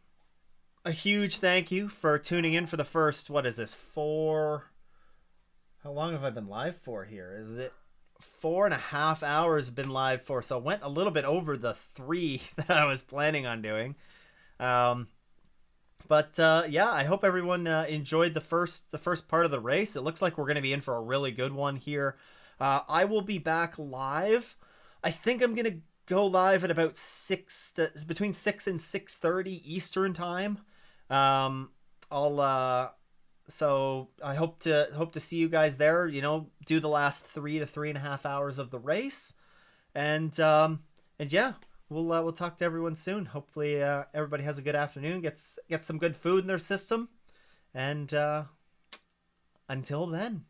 a huge thank you for tuning in for the first, what is this, How long have I been live for here? Is it 4.5 hours been live for, so went a little bit over the 3 that I was planning on doing. Um, but yeah, I hope everyone enjoyed the first part of the race. It looks like we're going to be in for a really good one here. I will be back live. I think I'm going to go live at about between 6 and 6:30 Eastern time. I'll so I hope to see you guys there. Do the last 3 to 3.5 hours of the race, and yeah, we'll talk to everyone soon. Hopefully, everybody has a good afternoon, gets some good food in their system, and until then.